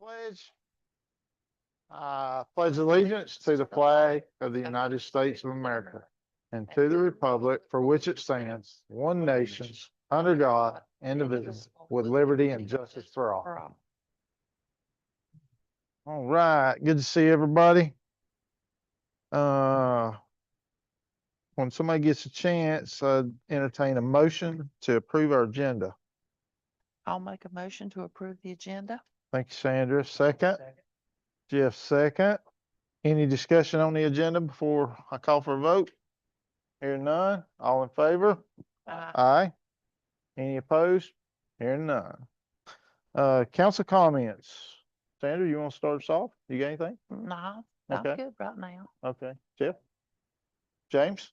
Pledge. I pledge allegiance to the flag of the United States of America and to the republic for which it stands, one nation, under God, indivisible, with liberty and justice for all. All right, good to see everybody. When somebody gets a chance, entertain a motion to approve our agenda. I'll make a motion to approve the agenda. Thank you, Sandra. Second. Jeff, second. Any discussion on the agenda before I call for a vote? Hearing none. All in favor? Aye. Any opposed? Hearing none. Council comments. Sandra, you want to start us off? You got anything? No, I'm Okay. good right now. Okay. Jeff? James?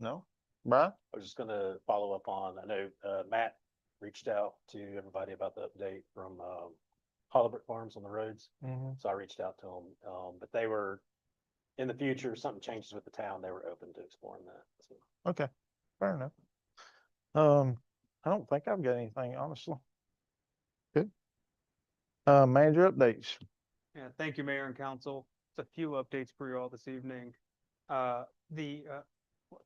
No? Brian? I was just gonna follow up on, I know, Matt reached out to everybody about the update from, Hollibrook Farms on the roads. So I reached out to them, but they were, in the future, if something changes with the town, they were open to exploring that. So. Okay. Fair enough. I don't think I've got anything, honestly. Good. Manager updates. Yeah, thank you, Mayor and Council. Just a few updates for you all this evening.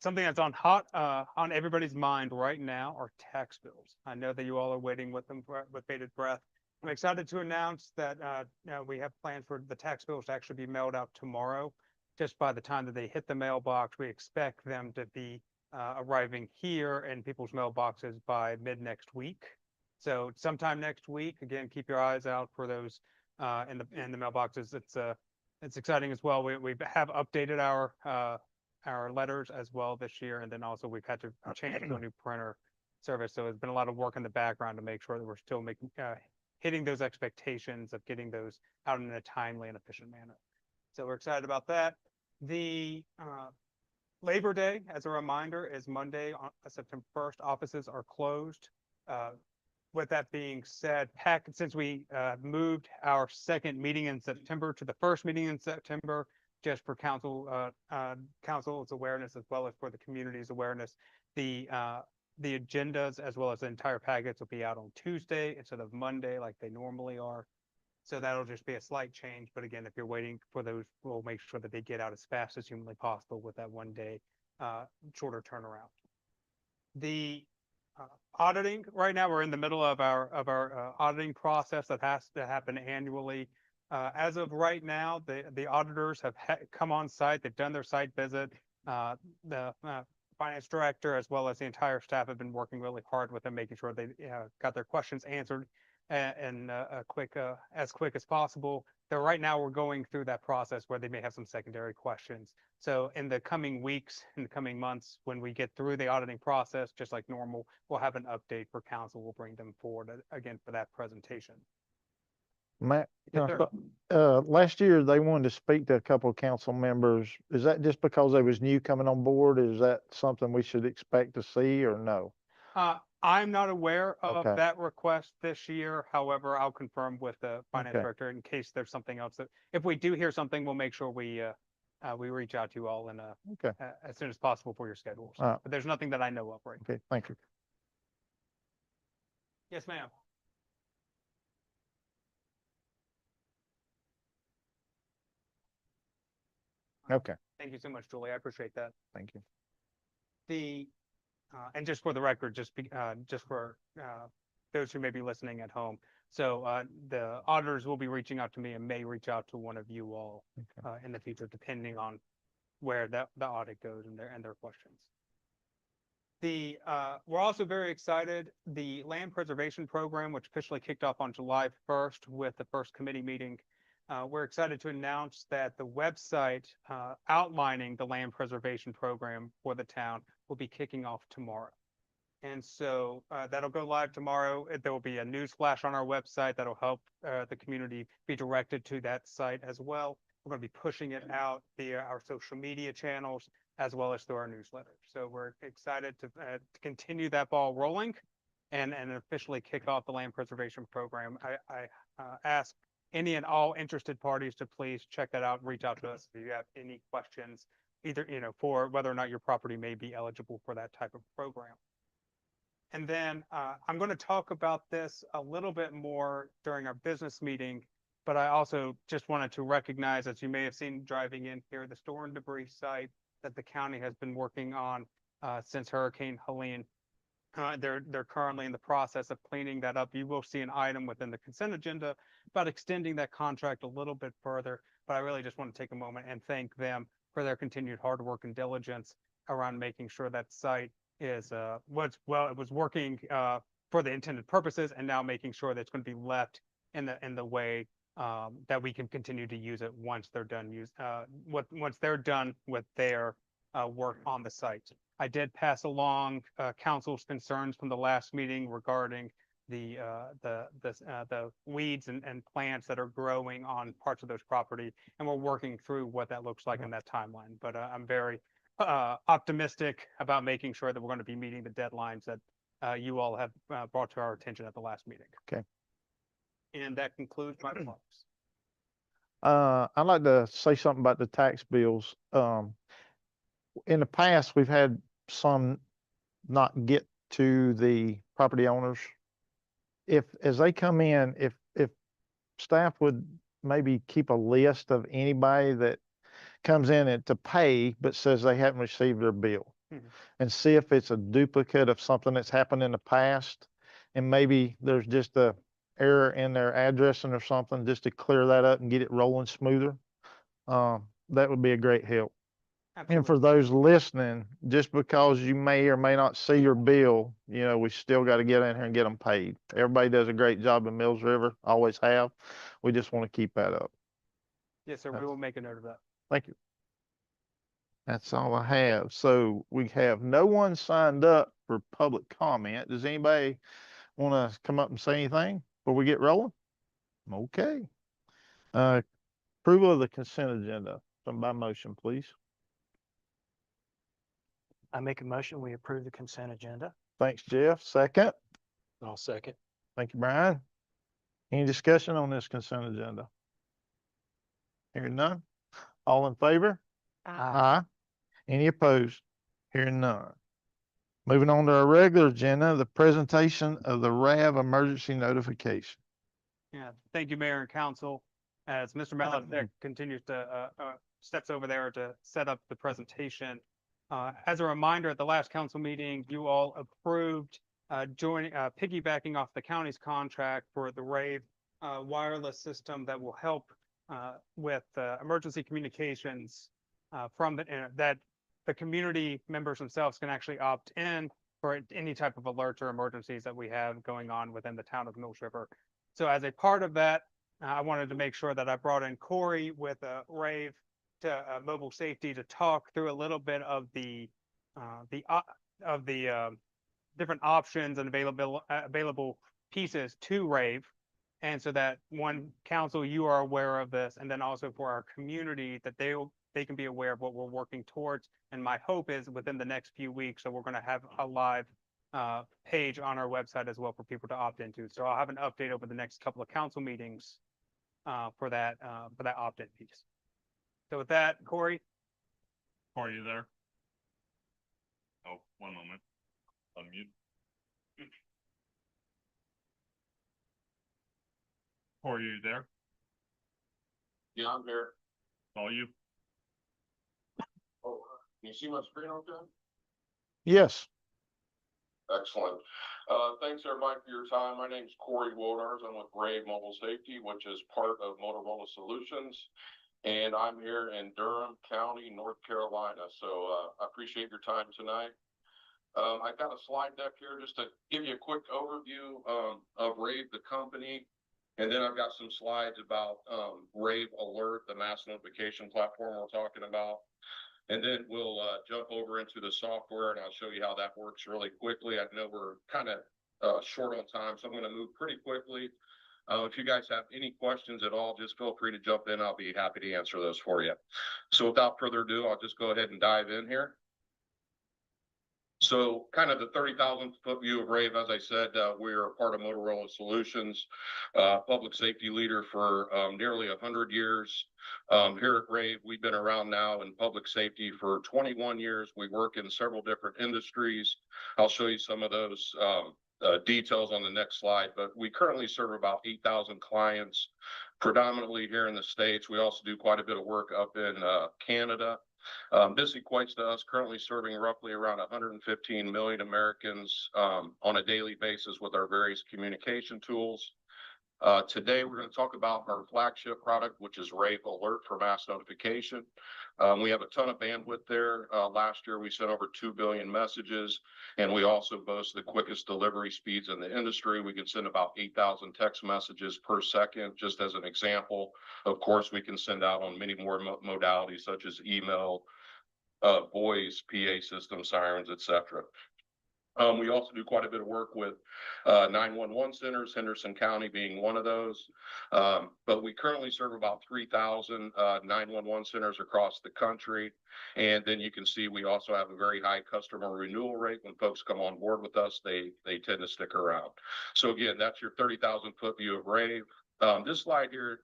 Something that's on everybody's mind right now are tax bills. I know that you all are waiting with them with bated breath. I'm excited to announce that we have plans for the tax bills to actually be mailed out tomorrow. Just by the time that they hit the mailbox, we expect them to be arriving here in people's mailboxes by mid next week. So sometime next week. Again, keep your eyes out for those in the mailboxes. It's exciting as well. We have updated our letters as well this year, and then also we've had to change to a new printer service. So it's been a lot of work in the background to make sure that we're still hitting those expectations of getting those out in a timely and efficient manner. So we're excited about that. The Labor Day, as a reminder, is Monday, on September 1st. Offices are closed. With that being said, since we moved our second meeting in September to the first meeting in September, just for council's awareness as well as for the community's awareness, the agendas as well as the entire packets will be out on Tuesday instead of Monday like they normally are. So that'll just be a slight change. But again, if you're waiting for those, we'll make sure that they get out as fast as humanly possible with that 1 day shorter turnaround. The auditing, right now we're in the middle of our auditing process that has to happen annually. As of right now, the auditors have come on site. They've done their site visit. The finance director as well as the entire staff have been working really hard with them, making sure they got their questions answered and as quick as possible. So right now we're going through that process where they may have some secondary questions. So in the coming weeks, in the coming months, when we get through the auditing process, just like normal, we'll have an update for council. We'll bring them forward again for that presentation. Matt, Yes, last year they wanted to speak to a couple of council members. Is that just because they was new coming on board? Is that something we should expect to see or no? I'm not aware of Okay. that request this year. However, I'll confirm with the finance director in case there's something else that, if we do hear something, we'll make sure we reach out to you all as soon as possible for your schedules. But there's nothing that I know of right now. Okay, thank you. Yes, ma'am. Okay. Thank you so much, Julie. I appreciate that. Thank you. And just for the record, just for those who may be listening at home. So the auditors will be reaching out to me and may reach out to one of you all in the future, depending on where the audit goes and their questions. We're also very excited. The land preservation program, which officially kicked off on July 1st with the first committee meeting. We're excited to announce that the website outlining the land preservation program for the town will be kicking off tomorrow. And so that'll go live tomorrow. There will be a news flash on our website that'll help the community be directed to that site as well. We're going to be pushing it out via our social media channels as well as through our newsletter. So we're excited to continue that ball rolling and officially kick off the land preservation program. I ask any and all interested parties to please check that out and reach out to us if you have any questions, either, for whether or not your property may be eligible for that type of program. And then I'm going to talk about this a little bit more during our business meeting But I also just wanted to recognize, as you may have seen driving in here, the storm and debris site that the county has been working on since Hurricane Helene. They're currently in the process of cleaning that up. You will see an item within the consent agenda about extending that contract a little bit further. But I really just want to take a moment and thank them for their continued hard work and diligence around making sure that site is it was working for the intended purposes, and now making sure that it's going to be left in the way that we can continue to use it once they're done once they're done with their work on the site. I did pass along council's concerns from the last meeting regarding the weeds and plants that are growing on parts of those property, and we're working through what that looks like in that timeline. But I'm very optimistic about making sure that we're going to be meeting the deadlines that you all have brought to our attention at the last meeting. Okay. And that concludes my remarks. I'd like to say something about the tax bills. In the past, we've had some not get to the property owners. As they come in, if staff would maybe keep a list of anybody that comes in to pay, but says they haven't received their bill, and see if it's a duplicate of something that's happened in the past, and maybe there's just a error in their addressing or something, just to clear that up and get it rolling smoother. That would be a great help. And for those listening, just because you may or may not see your bill, we still got to get in here and get them paid. Everybody does a great job in Mills River, always have. We just want to keep that up. Yes, sir. We will make a note of that. Thank you. That's all I have. So we have no one signed up for public comment. Does anybody want to come up and say anything before we get rolling? Okay. Approval of the consent agenda. By motion, please. I make a motion, we approve the consent agenda. Thanks, Jeff. Second. I'll second. Thank you, Brian. Any discussion on this consent agenda? Hearing none. All in favor? Aye. Any opposed? Hearing none. Moving on to our regular agenda, the presentation of the RAV emergency notification. Yeah, thank you, Mayor and Council. As Mr. Malek continues to steps over there to set up the presentation. As a reminder, at the last council meeting, you all approved piggybacking off the county's contract for the RAVE wireless system that will help with emergency communications from that the community members themselves can actually opt in for any type of alerts or emergencies that we have going on within the town of Mills River. So as a part of that, I wanted to make sure that I brought in Corey with RAVE to mobile safety to talk through a little bit of the different options and available pieces to RAVE. And so that one, council, you are aware of this, and then also for our community that they can be aware of what we're working towards. And my hope is within the next few weeks, so we're going to have a live page on our website as well for people to opt into. So I'll have an update over the next couple of council meetings for that opt-in piece. So with that, Corey. Are you there? Oh, one moment. Unmute. Are you there? Yeah, I'm here. Are you? Oh, can you see my screen okay? Yes. Excellent. Thanks everybody for your time. My name's Corey Wodars. I'm with RAVE Mobile Safety, which is part of Motorola Solutions. And I'm here in Durham County, North Carolina. So I appreciate your time tonight. I've got a slide deck here just to give you a quick overview of RAVE, the company. And then I've got some slides about RAVE Alert, the mass notification platform we're talking about. And then we'll jump over into the software and I'll show you how that works really quickly. I know we're kind of short on time, so I'm going to move pretty quickly. If you guys have any questions at all, just feel free to jump in. I'll be happy to answer those for you. So without further ado, I'll just go ahead and dive in here. So kind of the 30,000 foot view of RAVE, as I said, we are a part of Motorola Solutions, public safety leader for nearly 100 years. Here at RAVE, we've been around now in public safety for 21 years. We work in several different industries. I'll show you some of those details on the next slide, but we currently serve about 8,000 clients predominantly here in the States. We also do quite a bit of work up in Canada. This equates to us currently serving roughly around 115 million Americans on a daily basis with our various communication tools. Today, we're going to talk about our flagship product, which is Rave Alert for mass notification. We have a ton of bandwidth there. Last year, we sent over 2 billion messages, and we also boast the quickest delivery speeds in the industry. We can send about 8,000 text messages per second, just as an example. Of course, we can send out on many more modalities, such as email, voice, PA system, sirens, etc. We also do quite a bit of work with 911 centers, Henderson County being one of those. But we currently serve about 3,000 911 centers across the country. And then you can see we also have a very high customer renewal rate. When folks come on board with us, they tend to stick around. So again, that's your 30,000 foot view of Rave. This slide here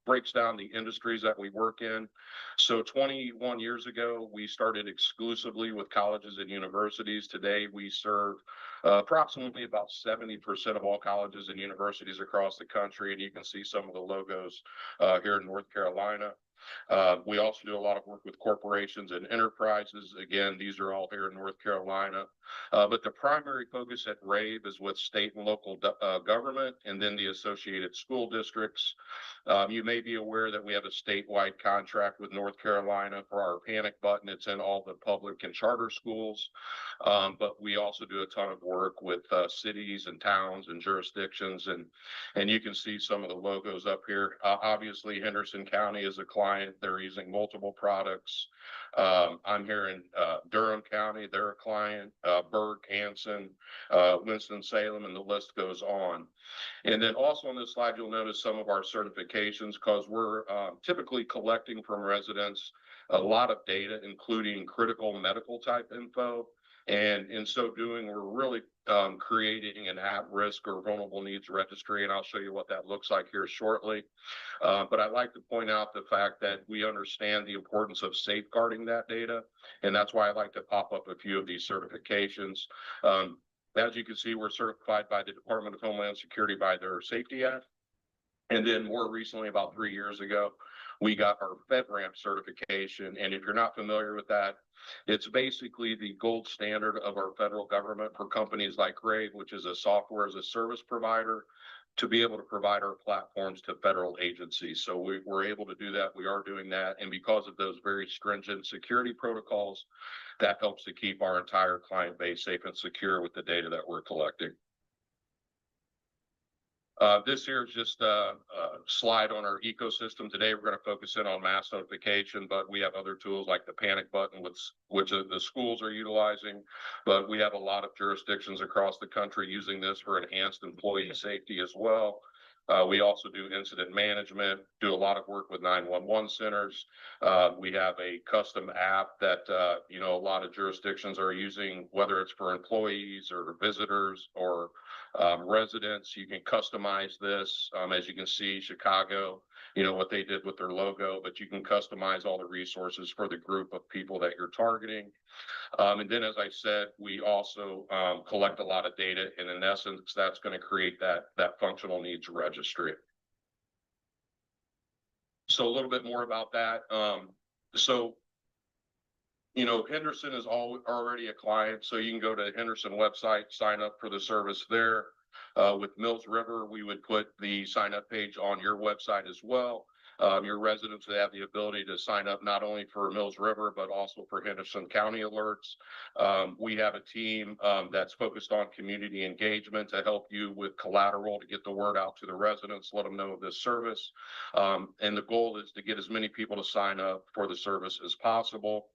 breaks down the industries that we work in. So 21 years ago, we started exclusively with colleges and universities. Today, we serve approximately about 70% of all colleges and universities across the country. And you can see some of the logos here in North Carolina. We also do a lot of work with corporations and enterprises. Again, these are all here in North Carolina. But the primary focus at Rave is with state and local government and then the associated school districts. You may be aware that we have a statewide contract with North Carolina for our panic button. It's in all the public and charter schools. But we also do a ton of work with cities and towns and jurisdictions. And you can see some of the logos up here. Obviously, Henderson County is a client. They're using multiple products. I'm here in Durham County. They're a client. Burke, Hanson, Winston-Salem, and the list goes on. And then also on this slide, you'll notice some of our certifications because we're typically collecting from residents a lot of data, including critical medical type info. And in so doing, we're really creating an at-risk or vulnerable needs registry, and I'll show you what that looks like here shortly. But I'd like to point out the fact that we understand the importance of safeguarding that data, and that's why I like to pop up a few of these certifications. As you can see, we're certified by the Department of Homeland Security by their Safety Act. And then more recently, about 3 years ago, we got our FedRAMP certification. And if you're not familiar with that, it's basically the gold standard of our federal government for companies like Rave, which is a software as a service provider, to be able to provide our platforms to federal agencies. So we're able to do that. We are doing that. And because of those very stringent security protocols, that helps to keep our entire client base safe and secure with the data that we're collecting. This here is just a slide on our ecosystem. Today, we're going to focus in on mass notification, but we have other tools like the panic button, which the schools are utilizing. But we have a lot of jurisdictions across the country using this for enhanced employee safety as well. We also do incident management, do a lot of work with 911 centers. We have a custom app that, a lot of jurisdictions are using, whether it's for employees or visitors or residents. You can customize this. As you can see, Chicago, what they did with their logo, but you can customize all the resources for the group of people that you're targeting. And then, as I said, we also collect a lot of data, and in essence, that's going to create that functional needs registry. So a little bit more about that. Henderson is already a client, so you can go to Henderson website, sign up for the service there. With Mills River, we would put the sign up page on your website as well. Your residents would have the ability to sign up not only for Mills River, but also for Henderson County alerts. We have a team that's focused on community engagement to help you with collateral to get the word out to the residents, let them know of this service. And the goal is to get as many people to sign up for the service as possible.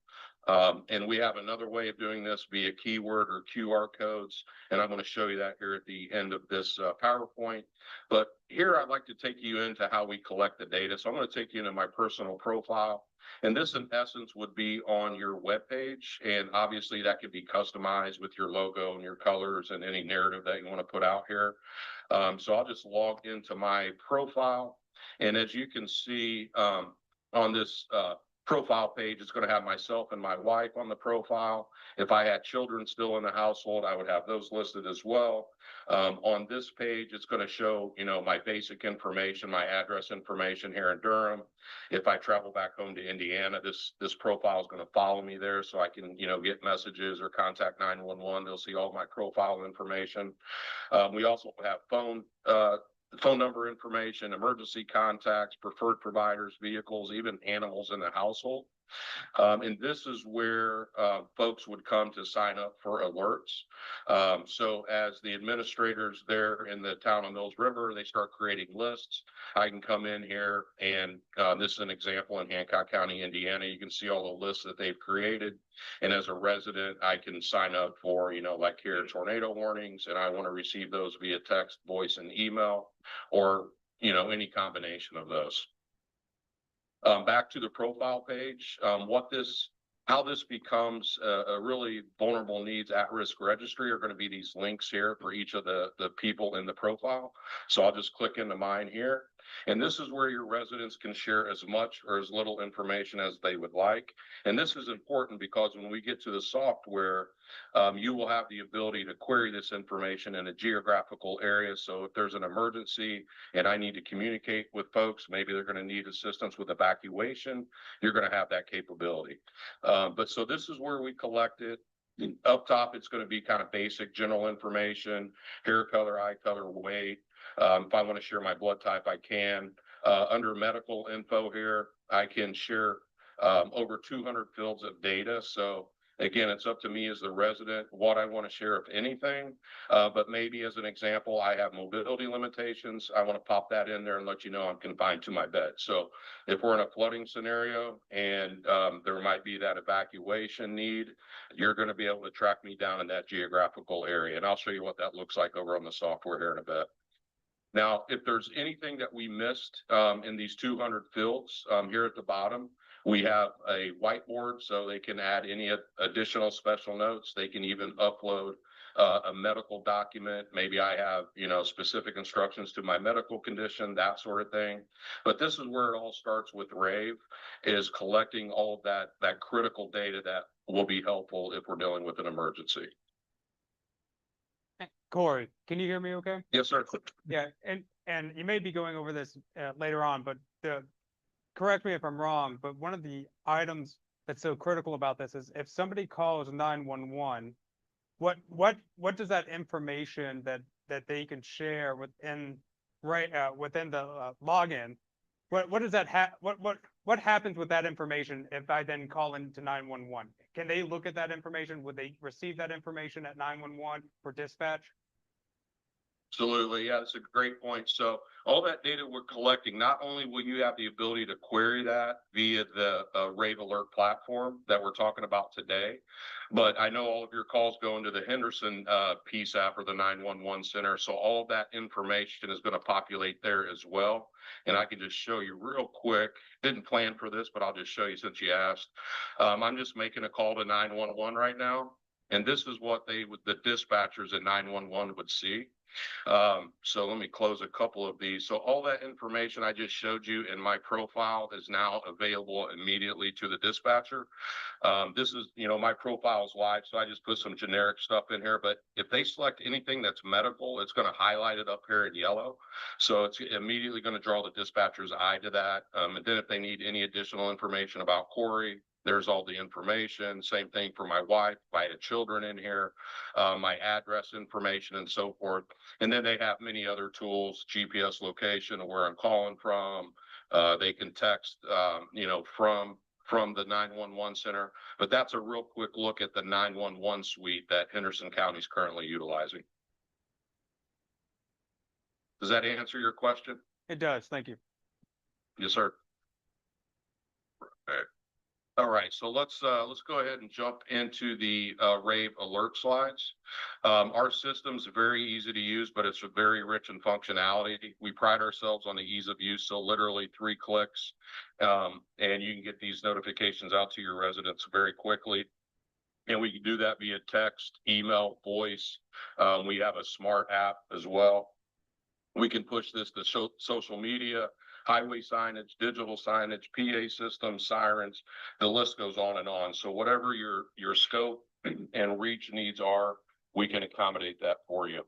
And we have another way of doing this via keyword or QR codes. And I'm going to show you that here at the end of this PowerPoint. But here I'd like to take you into how we collect the data. So I'm going to take you into my personal profile. And this, in essence, would be on your web page. And obviously that could be customized with your logo and your colors and any narrative that you want to put out here. So I'll just log into my profile. And as you can see on this profile page, it's gonna have myself and my wife on the profile. If I had children still in the household, I would have those listed as well. On this page, it's gonna show, you know, my basic information, my address information here in Durham. If I travel back home to Indiana, this profile is gonna follow me there so I can, you know, get messages or contact 911. They'll see all my profile information. We also have phone number information, emergency contacts, preferred providers, vehicles, even animals in the household. And this is where folks would come to sign up for alerts. So as the administrators there in the town of Mills River, they start creating lists. I can come in here and this is an example in Hancock County, Indiana. You can see all the lists that they've created. And as a resident, I can sign up for, you know, like here, tornado warnings, and I want to receive those via text, voice, and email, or, you know, any combination of those. Back to the profile page, how this becomes a really vulnerable needs at-risk registry are going to be these links here for each of the people in the profile. So I'll just click into mine here. And this is where your residents can share as much or as little information as they would like. And this is important because when we get to the software, you will have the ability to query this information in a geographical area. So if there's an emergency and I need to communicate with folks, maybe they're going to need assistance with evacuation, you're going to have that capability. But so this is where we collect it. Up top, it's going to be kind of basic general information, hair color, eye color, weight. If I want to share my blood type, I can. Under medical info here, I can share over 200 fields of data. So again, it's up to me as the resident what I want to share, if anything. But maybe as an example, I have mobility limitations. I want to pop that in there and let you know I'm confined to my bed. So if we're in a flooding scenario and there might be that evacuation need, you're going to be able to track me down in that geographical area. And I'll show you what that looks like over on the software here in a bit. Now, if there's anything that we missed in these 200 fields here at the bottom, we have a whiteboard so they can add any additional special notes. They can even upload a medical document. Maybe I have, you know, specific instructions to my medical condition, that sort of thing. But this is where it all starts with RAVE, is collecting all of that critical data that will be helpful if we're dealing with an emergency. Corey, can you hear me okay? Yes, sir. Yeah, and you may be going over this later on, but correct me if I'm wrong, but one of the items that's so critical about this is if somebody calls 911, what does that information that they can share within within the login? What does that what happens with that information if I then call into 911? Can they look at that information? Would they receive that information at 911 for dispatch? Absolutely. Yeah, that's a great point. So all that data we're collecting, not only will you have the ability to query that via the Rave Alert platform that we're talking about today, but I know all of your calls go into the Henderson Peace app or the 911 center. So all of that information is going to populate there as well. And I can just show you real quick. Didn't plan for this, but I'll just show you since you asked. I'm just making a call to 911 right now. And this is what the dispatchers at 911 would see. So let me close a couple of these. So all that information I just showed you in my profile is now available immediately to the dispatcher. This is, you know, my profile is live, so I just put some generic stuff in here, but if they select anything that's medical, it's going to highlight it up here in yellow. So it's immediately going to draw the dispatcher's eye to that. And then if they need any additional information about Corey, there's all the information. Same thing for my wife, if I had children in here, my address information and so forth. And then they have many other tools, GPS location of where I'm calling from. They can text, you know, from the 911 center, but that's a real quick look at the 911 suite that Henderson County is currently utilizing. Does that answer your question? It does. Thank you. Yes, sir. All right, so let's go ahead and jump into the Rave alert slides. Our system's very easy to use, but it's very rich in functionality. We pride ourselves on the ease of use, so literally 3 clicks, and you can get these notifications out to your residents very quickly. And we can do that via text, email, voice. We have a smart app as well. We can push this to social media. highway signage, digital signage, PA systems, sirens, the list goes on and on. So whatever your scope and reach needs are, we can accommodate that for you.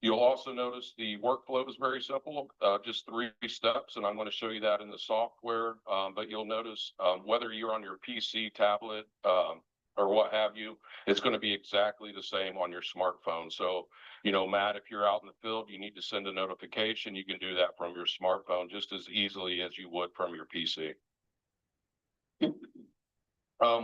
You'll also notice the workflow is very simple, just 3 steps, and I'm going to show you that in the software. But you'll notice whether you're on your PC, tablet, or what have you, it's going to be exactly the same on your smartphone. So, you know, Matt, if you're out in the field, you need to send a notification, you can do that from your smartphone just as easily as you would from your PC.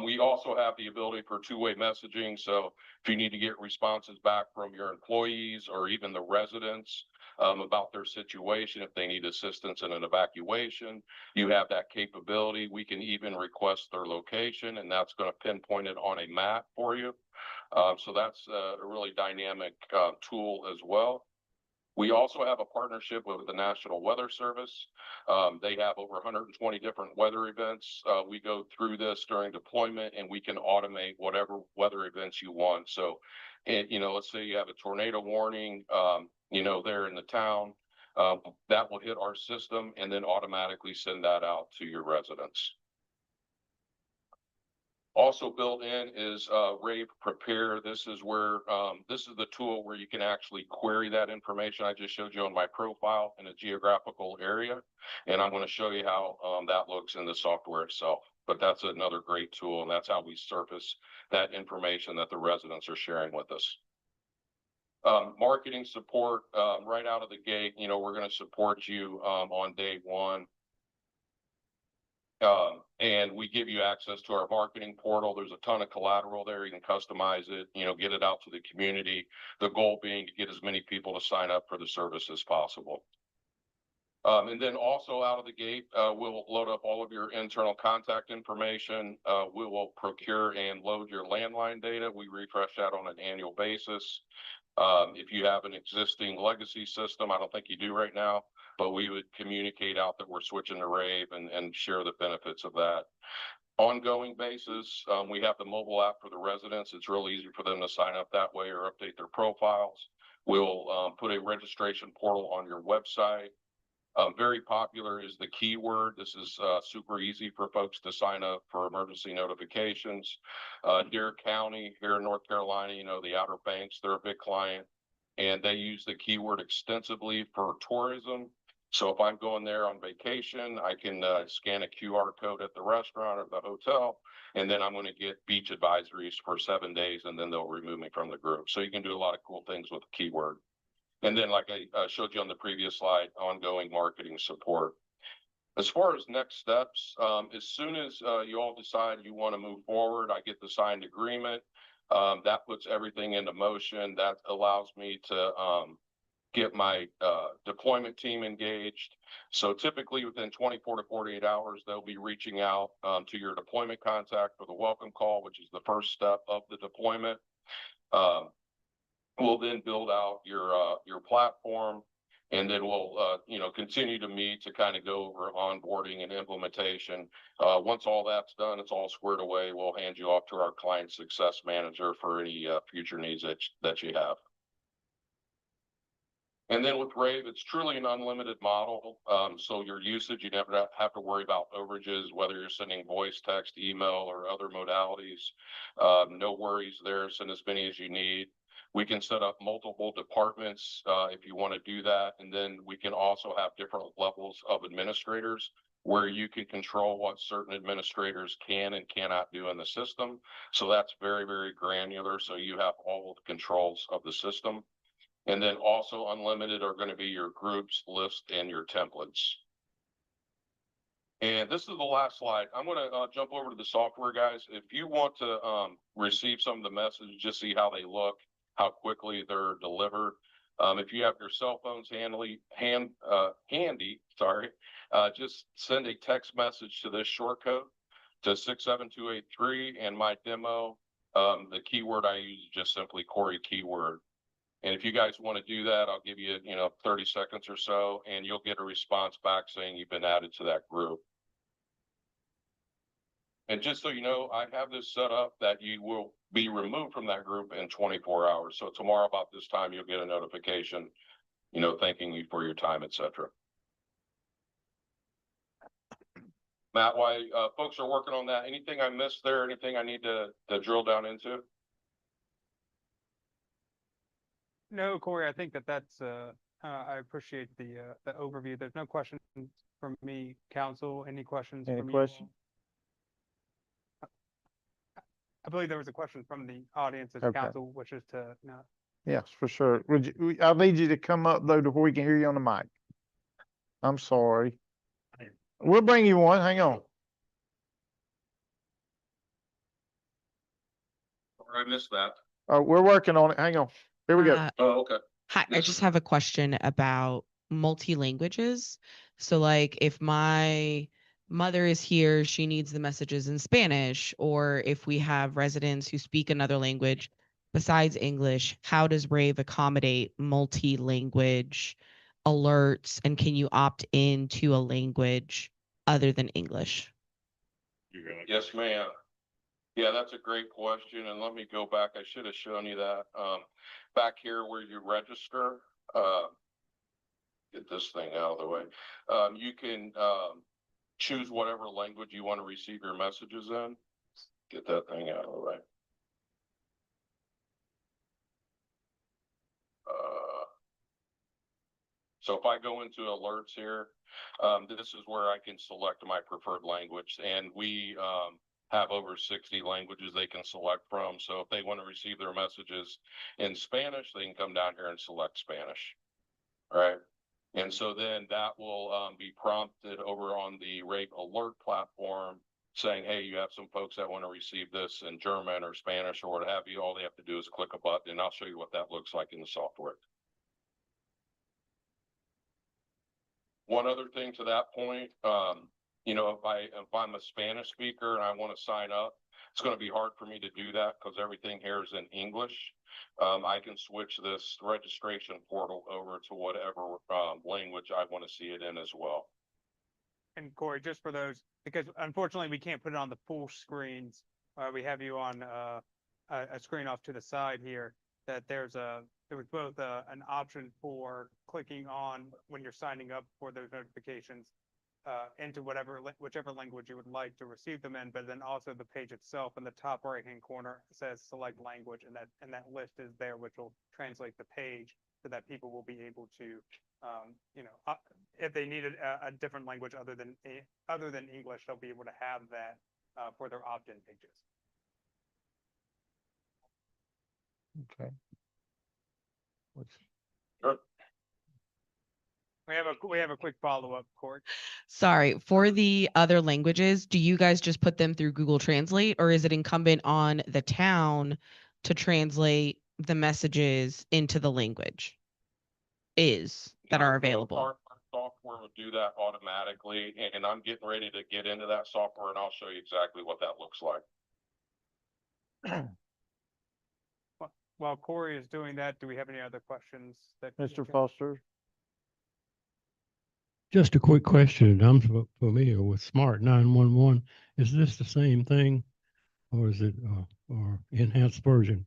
We also have the ability for two-way messaging. So if you need to get responses back from your employees or even the residents about their situation, if they need assistance in an evacuation, you have that capability. We can even request their location, and that's going to pinpoint it on a map for you. So that's a really dynamic tool as well. We also have a partnership with the National Weather Service. They have over 120 different weather events. We go through this during deployment, and we can automate whatever weather events you want. So, you know, let's say you have a tornado warning, you know, there in the town, that will hit our system and then automatically send that out to your residents. Also built in is Rave Prepare. This is where this is the tool where you can actually query that information I just showed you on my profile in a geographical area, and I'm going to show you how that looks in the software itself. But that's another great tool, and that's how we surface that information that the residents are sharing with us. Marketing support right out of the gate. You know, we're going to support you on day one. And we give you access to our marketing portal. There's a ton of collateral there. You can customize it, you know, get it out to the community. The goal being to get as many people to sign up for the service as possible. And then also out of the gate, we'll load up all of your internal contact information. We will procure and load your landline data. We refresh that on an annual basis. If you have an existing legacy system, I don't think you do right now, but we would communicate out that we're switching to Rave and share the benefits of that. Ongoing basis, we have the mobile app for the residents. It's real easy for them to sign up that way or update their profiles. We'll put a registration portal on your website. Very popular is the keyword. This is super easy for folks to sign up for emergency notifications. Deer County here in North Carolina, you know, the Outer Banks, they're a big client, and they use the keyword extensively for tourism. So if I'm going there on vacation, I can scan a QR code at the restaurant or the hotel, and then I'm going to get beach advisories for 7 days, and then they'll remove me from the group. So you can do a lot of cool things with the keyword. And then, like I showed you on the previous slide, ongoing marketing support. As far as next steps, as soon as you all decide you want to move forward, I get the signed agreement. That puts everything into motion. That allows me to get my deployment team engaged. So typically within 24 to 48 hours, they'll be reaching out to your deployment contact for the welcome call, which is the first step of the deployment. We'll then build out your platform, and then we'll you know, continue to meet to kind of go over onboarding and implementation. Once all that's done, it's all squared away. We'll hand you off to our client success manager for any future needs that you have. And then with Rave, it's truly an unlimited model. So your usage, you never have to worry about overages, whether you're sending voice, text, email, or other modalities. No worries there. Send as many as you need. We can set up multiple departments if you want to do that. And then we can also have different levels of administrators where you can control what certain administrators can and cannot do in the system. So that's very, very granular. So you have all the controls of the system. And then also unlimited are going to be your groups, lists, and your templates. And this is the last slide. I'm going to jump over to the software, guys. If you want to receive some of the messages, just see how they look, how quickly they're delivered. If you have your cell phones handy, just send a text message to this short code to 67283, and my demo, the keyword I use is just simply Corey keyword. And if you guys want to do that, I'll give you, 30 seconds or so, and you'll get a response back saying you've been added to that group. And just so you know, I have this set up that you will be removed from that group in 24 hours. So tomorrow about this time, you'll get a notification, thanking you for your time, etc. Matt, while, folks are working on that, anything I missed there, anything I need to drill down into? No, Corey, I think that's, I appreciate the overview. There's no questions from me, council. Any questions Any from you? question? I believe there was a question from the audience as Okay. council wishes to, no. Yes, for sure. I need you to come up though before we can hear you on the mic. I'm sorry. We'll bring you one. Hang on. Or I missed that. Oh, we're working on it. Hang on. Here we go. Oh, okay. Hi, I Yes, just ma'am. have a question about multi-languages. So like if my mother is here, she needs the messages in Spanish, or if we have residents who speak another language besides English, how does Rave accommodate multi-language alerts, and can you opt into a language other than English? You got it. Yes, ma'am. Yeah, that's a great question, and let me go back. I should have shown you that. Back here where you register, get this thing out of the way. You can, choose whatever language you want to receive your messages in. Get that thing out of the way. So if I go into alerts here, this is where I can select my preferred language, and we, have over 60 languages they can select from. So if they want to receive their messages in Spanish, they can come down here and select Spanish. All right. And so then that will, be prompted over on the Rate Alert platform saying, hey, you have some folks that want to receive this in German or Spanish or what have you. All they have to do is click a button, and I'll show you what that looks like in the software. One other thing to that point, you know, if I'm a Spanish speaker and I want to sign up, it's going to be hard for me to do that because everything here is in English. I can switch this registration portal over to whatever language I want to see it in as well. And Corey, just for those, because unfortunately we can't put it on the full screens. We have you on a screen off to the side here, that there was both an option for clicking on when you're signing up for those notifications into whichever language you would like to receive them in, but then also the page itself in the top right hand corner says select language, and that list is there, which will translate the page so that people will be able to you know, if they needed a different language other than English, they'll be able to have that for their opt-in pages. Okay. We have a quick follow-up, Court. Sorry, for the other languages, do you guys just put them through Google Translate, or is it incumbent on the town to translate the messages into the language that are available? Our software will do that automatically, and I'm getting ready to get into that software, and I'll show you exactly what that looks like. While Corey is doing that, do we have any other questions that? Mr. Foster? Just a quick question. I'm familiar with Smart 911. Is this the same thing, or is it or enhanced version?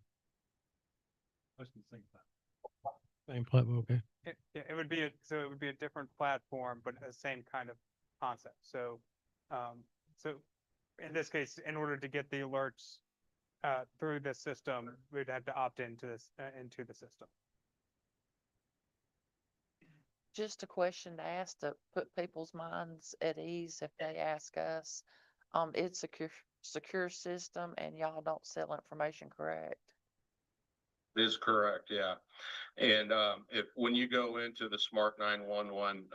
Same platform. Okay. It would be a different platform, but the same kind of concept. So, so in this case, in order to get the alerts through this system, we'd have to opt into the system. Just a question to ask to put people's minds at ease if they ask us. It's a secure system and y'all don't sell information, correct? Is correct, yeah. And when you go into the Smart 911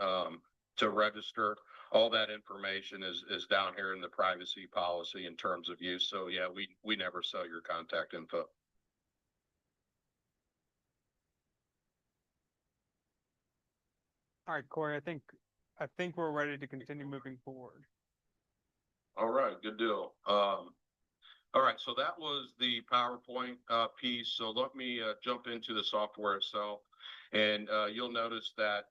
to register, all that information is down here in the privacy policy in terms of use. So yeah, we never sell your contact info. All right, Corey, I think we're ready to continue moving forward. All right, good deal. All right, so that was the PowerPoint piece. So let me jump into the software itself, and you'll notice that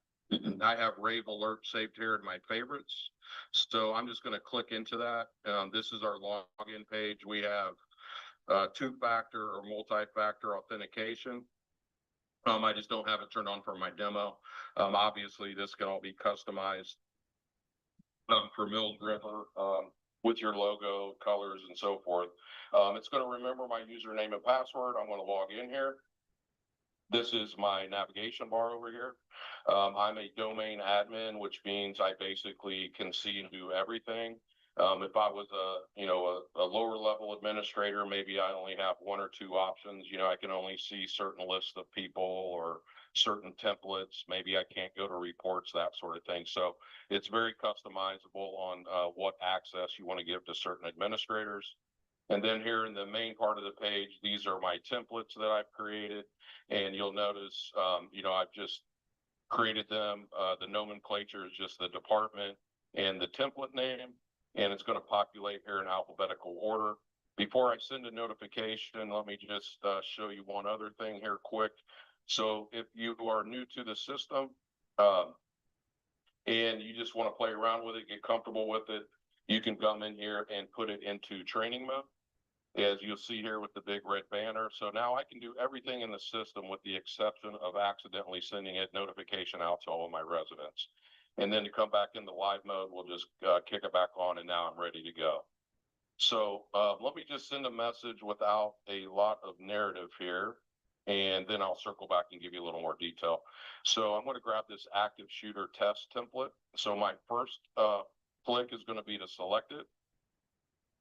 I have Rave Alert saved here in my favorites. So I'm just going to click into that. This is our login page. We have two-factor or multi-factor authentication. I just don't have it turned on for my demo. Obviously, this can all be customized for Mills River, with your logo, colors and so forth. It's going to remember my username and password. I'm going to log in here. This is my navigation bar over here. I'm a domain admin, which means I basically can see and do everything. If I was a lower level administrator, maybe I only have one or two options. I can only see certain lists of people or certain templates. Maybe I can't go to reports, that sort of thing. So it's very customizable on what access you want to give to certain administrators. And then here in the main part of the page, these are my templates that I've created. And you'll notice, I've just created them. The nomenclature is just the department and the template name, and it's going to populate here in alphabetical order. Before I send a notification, let me just show you one other thing here quick. So if you are new to the system, and you just want to play around with it, get comfortable with it, you can come in here and put it into training mode, as you'll see here with the big red banner. So now I can do everything in the system with the exception of accidentally sending a notification out to all of my residents. And then to come back into live mode, we'll just kick it back on, and now I'm ready to go. So let me just send a message without a lot of narrative here, and then I'll circle back and give you a little more detail. So I'm going to grab this active shooter test template. So my first click is going to be to select it.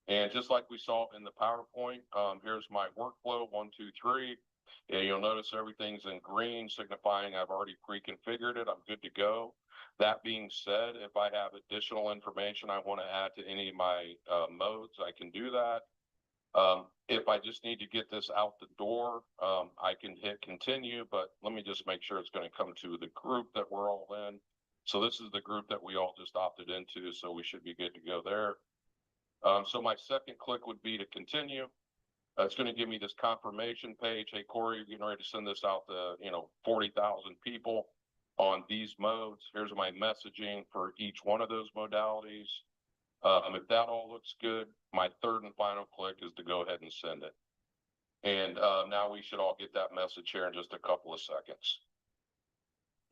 And just like we saw in the PowerPoint, here's my workflow, 1, 2, 3. And you'll notice everything's in green, signifying I've already pre-configured it. I'm good to go. That being said, if I have additional information I want to add to any of my modes, I can do that. If I just need to get this out the door, I can hit continue, but let me just make sure it's going to come to the group that we're all in. So this is the group that we all just opted into, so we should be good to go there. So my second click would be to continue. It's going to give me this confirmation page. Hey, Corey, you're getting ready to send this out to, 40,000 people on these modes. Here's my messaging for each one of those modalities. If that all looks good, my third and final click is to go ahead and send it. And now we should all get that message here in just a couple of seconds.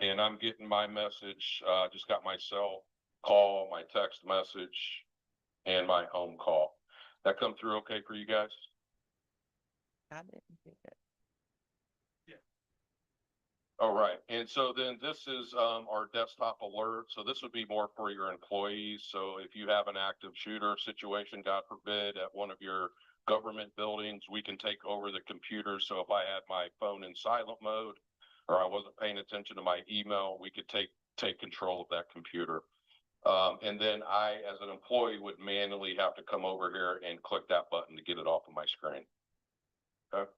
And I'm getting my message. Just got my cell call, my text message, and my home call. That come through okay for you guys? I didn't get it. All right. And so then this is our desktop alert. So this would be more for your employees. So if you have an active shooter situation, God forbid, at one of your government buildings, we can take over the computer. So if I had my phone in silent mode or I wasn't paying attention to my email, we could take control of that computer. And then I, as an employee, would manually have to come over here and click that button to get it off of my screen. Okay.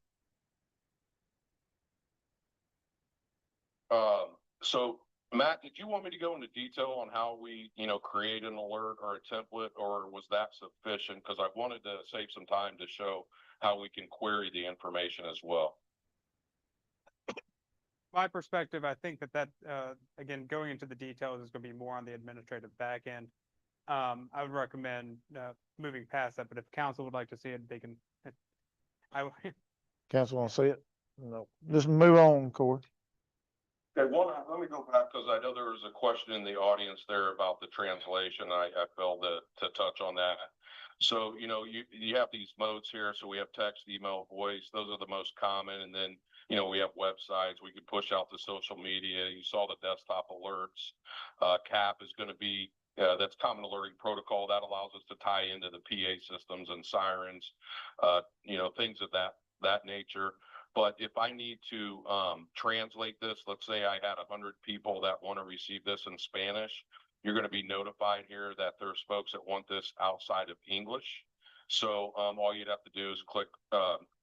So Matt, did you want me to go into detail on how we, create an alert or a template, or was that sufficient? Because I wanted to save some time to show how we can query the information as well. My perspective, I think that again, going into the details is going to be more on the administrative back end. I would recommend moving past that, but if council would like to see it, they can. Council want to see it? No, just move on, Corey. Okay, let me go back because I know there was a question in the audience there about the translation. I failed to touch on that. So, you have these modes here. So we have text, email, voice. Those are the most common. And then, we have websites. We could push out to social media. You saw the desktop alerts. CAP is going to be, that's common alerting protocol. That allows us to tie into the PA systems and sirens, things of that nature. But if I need to translate this, let's say I had 100 people that want to receive this in Spanish, you're going to be notified here that there's folks that want this outside of English. So all you'd have to do is click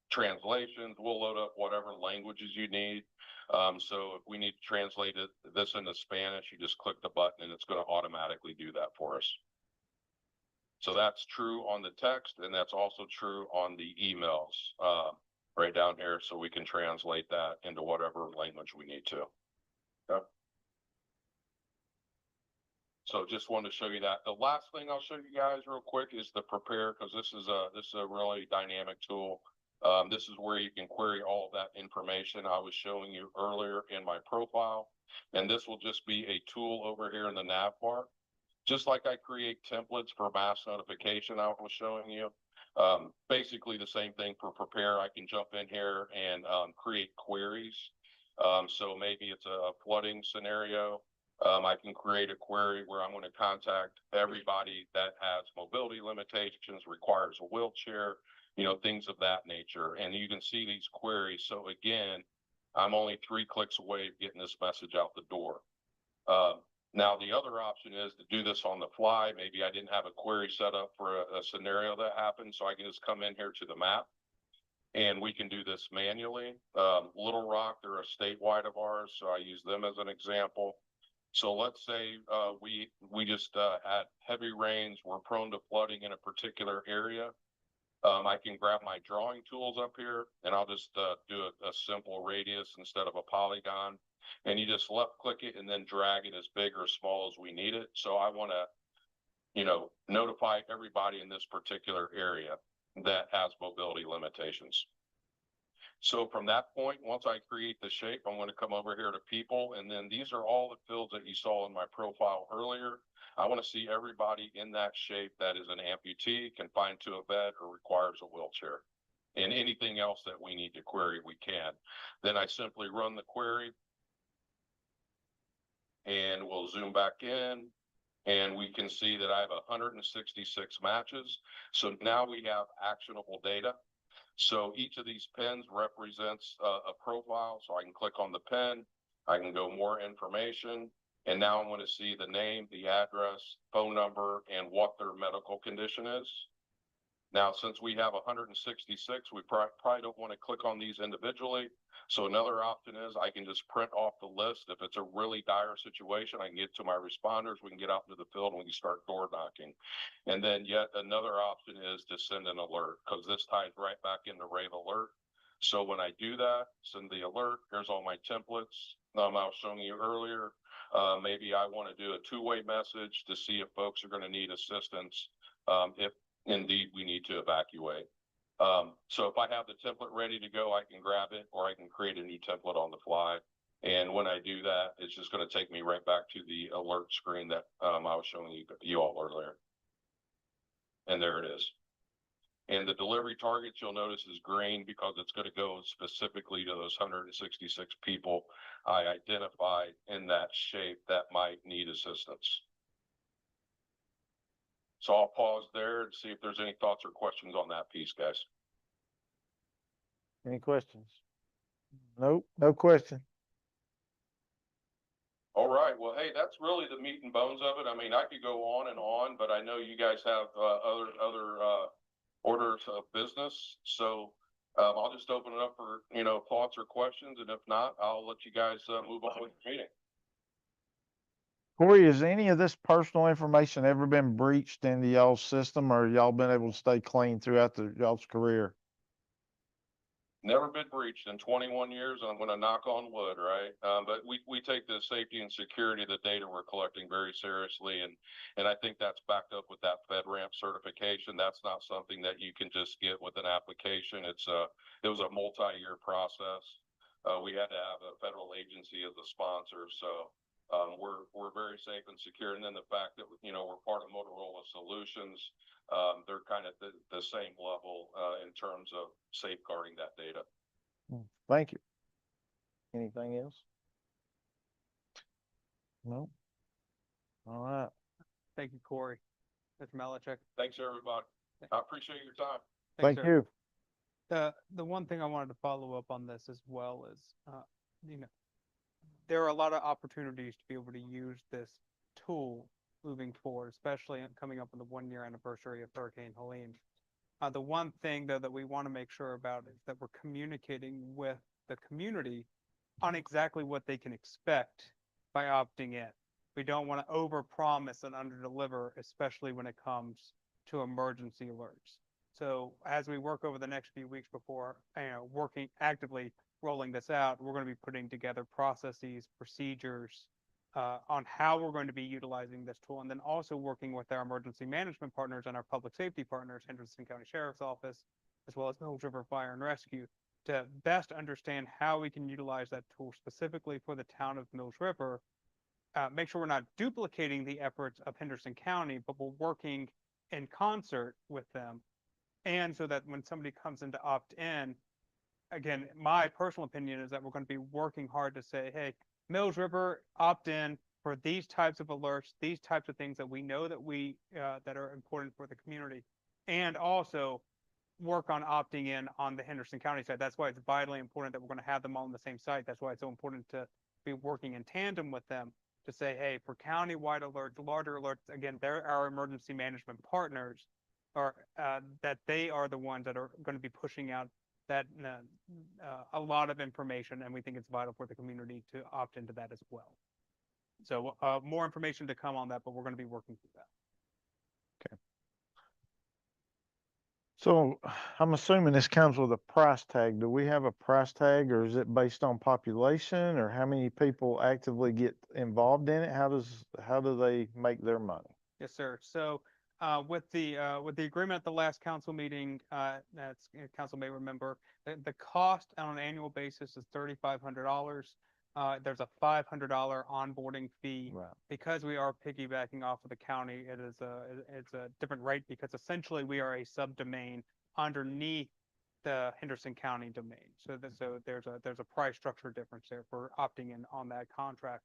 translations. We'll load up whatever languages you need. So if we need to translate this into Spanish, you just click the button and it's going to automatically do that for us. So that's true on the text, and that's also true on the emails. Right down here, so we can translate that into whatever language we need to. Okay. So just wanted to show you that. The last thing I'll show you guys real quick is the prepare, because this is a really dynamic tool. This is where you can query all of that information I was showing you earlier in my profile. And this will just be a tool over here in the nav bar. just like I create templates for mass notification I was showing you. Basically the same thing for prepare. I can jump in here and create queries. So maybe it's a flooding scenario. I can create a query where I'm going to contact everybody that has mobility limitations, requires a wheelchair, you know, things of that nature. And you can see these queries. So again, I'm only 3 clicks away of getting this message out the door. Now, the other option is to do this on the fly. Maybe I didn't have a query set up for a scenario that happened, so I can just come in here to the map and we can do this manually. Little Rock, they're a statewide of ours, so I use them as an example. So let's say we just had heavy rains, we're prone to flooding in a particular area. I can grab my drawing tools up here and I'll just do a simple radius instead of a polygon. And you just left click it and then drag it as big or small as we need it. So I want to, you know, notify everybody in this particular area that has mobility limitations. So from that point, once I create the shape, I'm going to come over here to people. And then these are all the fields that you saw in my profile earlier. I want to see everybody in that shape that is an amputee, confined to a bed, or requires a wheelchair. And anything else that we need to query, we can. Then I simply run the query. And we'll zoom back in and we can see that I have 166 matches. So now we have actionable data. So each of these pins represents a profile. So I can click on the pin, I can go more information, and now I'm going to see the name, the address, phone number, and what their medical condition is. Now, since we have 166, we probably don't want to click on these individually. So another option is I can just print off the list. If it's a really dire situation, I can get to my responders. We can get out into the field and we can start door knocking. And then yet another option is to send an alert, because this ties right back into Rave Alert. So when I do that, send the alert, here's all my templates I was showing you earlier. Maybe I want to do a two-way message to see if folks are going to need assistance if indeed we need to evacuate. So if I have the template ready to go, I can grab it, or I can create a new template on the fly. And when I do that, it's just going to take me right back to the alert screen that I was showing you all earlier. And there it is. And the delivery targets, you'll notice, is green because it's going to go specifically to those 166 people I identified in that shape that might need assistance. So I'll pause there and see if there's any thoughts or questions on that piece, guys. Any questions? Nope, no question. All right. Well, hey, that's really the meat and bones of it. I mean, I could go on, but I know you guys have other orders of business. So I'll just open it up for, you know, thoughts or questions. And if not, I'll let you guys move on with the meeting. Corey, has any of this personal information ever been breached into y'all's system, or y'all been able to stay clean throughout y'all's career? Never been breached in 21 years. I'm going to knock on wood, right? But we take the safety and security of the data we're collecting very seriously. And I think that's backed up with that FedRAMP certification. That's not something that you can just get with an application. It was a multi-year process. We had to have a federal agency as a sponsor. So we're very safe and secure. And then the fact that, you know, we're part of Motorola Solutions, they're kind of the same level in terms of safeguarding that data. Thank you. Anything else? No. All right. Thank you, Corey. Mr. Malachek. Thanks, everybody. I appreciate your time. Thank sir. you. The one thing I wanted to follow up on this as well is, you know, there are a lot of opportunities to be able to use this tool moving forward, especially coming up on the 1-year anniversary of Hurricane Helene. The one thing though that we want to make sure about is that we're communicating with the community on exactly what they can expect by opting in. We don't want to overpromise and underdeliver, especially when it comes to emergency alerts. So as we work over the next few weeks before, working actively rolling this out, we're going to be putting together processes, procedures on how we're going to be utilizing this tool, and then also working with our emergency management partners and our public safety partners, Henderson County Sheriff's Office, as well as Mills River Fire and Rescue, to best understand how we can utilize that tool specifically for the town of Mills River make sure we're not duplicating the efforts of Henderson County, but we're working in concert with them. And so that when somebody comes in to opt in, again, my personal opinion is that we're going to be working hard to say, hey, Mills River, opt in for these types of alerts, these types of things that we know that that are important for the community, and also work on opting in on the Henderson County side. That's why it's vitally important that we're going to have them all on the same site. That's why it's so important to be working in tandem with them to say, hey, for county-wide alerts, larger alerts, again, they're our emergency management partners, or that they are the ones that are going to be pushing out that a lot of information, and we think it's vital for the community to opt into that as well. So more information to come on that, but we're going to be working through that. So I'm assuming this comes with a price tag. Do we have a price tag, or is it based on population, or how many people actively get involved in it? How do they make their money? Yes, sir. So with the agreement at the last council meeting, that's council may remember, the cost on an annual basis is $3,500. There's a $500 onboarding fee. Right. Because we are piggybacking off of the county, it's a different rate because essentially we are a subdomain underneath the Henderson County domain. So there's a price structure difference there for opting in on that contract.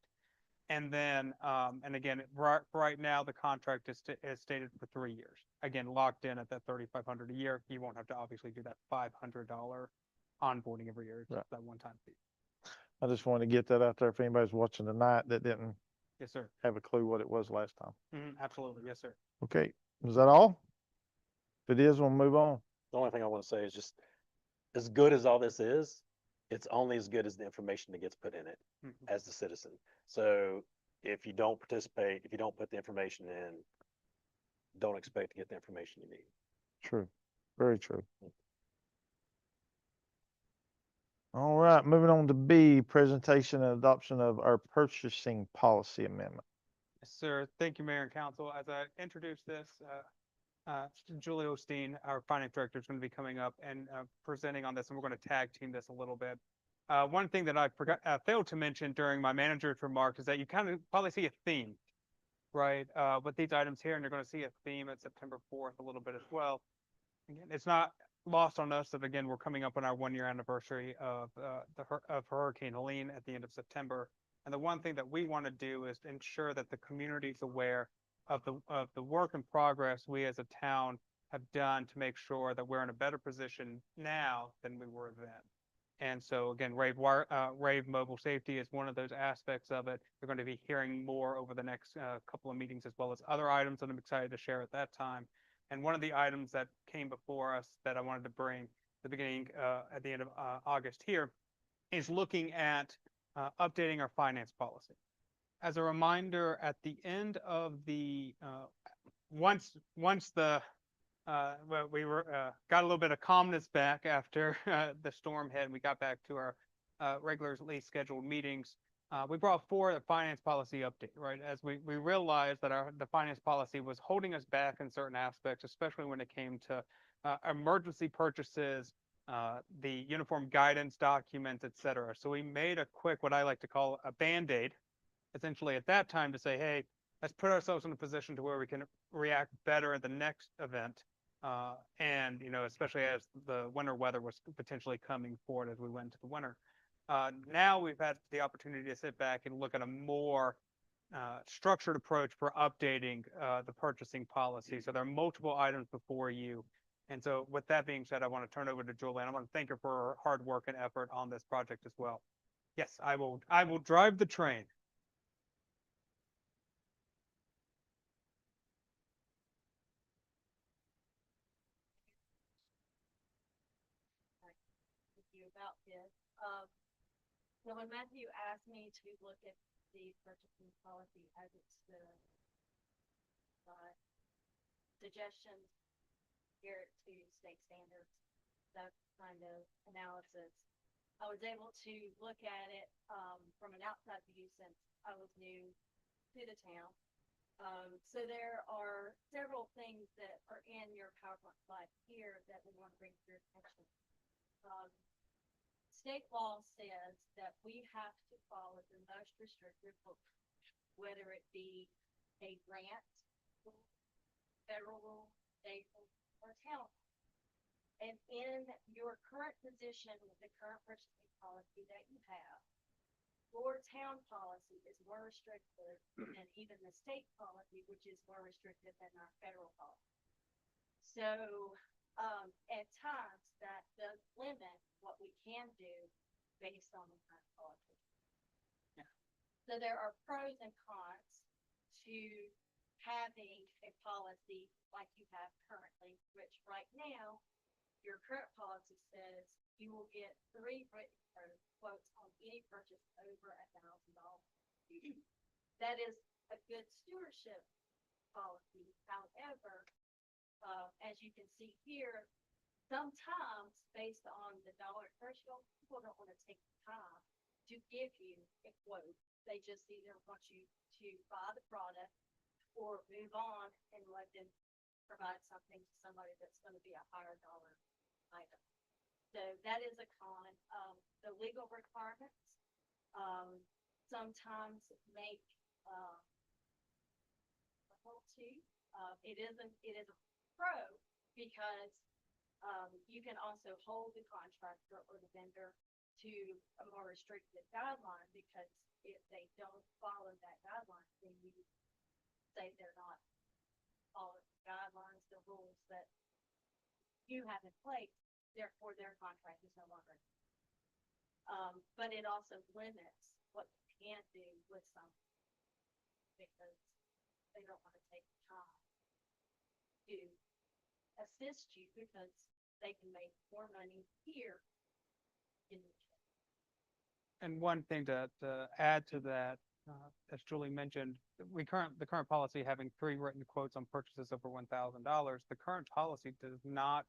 And then, and again, right now the contract is stated for 3 years. Again, locked in at that $3,500 a year. You won't have to obviously do that $500 onboarding every year. It's Right. that one-time fee. I just want to get that out there if anybody's watching tonight that didn't Yes, sir. have a clue what it was last time. Absolutely. Yes, sir. Okay, is that all? If it is, we'll move on. The only thing I want to say is just as good as all this is, it's only as good as the information that gets put in it as the citizen. So if you don't participate, if you don't put the information in, don't expect to get the information you need. True, very true. All right, moving on to B, presentation and adoption of our purchasing policy amendment. Yes, sir. Thank you, Mayor and Council. As I introduce this, Julie Osteen, our finance director, is going to be coming up and presenting on this, and we're going to tag team this a little bit. One thing that I failed to mention during my manager's remarks is that you kind of probably see a theme, right, with these items here, and you're going to see a theme at September 4th a little bit as well. Again, it's not lost on us that, again, we're coming up on our 1-year anniversary of Hurricane Helene at the end of September. And the one thing that we want to do is ensure that the community is aware of the work in progress we as a town have done to make sure that we're in a better position now than we were then. And so again, Rave Mobile Safety is one of those aspects of it. You're going to be hearing more over the next couple of meetings, as well as other items that I'm excited to share at that time. And one of the items that came before us that I wanted to bring at the end of August here is looking at updating our finance policy. As a reminder, at the end of the once the we got a little bit of calmness back after the storm hit, and we got back to our regularly scheduled meetings. We brought forward a finance policy update, right? As we realized that the finance policy was holding us back in certain aspects, especially when it came to emergency purchases, the uniform guidance documents, et cetera. So we made a quick, what I like to call a Band-Aid, essentially at that time, to say, hey, let's put ourselves in a position to where we can react better at the next event. And, especially as the winter weather was potentially coming forward as we went into the winter. Now we've had the opportunity to sit back and look at a more structured approach for updating the purchasing policy. So there are multiple items before you. And so with that being said, I want to turn over to Julie, and I want to thank her for her hard work and effort on this project as well. Yes, I will drive the train. About this. So when Matthew asked me to look at the purchasing policy as it stood, suggestions here to state standards, that kind of analysis, I was able to look at it from an outside view since I was new to the town. So there are several things that are in your PowerPoint slide here that we want to bring to your attention. State law says that we have to follow the most restrictive whether it be a grant, federal rule, state rule, or town. And in your current position with the current purchasing policy that you have, your town policy is more restrictive than even the state policy, which is more restrictive than our federal policy. So, at times that does limit what we can do based on the current policy. Yeah. So there are pros and cons to having a policy like you have currently, which right now, your current policy says you will get 3 written quotes on any purchase over $1,000. That is a good stewardship policy. However, as you can see here, sometimes based on the dollar threshold, people don't want to take the time to give you a quote. They just either want you to buy the product or move on and let them provide something to somebody that's going to be a higher dollar item. So that is a con. The legal requirements sometimes make a whole two. It is a pro because you can also hold the contractor or the vendor to a more restricted guideline, because if they don't follow that guideline, then you say they're not following the guidelines, the rules that you have in place, therefore their contract is no longer. But it also limits what you can do with some, because they don't want to take the time to assist you, because they can make more money here in the And one thing to add to that, as Julie mentioned, the current policy having 3 written quotes on purchases over $1,000, the current policy does not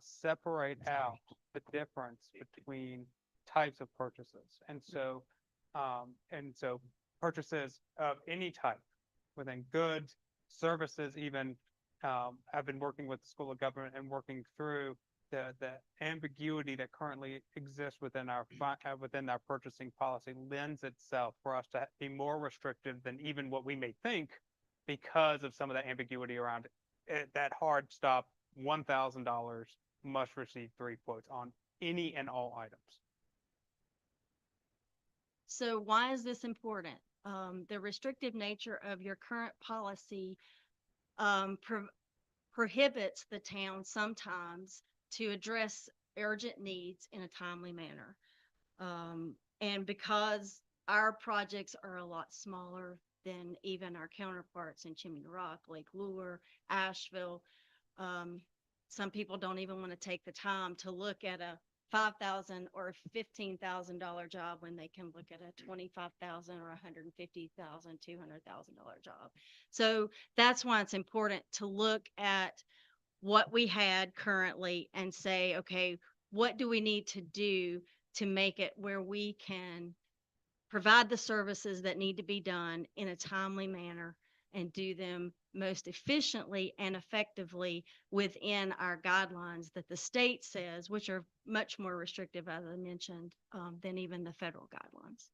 separate out the difference between types of purchases. And so purchases of any type within goods, services, even, I've been working with the School of Government and working through the ambiguity that currently exists within our purchasing policy lends itself for us to be more restrictive than even what we may think, because of some of the ambiguity around it. That hard stop, $1,000 must receive 3 quotes on any and all items. So why is this important? The restrictive nature of your current policy prohibits the town sometimes to address urgent needs in a timely manner. And because our projects are a lot smaller than even our counterparts in Chimney Rock, Lake Lure, Asheville, some people don't even want to take the time to look at a $5,000 or $15,000 job when they can look at a $25,000 or $150,000, $200,000 job. So that's why it's important to look at what we had currently and say, okay, what do we need to do to make it where we can provide the services that need to be done in a timely manner and do them most efficiently and effectively within our guidelines that the state says, which are much more restrictive, as I mentioned, than even the federal guidelines.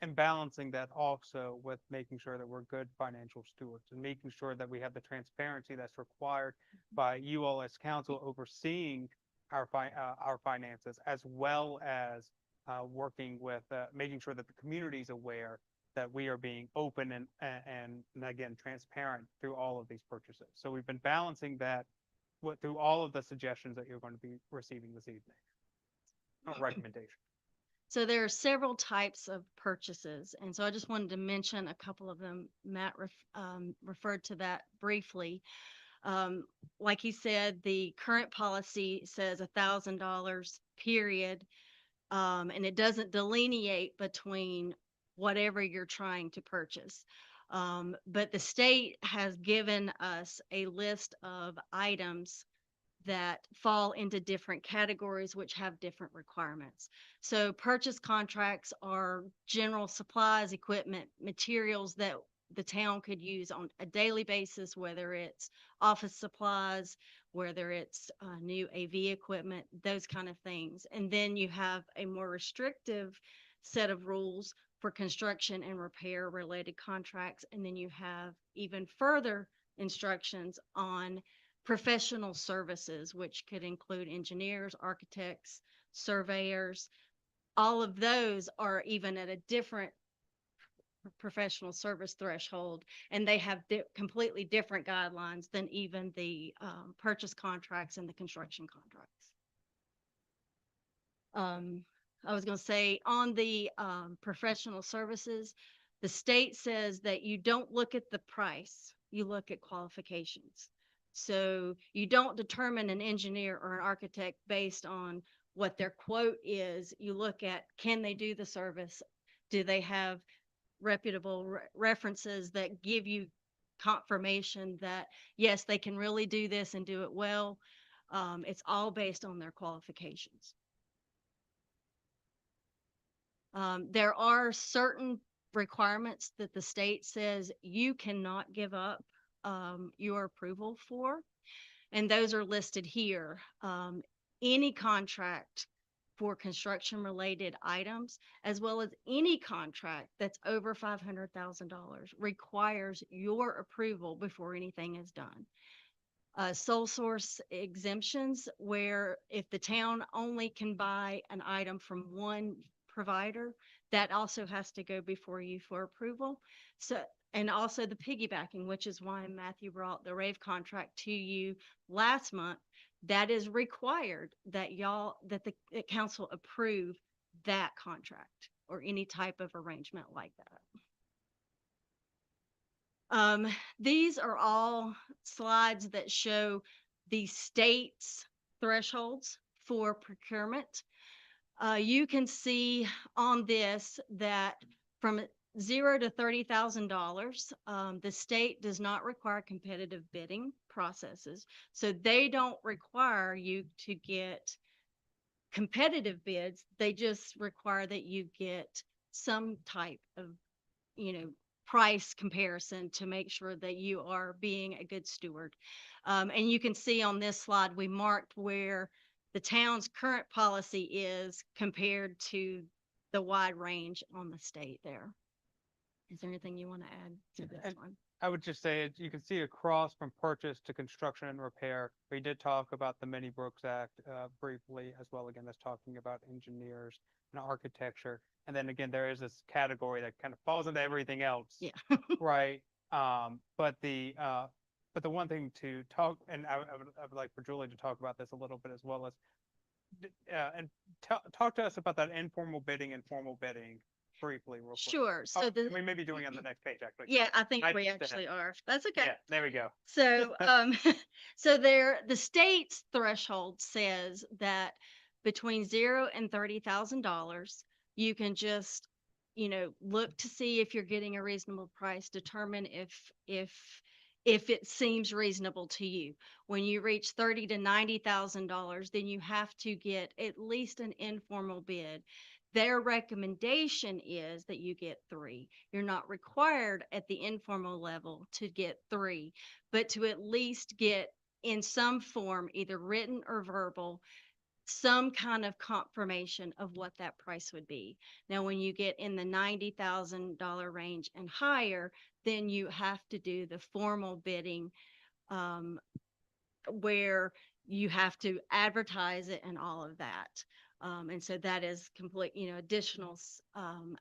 And balancing that also with making sure that we're good financial stewards and making sure that we have the transparency that's required by you all as council overseeing our finances, as well as working with making sure that the community is aware that we are being open and again transparent through all of these purchases. So we've been balancing that through all of the suggestions that you're going to be receiving this evening. Recommendation. So there are several types of purchases, and so I just wanted to mention a couple of them. Matt referred to that briefly. Like he said, the current policy says $1,000 period, and it doesn't delineate between whatever you're trying to purchase. But the state has given us a list of items that fall into different categories, which have different requirements. So purchase contracts are general supplies, equipment, materials that the town could use on a daily basis, whether it's office supplies, whether it's new AV equipment, those kind of things. And then you have a more restrictive set of rules for construction and repair related contracts. And then you have even further instructions on professional services, which could include engineers, architects, surveyors. All of those are even at a different professional service threshold, and they have completely different guidelines than even the purchase contracts and the construction contracts. I was going to say on the professional services, the state says that you don't look at the price, you look at qualifications. So you don't determine an engineer or an architect based on what their quote is. You look at, can they do the service? Do they have reputable references that give you confirmation that yes, they can really do this and do it well? It's all based on their qualifications. There are certain requirements that the state says you cannot give up your approval for, and those are listed here. Any contract for construction related items, as well as any contract that's over $500,000, requires your approval before anything is done. Sole source exemptions, where if the town only can buy an item from one provider, that also has to go before you for approval. So, and also the piggybacking, which is why Matthew brought the rave contract to you last month. That is required that the council approve that contract or any type of arrangement like that. These are all slides that show the state's thresholds for procurement. You can see on this that from $0 to $30,000, the state does not require competitive bidding processes. So they don't require you to get competitive bids. They just require that you get some type of, price comparison to make sure that you are being a good steward. And you can see on this slide, we marked where the town's current policy is compared to the wide range on the state there. Is there anything you want to add to this And one? I would just say, you can see across from purchase to construction and repair. We did talk about the Mini Brooks Act briefly as well. Again, that's talking about engineers and architecture. And then again, there is this category that kind of falls into everything else. Yeah. Right. But the one thing to talk, and I would like for Julie to talk about this a little bit as well as, and talk to us about that informal bidding and formal bidding briefly, real quick. Sure. So We may be doing it on the next page, actually. yeah, I think I we just, actually are. That's okay. Yeah, there we go. So, so the state's threshold says that between $0 and $30,000, you can just, look to see if you're getting a reasonable price, determine if it seems reasonable to you. When you reach $30,000 to $90,000, then you have to get at least an informal bid. Their recommendation is that you get 3. You're not required at the informal level to get 3, but to at least get in some form, either written or verbal, some kind of confirmation of what that price would be. Now, when you get in the $90,000 range and higher, then you have to do the formal bidding, where you have to advertise it and all of that. And so that is complete, additional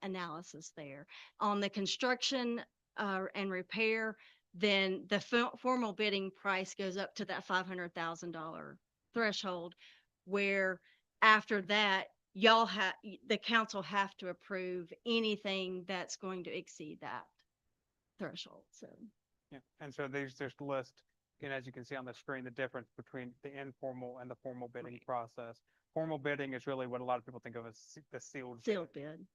analysis there. On the construction and repair, then the formal bidding price goes up to that $500,000 threshold, where after that, the council have to approve anything that's going to exceed that threshold. So. Yeah, and so there's list, and as you can see on the screen, the difference between the informal and the formal bidding process. Formal bidding is really what a lot of people think of as the sealed bid.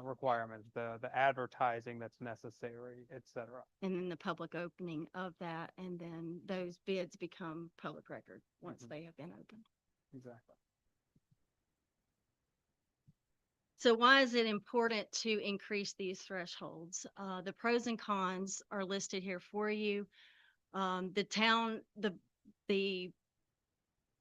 Requirements, the advertising that's necessary, et cetera. And then the public opening of that, and then those bids become public record once they have been opened. Exactly. So why is it important to increase these thresholds? The pros and cons are listed here for you. The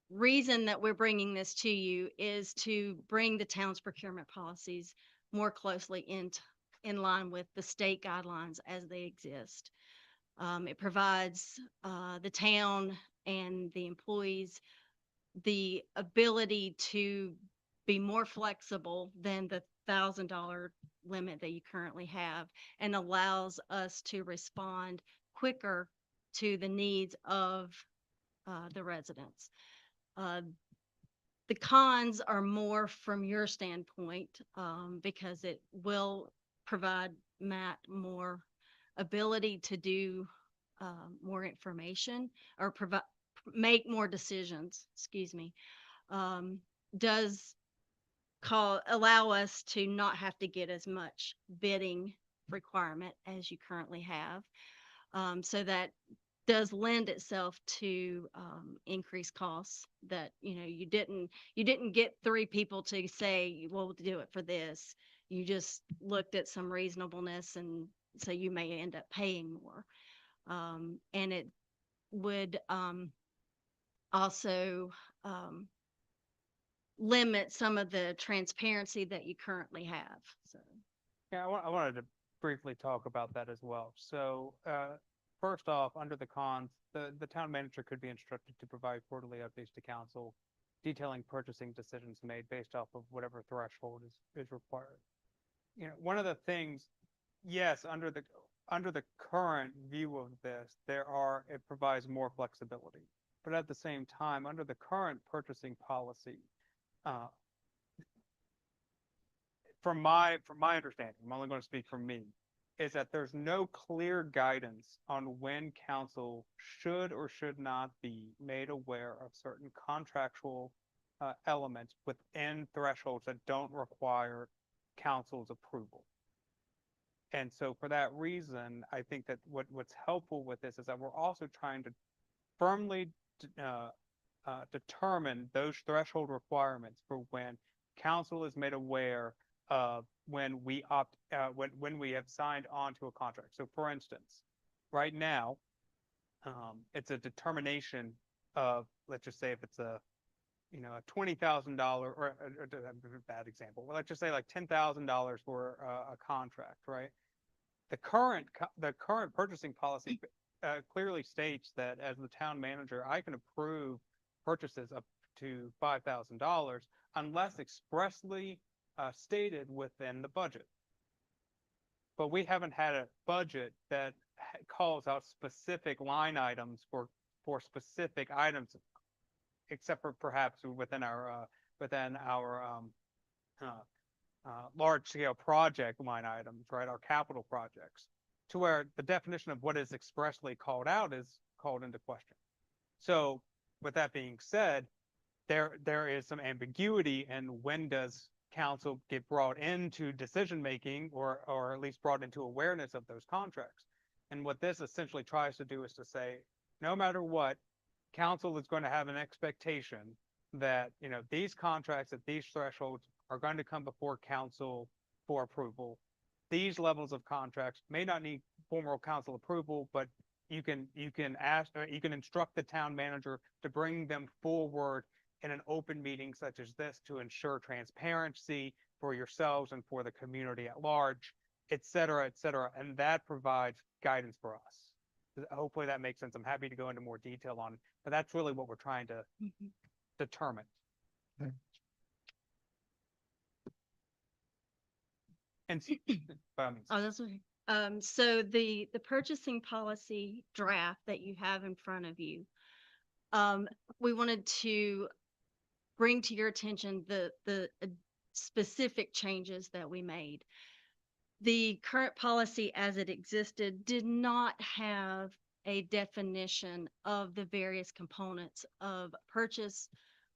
reason that we're bringing this to you is to bring the town's procurement policies more closely into in line with the state guidelines as they exist. It provides the town and the employees the ability to be more flexible than the $1,000 limit that you currently have, and allows us to respond quicker to the needs of the residents. Uh, the cons are more from your standpoint, because it will provide Matt more ability to do more information, or provide, make more decisions, excuse me. Does allow us to not have to get as much bidding requirement as you currently have. So that does lend itself to increased costs that, you didn't get three people to say, well, we'll do it for this. You just looked at some reasonableness, and so you may end up paying more. And it would also limit some of the transparency that you currently have. So, Yeah, I wanted to briefly talk about that as well. So, first off, under the cons, the town manager could be instructed to provide quarterly updates to council detailing purchasing decisions made based off of whatever threshold is required. One of the things, yes, under the current view of this, it provides more flexibility. But at the same time, under the current purchasing policy, from my understanding, I'm only going to speak for me, is that there's no clear guidance on when council should or should not be made aware of certain contractual elements within thresholds that don't require council's approval. And so for that reason, I think that what's helpful with this is that we're also trying to firmly determine those threshold requirements for when council is made aware of when we when we have signed on to a contract. So for instance, right now, it's a determination of, let's just say if it's a $20,000 or a bad example. Well, let's just say like $10,000 for a contract, right? The current purchasing policy clearly states that as the town manager, I can approve purchases up to $5,000 unless expressly stated within the budget. But we haven't had a budget that calls out specific line items for specific items, except for perhaps within our large scale project line items, right? Our capital projects, to where the definition of what is expressly called out is called into question. So with that being said, there is some ambiguity in when does council get brought into decision making, or at least brought into awareness of those contracts. And what this essentially tries to do is to say, no matter what, council is going to have an expectation that these contracts at these thresholds are going to come before council for approval. These levels of contracts may not need formal council approval, but you can instruct the town manager to bring them forward in an open meeting such as this to ensure transparency for yourselves and for the community at large, et cetera, et cetera. And that provides guidance for us. Hopefully that makes sense. I'm happy to go into more detail on it, but that's really what we're trying to determine. Okay. And by all means. oh, that's okay. So the purchasing policy draft that you have in front of you, we wanted to bring to your attention the specific changes that we made. The current policy as it existed did not have a definition of the various components of purchase,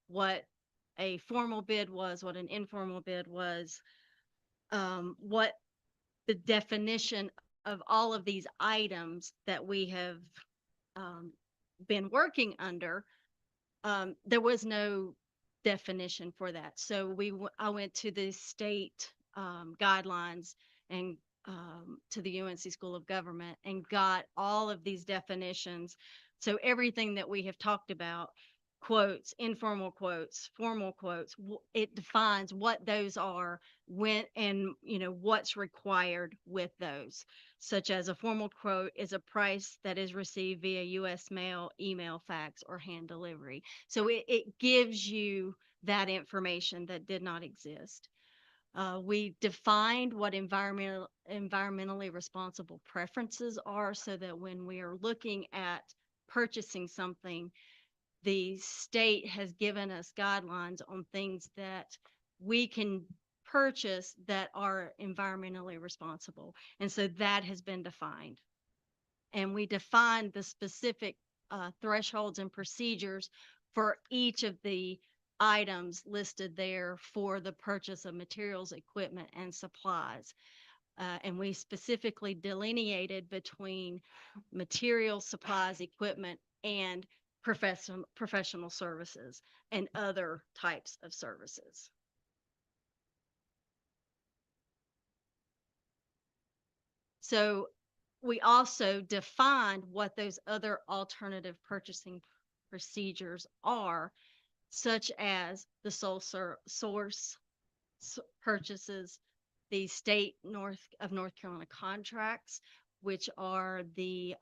what a formal bid was, what an informal bid was, what the definition of all of these items that we have been working under. There was no definition for that. So I went to the state guidelines and to the UNC School of Government and got all of these definitions. So everything that we have talked about quotes, informal quotes, formal quotes. It defines what those are, when, and what's required with those, such as a formal quote is a price that is received via US mail, email, fax, or hand delivery. So it gives you that information that did not exist. We defined what environmentally responsible preferences are, so that when we are looking at purchasing something, the state has given us guidelines on things that we can purchase that are environmentally responsible. And so that has been defined. And we defined the specific thresholds and procedures for each of the items listed there for the purchase of materials, equipment, and supplies. And we specifically delineated between materials, supplies, equipment, and professional services and other types of services. So we also defined what those other alternative purchasing procedures are, such as the sole source purchases, the state of North Carolina contracts, which are the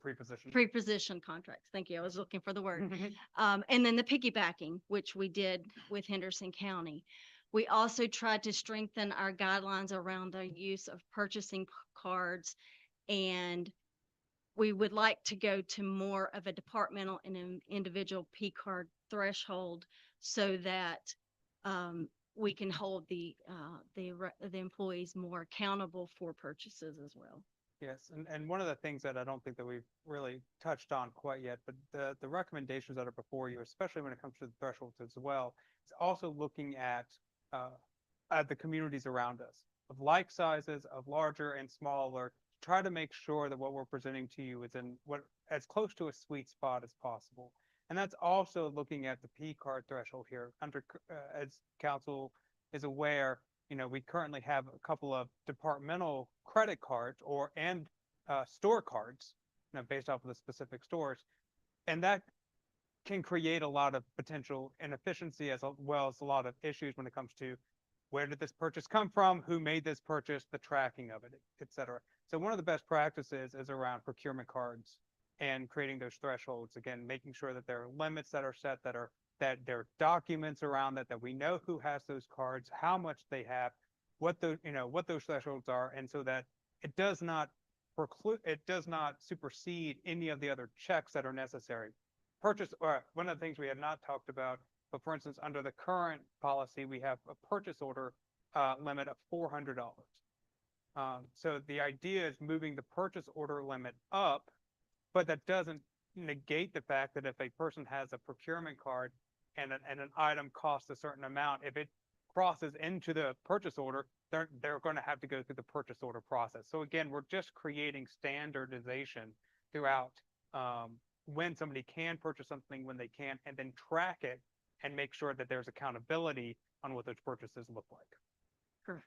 preposition. preposition contracts. Thank you. I was looking for the word. And then the piggybacking, which we did with Henderson County. We also tried to strengthen our guidelines around the use of purchasing cards, and we would like to go to more of a departmental and an individual P card threshold, so that we can hold the employees more accountable for purchases as well. Yes, and one of the things that I don't think that we've really touched on quite yet, but the recommendations that are before you, especially when it comes to the thresholds as well, is also looking at the communities around us, of like sizes, of larger and smaller. Try to make sure that what we're presenting to you is in what as close to a sweet spot as possible. And that's also looking at the P card threshold here. As council is aware, we currently have a couple of departmental credit cards and store cards, based off of the specific stores. And that can create a lot of potential inefficiency, as well as a lot of issues when it comes to where did this purchase come from, who made this purchase, the tracking of it, et cetera. So one of the best practices is around procurement cards and creating those thresholds. Again, making sure that there are limits that are set, that there are documents around that we know who has those cards, how much they have, what those thresholds are, and so that it does not supersede any of the other checks that are necessary. One of the things we had not talked about, but for instance, under the current policy, we have a purchase order limit of $400. So the idea is moving the purchase order limit up, but that doesn't negate the fact that if a person has a procurement card and an item costs a certain amount, if it crosses into the purchase order, they're going to have to go through the purchase order process. So again, we're just creating standardization throughout when somebody can purchase something, when they can't, and then track it and make sure that there's accountability on what those purchases look like. Correct.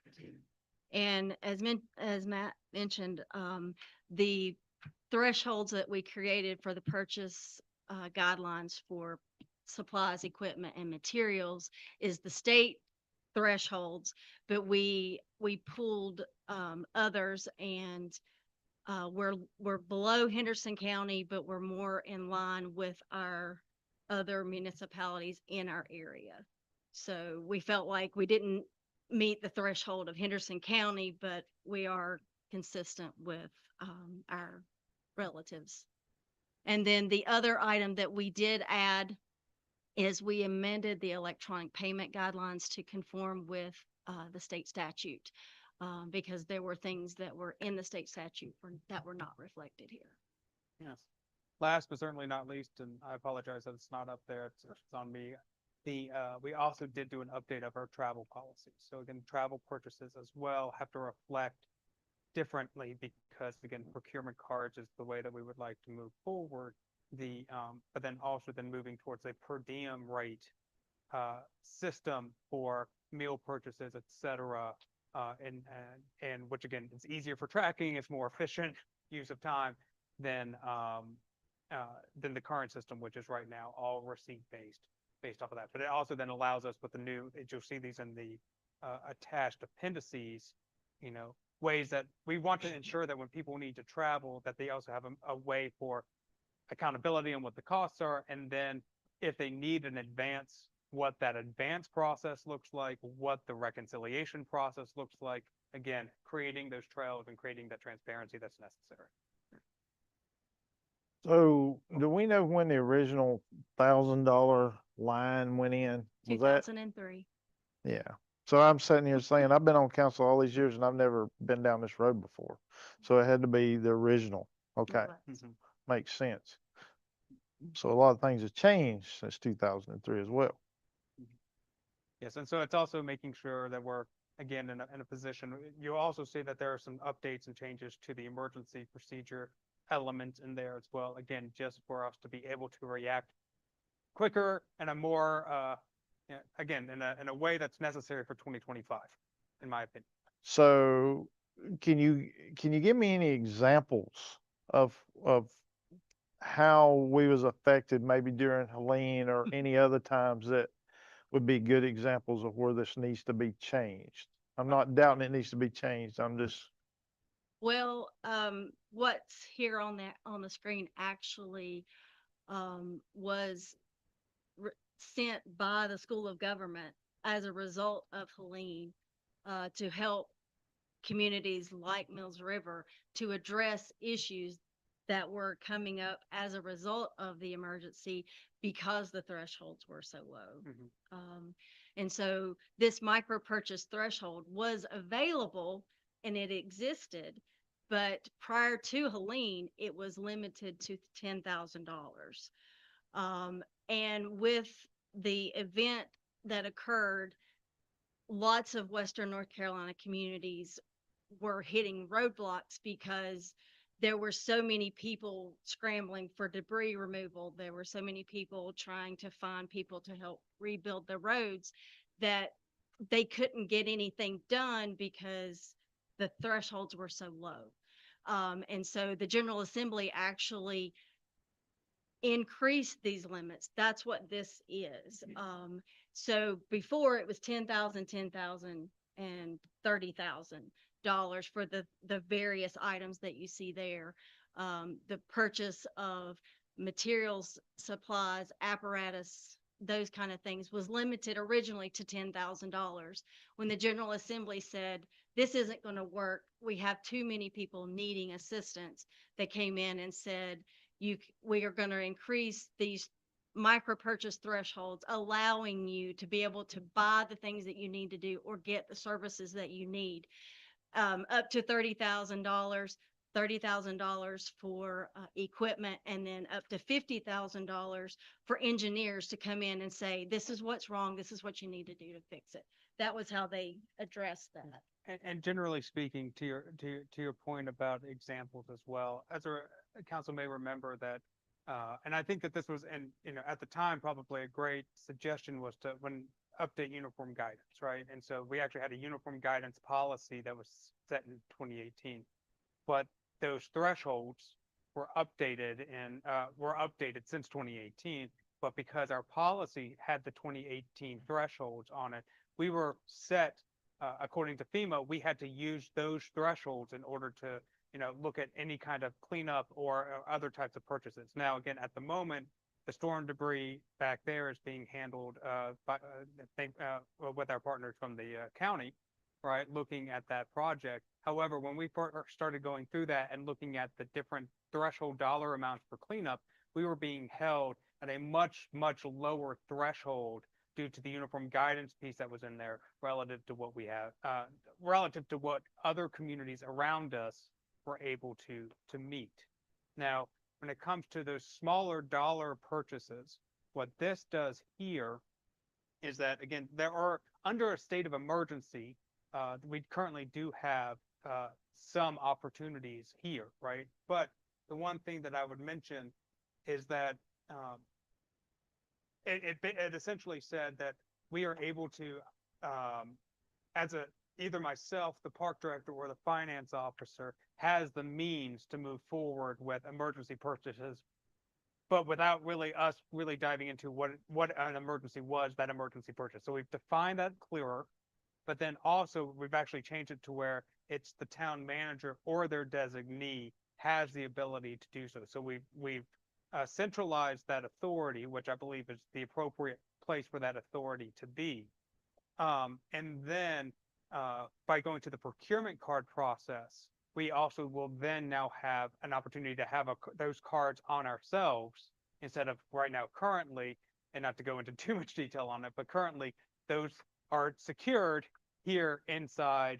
And as Matt mentioned, the thresholds that we created for the purchase guidelines for supplies, equipment, and materials is the state thresholds, but we pulled others, and we're below Henderson County, but we're more in line with our other municipalities in our area. So we felt like we didn't meet the threshold of Henderson County, but we are consistent with our relatives. And then the other item that we did add is we amended the electronic payment guidelines to conform with the state statute, because there were things that were in the state statute that were not reflected here. Yes. Last but certainly not least, and I apologize that it's not up there, it's on me. We also did do an update of our travel policy. So again, travel purchases as well have to reflect differently, because again, procurement cards is the way that we would like to move forward. But then also moving towards a per diem rate system for meal purchases, et cetera. And which again, it's easier for tracking, it's more efficient use of time than than the current system, which is right now all receipt based off of that. But it also then allows us with the new, you'll see these in the attached appendices, you know, ways that we want to ensure that when people need to travel, that they also have a way for accountability on what the costs are, and then if they need an advance, what that advance process looks like, what the reconciliation process looks like. Again, creating those trails and creating that transparency that's necessary. So do we know when the original $1,000 line went in? Was that? 2003. Yeah. So I'm sitting here saying, I've been on council all these years and I've never been down this road before. So it had to be the original. Okay, Mhm. makes sense. So a lot of things have changed since 2003 as well. Yes, and so it's also making sure that we're, again, in a position, you also see that there are some updates and changes to the emergency procedure element in there as well. Again, just for us to be able to react quicker and a more, yeah, again, in a way that's necessary for 2025, in my opinion. So can you give me any examples of how we was affected maybe during Helene or any other times that would be good examples of where this needs to be changed? I'm not doubting it needs to be changed. I'm just, Well, what's here on the screen actually, was sent by the School of Government as a result of Helene, to help communities like Mills River to address issues that were coming up as a result of the emergency because the thresholds were so low. Mhm. And so this micro purchase threshold was available and it existed, but prior to Helene, it was limited to $10,000. And with the event that occurred, lots of Western North Carolina communities were hitting roadblocks because there were so many people scrambling for debris removal. There were so many people trying to find people to help rebuild the roads that they couldn't get anything done because the thresholds were so low. And so the General Assembly actually increase these limits. That's what this is. So before it was 10,000, 10,000, and $30,000 for the various items that you see there. The purchase of materials, supplies, apparatus, those kind of things was limited originally to $10,000. When the General Assembly said, this isn't going to work, we have too many people needing assistance, they came in and said, we are going to increase these micro purchase thresholds, allowing you to be able to buy the things that you need to do or get the services that you need. Up to $30,000 for equipment, and then up to $50,000 for engineers to come in and say, this is what's wrong, this is what you need to do to fix it. That was how they addressed that. And generally speaking, to your point about examples as well, as a council may remember that, and I think that this was, and you know, at the time, probably a great suggestion was to update uniform guidance, right? And so we actually had a uniform guidance policy that was set in 2018, but those thresholds were updated since 2018. But because our policy had the 2018 thresholds on it, we were set. According to FEMA, we had to use those thresholds in order to, you know, look at any kind of cleanup or other types of purchases. Now, again, at the moment, the storm debris back there is being handled with our partners from the county, right? Looking at that project. However, when we started going through that and looking at the different threshold dollar amounts for cleanup, we were being held at a much, much lower threshold due to the uniform guidance piece that was in there relative to what we have, relative to what other communities around us were able to meet. Now, when it comes to those smaller dollar purchases, what this does here is that, again, there are, under a state of emergency, we currently do have some opportunities here, right? But the one thing that I would mention is that it essentially said that we are able to, either myself, the park director, or the finance officer has the means to move forward with emergency purchases but without really us really diving into what an emergency was, that emergency purchase. So we've defined that clearer, but then also we've actually changed it to where it's the town manager or their designee has the ability to do so. So we've centralized that authority, which I believe is the appropriate place for that authority to be. And then by going to the procurement card process, we also will then now have an opportunity to have those cards on ourselves instead of right now currently, and not to go into too much detail on it, but currently those are secured here inside,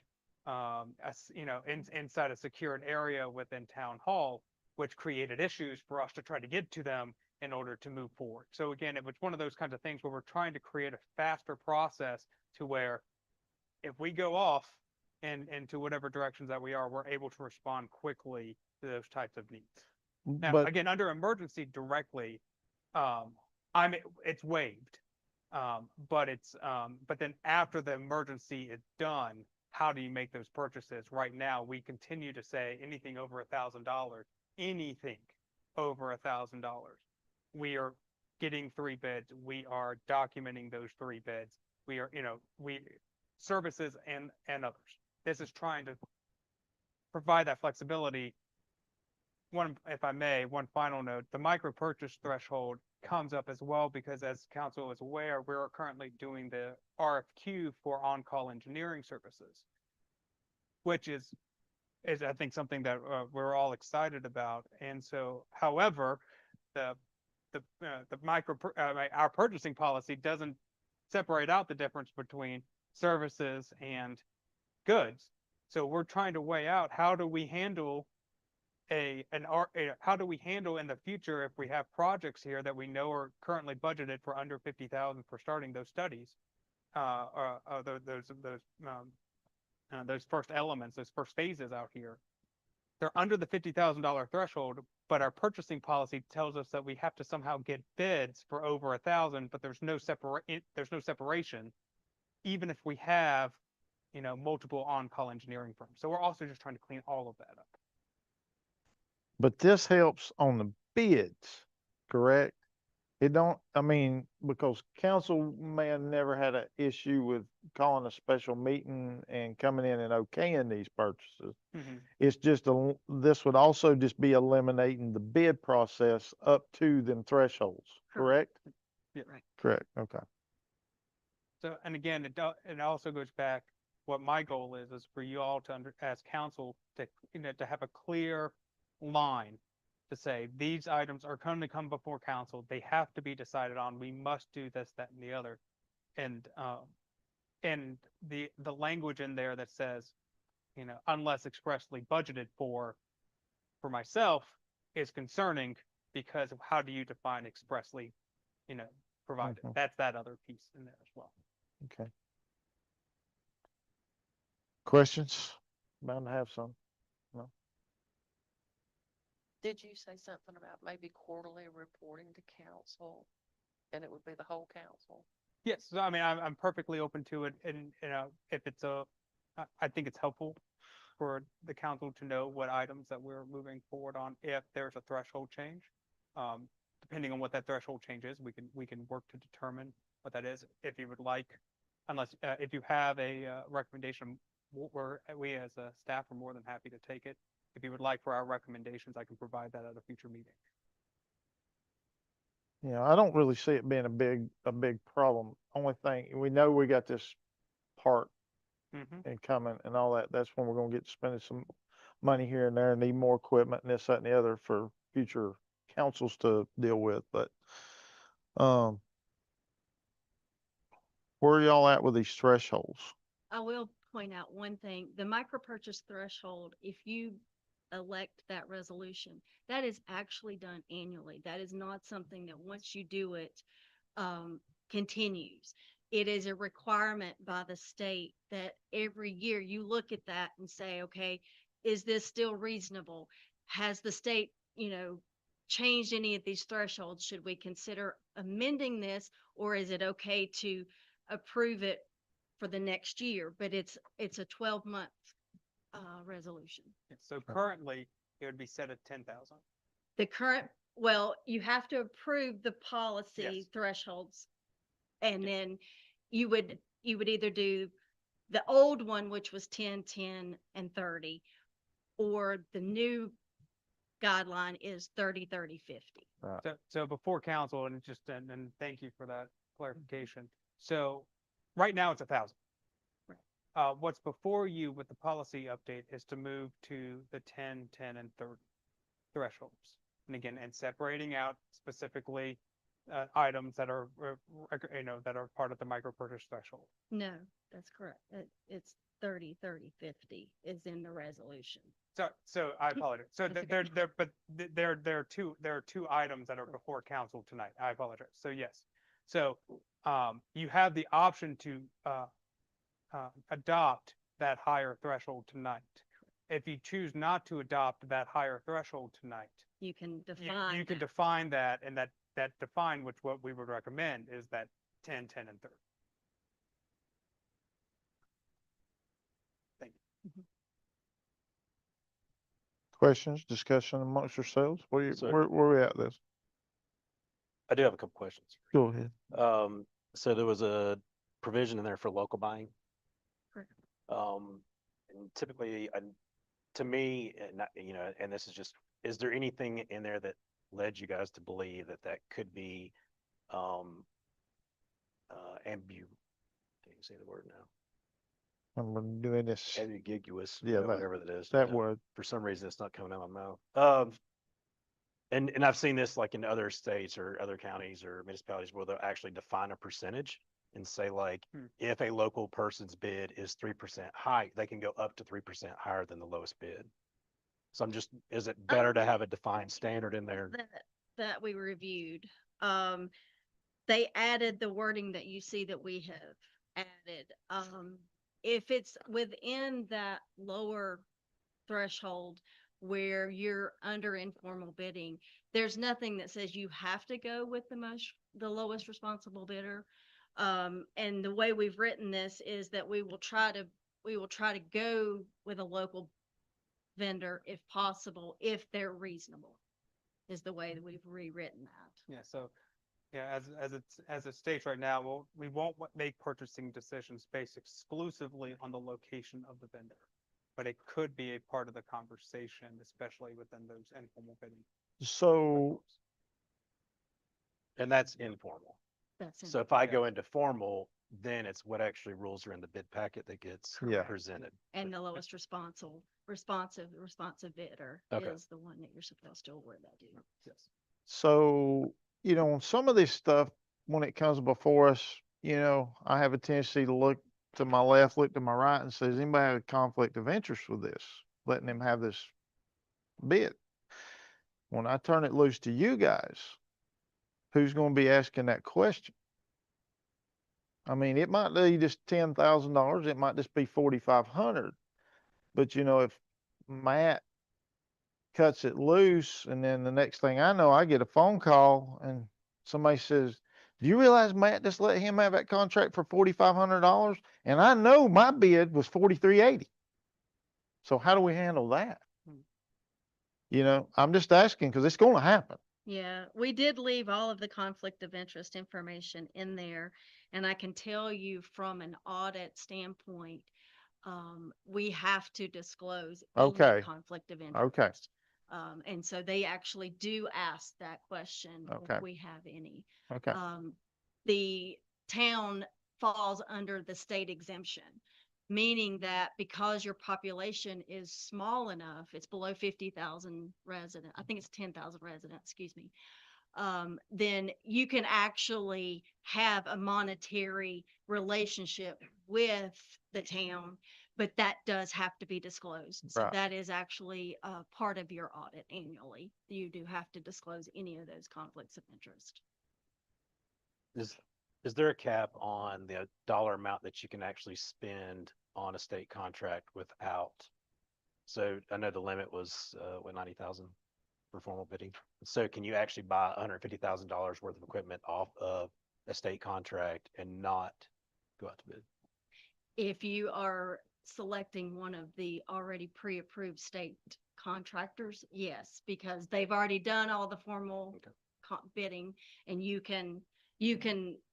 inside a secured area within town hall, which created issues for us to try to get to them in order to move forward. So again, it was one of those kinds of things where we're trying to create a faster process to where if we go off and into whatever directions that we are, we're able to respond quickly to those types of needs. Now, But again, under emergency directly, it's waived. But then after the emergency is done, how do you make those purchases? Right now, we continue to say anything over $1,000, anything over $1,000. We are getting 3 bids. We are documenting those 3 bids. We are, services and others. This is trying to provide that flexibility. If I may, one final note, the micro purchase threshold comes up as well because as council is aware, we're currently doing the RFQ for on-call engineering services, which is I think something that we're all excited about. And so, however, our purchasing policy doesn't separate out the difference between services and goods. So we're trying to weigh out how do we handle how do we handle in the future if we have projects here that we know are currently budgeted for under 50,000 for starting those studies, those first elements, those first phases out here. They're under the $50,000 threshold, but our purchasing policy tells us that we have to somehow get bids for over 1,000, but there's no separation, even if we have, multiple on-call engineering firms. So we're also just trying to clean all of that up. But this helps on the bids, correct? It don't, I mean, because council may have never had an issue with calling a special meeting and coming in and okaying these purchases. Mhm. It's just, this would also just be eliminating the bid process up to them thresholds, correct? Yeah. Right. Correct, okay. So, and again, it also goes back, what my goal is for you all to as council to, to have a clear line to say, these items are going to come before council. They have to be decided on. We must do this, that, and the other. And the language in there that says, unless expressly budgeted for myself is concerning because of how do you define expressly, provided. Mhm. That's that other piece in there as well. Okay. Questions? Bound to have some. No? Did you say something about maybe quarterly reporting to council? And it would be the whole council? Yes, so I mean, I'm perfectly open to it, and if it's I think it's helpful for the council to know what items that we're moving forward on if there's a threshold change. Depending on what that threshold change is, we can work to determine what that is. If you would like, if you have a recommendation, we as a staff are more than happy to take it. If you would like for our recommendations, I can provide that at a future meeting. Yeah, I don't really see it being a big problem. Only thing, we know we got this part Mm-hmm. and coming and all that. That's when we're gonna get spending some money here and there, need more equipment and this, that, and the other for future councils to deal with, but, where are y'all at with these thresholds? I will point out one thing, the micro purchase threshold, if you elect that resolution, that is actually done annually. That is not something that once you do it, continues. It is a requirement by the state that every year you look at that and say, okay, is this still reasonable? Has the state, changed any of these thresholds? Should we consider amending this, or is it okay to approve it for the next year? But it's a 12-month resolution. So currently, it would be set at 10,000. The current Well, you have to approve the policy Yes. thresholds. And then you would either do the old one, which was 10, 10, and 30, or the new guideline is 30, 30, 50. So before council, and thank you for that clarification. So right now it's 1,000. Right. What's before you with the policy update is to move to the 10, 10, and 30 thresholds. And again, and separating out specifically items that are, that are part of the micro purchase threshold. No, that's correct. It's 30, 30, 50 is in the resolution. So I apologize. So That's there are two items that are before council tonight. I apologize. So yes. So you have the option to adopt that higher threshold tonight. If you choose not to adopt that higher threshold tonight, You can you define. can that. define that, and that define, which what we would recommend is that 10, 10, and 30. Thank you. Questions, discussion amongst yourselves? So- Where we at this? I do have a couple questions. Go ahead. So there was a provision in there for local buying. Correct. And typically, to me, and not, and this is just, is there anything in there that led you guys to believe that that could be, can't you say the word now? I'm doing this, Ambiguous, Yeah, whatever that is. that word. For some reason, it's not coming out of my mouth. And I've seen this like in other states or other counties or municipalities where they'll actually define a percentage and say like, if a local person's bid is 3% high, they can go up to 3% higher than the lowest bid. So is it better to have a defined standard in there? That we reviewed. They added the wording that you see that we have added. If it's within that lower threshold where you're under informal bidding, there's nothing that says you have to go with the lowest responsible bidder. And the way we've written this is that we will try to go with a local vendor if possible, if they're reasonable, is the way that we've rewritten that. Yeah, so, yeah, as it states right now, we won't make purchasing decisions based exclusively on the location of the vendor. But it could be a part of the conversation, especially within those informal bidding. So, And that's informal. That's So if I go into formal, then it's what actually rules are in the bid packet that gets Yeah. presented. and the lowest responsive bidder Okay. is the one that you're supposed to award that to. Yes. so, on some of this stuff, when it comes before us, I have a tendency to look to my left, look to my right and says, anybody have a conflict of interest with this? Letting them have this bid. When I turn it loose to you guys, who's going to be asking that question? I mean, it might be just $10,000. It might just be 4,500. But if Matt cuts it loose, and then the next thing I know, I get a phone call and somebody says, do you realize Matt just let him have that contract for $4,500? And I know my bid was $4,380. So how do we handle that? I'm just asking because it's going to happen. Yeah, we did leave all of the conflict of interest information in there. And I can tell you from an audit standpoint, we have to disclose any Okay. conflict of Okay. interest. And so they actually do ask that question Okay. if we have any. Okay. The town falls under the state exemption, meaning that because your population is small enough, it's below 50,000 residents, I think it's 10,000 residents, excuse me, then you can actually have a monetary relationship with the town, but that does have to be disclosed. So Right. that is actually part of your audit annually. You do have to disclose any of those conflicts of interest. Is there a cap on the dollar amount that you can actually spend on a state contract without? So I know the limit was, 90,000 for formal bidding. So can you actually buy $150,000 worth of equipment off of a state contract and not go out to bid? If you are selecting one of the already pre-approved state contractors, yes, because they've already done all the formal bidding, and you can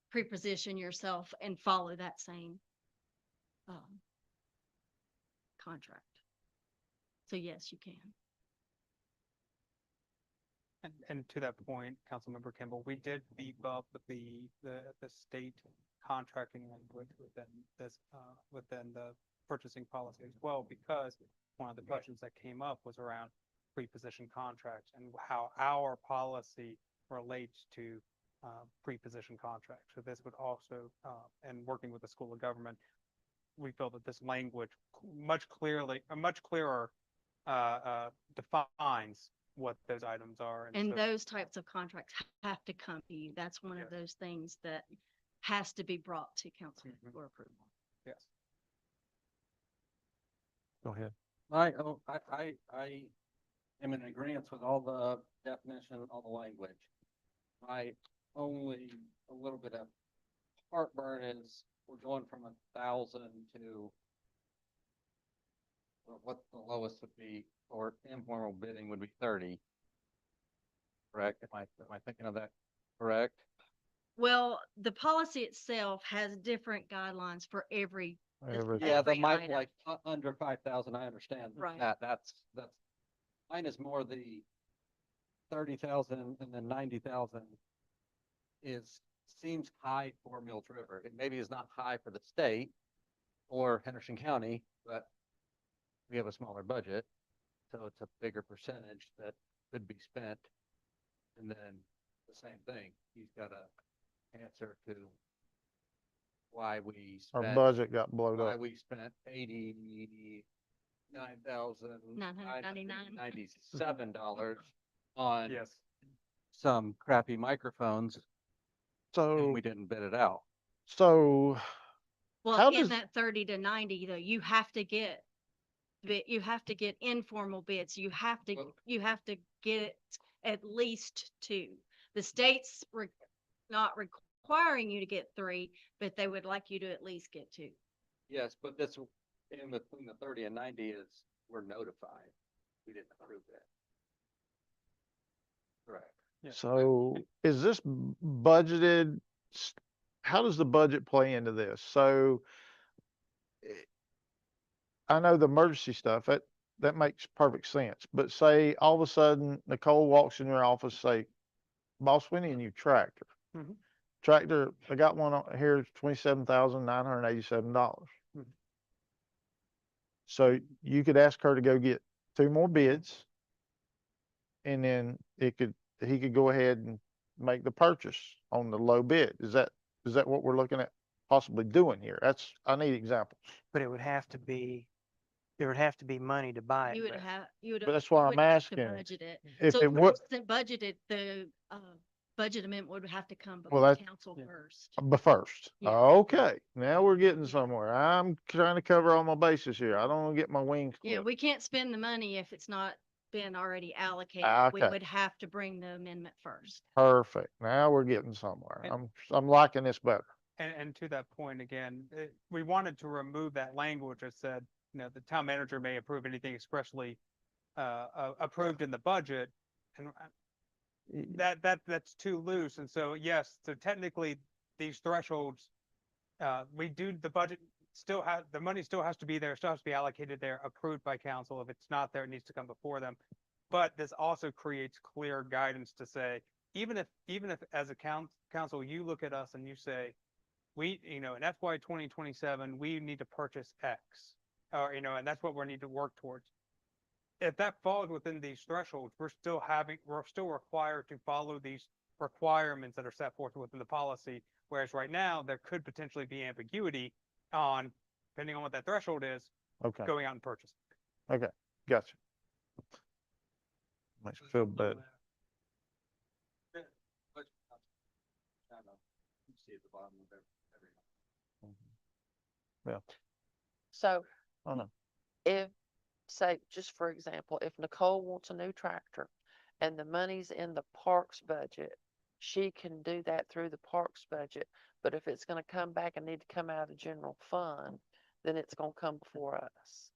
pre-position yourself and follow that same contract. So yes, you can. And to that point, Councilmember Kimball, we did beef up the state contracting language within this, within the purchasing policy as well, because one of the questions that came up was around pre-position contracts and how our policy relates to pre-position contracts. So this would also, and working with the School of Government, we feel that this language much clearer defines what those items are. And so- those types of contracts have to come to you. That's one of Yes. those things that has to be brought to council Mhm. for approval. Yes. Go ahead. I am in agreement with all the definition, all the language. My only a little bit of heartburn is we're going from 1,000 to what the lowest would be, or informal bidding would be 30. Correct? Am I thinking of that correct? Well, the policy itself has different guidelines for every. Yeah, the every might item. like under 5,000, I understand Right. that. That's mine is more the 30,000 and then 90,000 seems high for Mills River. It maybe is not high for the state or Henderson County, but we have a smaller budget, so it's a bigger percentage that could be spent. And then the same thing, he's got to answer to why we Our spent, budget got blowed why up. we spent $89,997 on Yes. some crappy microphones, and So, we didn't bid it out. so how Well, in does- that 30 to 90 though, you have to get informal bids. You have to get at least two. The state's not requiring you to get three, but they would like you to at least get two. Yes, but this, in between the 30 and 90 is, we're notified. We didn't approve that. Correct. Yeah. So is this budgeted? How does the budget play into this? So I know the emergency stuff, that makes perfect sense. But say all of a sudden Nicole walks in your office, say, boss, we need a new tractor. Mhm. Tractor, I got one here, $27,987. Mhm. So you could ask her to go get two more bids. And then he could go ahead and make the purchase on the low bid. Is that what we're looking at possibly doing here? I need examples. But there would have to be money to buy it. You would but- have, you would. But that's why you I'm would have to asking. Budget it. If So it if would, it's budgeted, the budget amendment would have to come Well, before that's- council Yeah. first. but first, Yeah. okay, now we're getting Yeah. somewhere. I'm trying to cover all my bases here. I don't want to get my wings Yeah, clipped. we can't spend the money if it's not been already allocated. We Okay. would have to bring the amendment first. Perfect. Now we're getting somewhere. And- I'm liking this better. And to that point, again, we wanted to remove that language that said, the town manager may approve anything expressly approved in the budget. And that's too loose. And so, yes, so technically these thresholds, the budget the money still has to be there, still has to be allocated there, approved by council. If it's not there, it needs to come before them. But this also creates clear guidance to say, even if as a council, you look at us and you say, in FY 2027, we need to purchase X, or, and that's what we need to work towards. If that falls within these thresholds, we're still required to follow these requirements that are set forth within the policy. Whereas right now, there could potentially be ambiguity on, depending on what that threshold is, Okay, going out and purchasing. gotcha. Makes me feel better. See at the bottom of every. So Oh, no. if, say, just for example, if Nicole wants a new tractor and the money's in the parks budget, she can do that through the parks budget. But if it's gonna come back and need to come out of the general fund, then it's gonna come before us.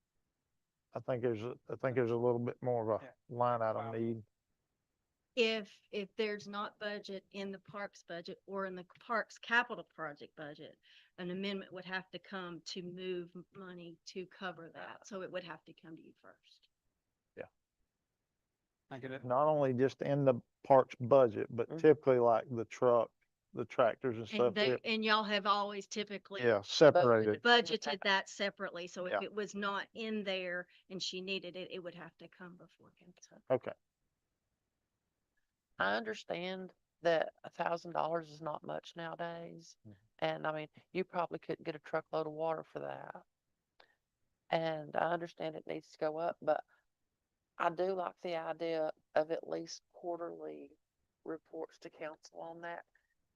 I think there's a little bit more of Yeah. a line item Wow. need. If there's not budget in the parks budget or in the parks capital project budget, an amendment would have to come to move money to cover that. So it would have to come to you first. I get it. Not only just in the parks budget, but Mhm. typically like the truck, the tractors and stuff. And they, and y'all have always typically Yeah, separated. budgeted that separately. So Yeah. if it was not in there and she needed it, it would have to come before council. Okay. I understand that $1,000 is not much nowadays. And I mean, you probably couldn't get a truckload of water for that. And I understand it needs to go up, but I do like the idea of at least quarterly reports to council on that.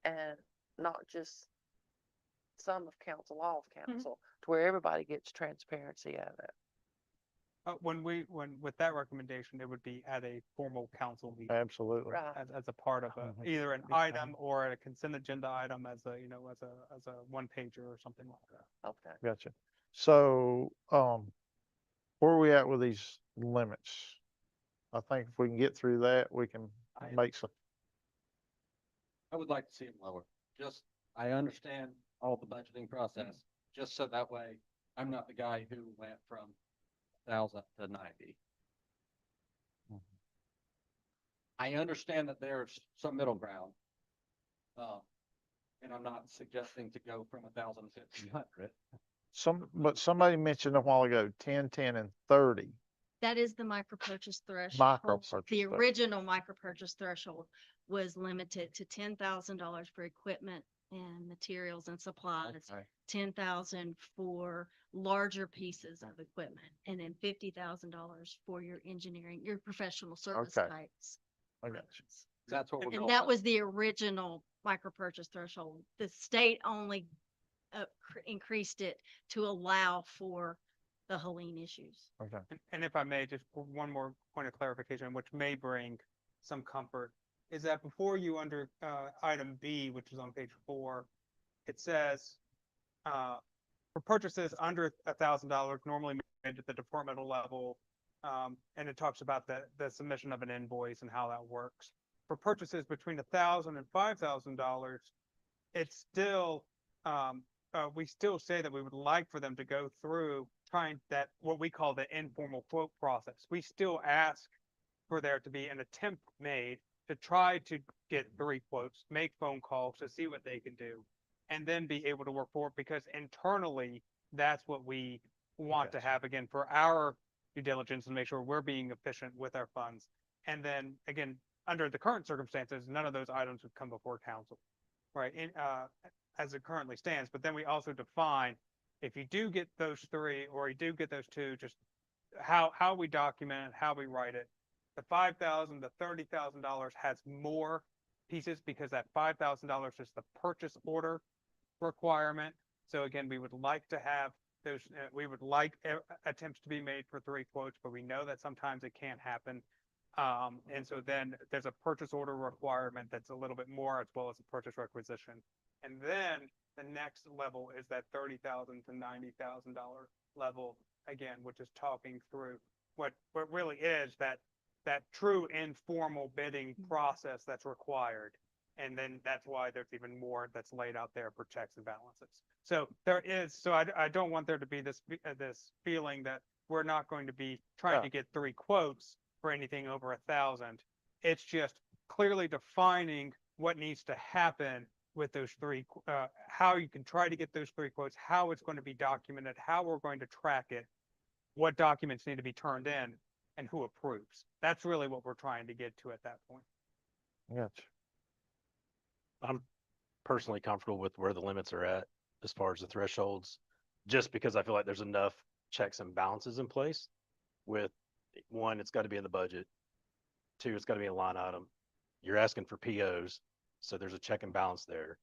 And not just some of council, all of council, to where everybody gets transparency of it. When with that recommendation, it would be at a formal council meeting Absolutely. Right. as a part of Mhm. either an Big item or a consent agenda item as a, as a one pager or something like that. Okay. Gotcha. So, where are we at with these limits? I think if we can get through that, we can make some, I would like to see them lower. Just, I understand all the budgeting process, just so that way I'm not the guy who went from 1,000 to 90. I understand that there's some middle ground. And I'm not suggesting to go from 1,000 to 1,500. but somebody mentioned a while ago, 10, 10 and 30. That is the micro purchase threshold. Micro-purchase The threshold. original micro purchase threshold was limited to $10,000 for equipment and materials and supplies. Okay. 10,000 for larger pieces of equipment, and then $50,000 for your engineering, your professional service Okay. types. I got you. That's what we're going And that with. was the original micro purchase threshold. The state only increased it to allow for the Helene issues. Okay. And if I may, just one more point of clarification, which may bring some comfort, is that before you under item B, which is on page 4, it says for purchases under $1,000 normally made at the departmental level, and it talks about the submission of an invoice and how that works. For purchases between $1,000 and $5,000, it's still we still say that we would like for them to go through trying that what we call the informal quote process. We still ask for there to be an attempt made to try to get 3 quotes, make phone calls to see what they can do, and then be able to work forward, because internally that's what we want to have again for our due diligence and make sure we're being efficient with our funds. And then again, under the current circumstances, none of those items would come before council, right? As it currently stands. But then we also define if you do get those 3 or you do get those 2, just how we document it, how we write it. The $5,000, the $30,000 has more pieces because that $5,000 is the purchase order requirement. So again, we would like to have those, we would like attempts to be made for 3 quotes, but we know that sometimes it can't happen. And so then there's a purchase order requirement that's a little bit more, as well as a purchase requisition. And then the next level is that $30,000 to $90,000 level again, which is talking through what really is that true informal bidding process that's required. And then that's why there's even more that's laid out there for checks and balances. So there is, so I don't want there to be this feeling that we're not going to be trying to get 3 quotes for anything over 1,000. It's just clearly defining what needs to happen with those 3, how you can try to get those 3 quotes, how it's going to be documented, how we're going to track it, what documents need to be turned in, and who approves. That's really what we're trying to get to at that point. Gotcha. I'm personally comfortable with where the limits are at as far as the thresholds, just because I feel like there's enough checks and balances in place. With 1, it's got to be in the budget. 2, it's got to be a line item. You're asking for POs, so there's a check and balance there.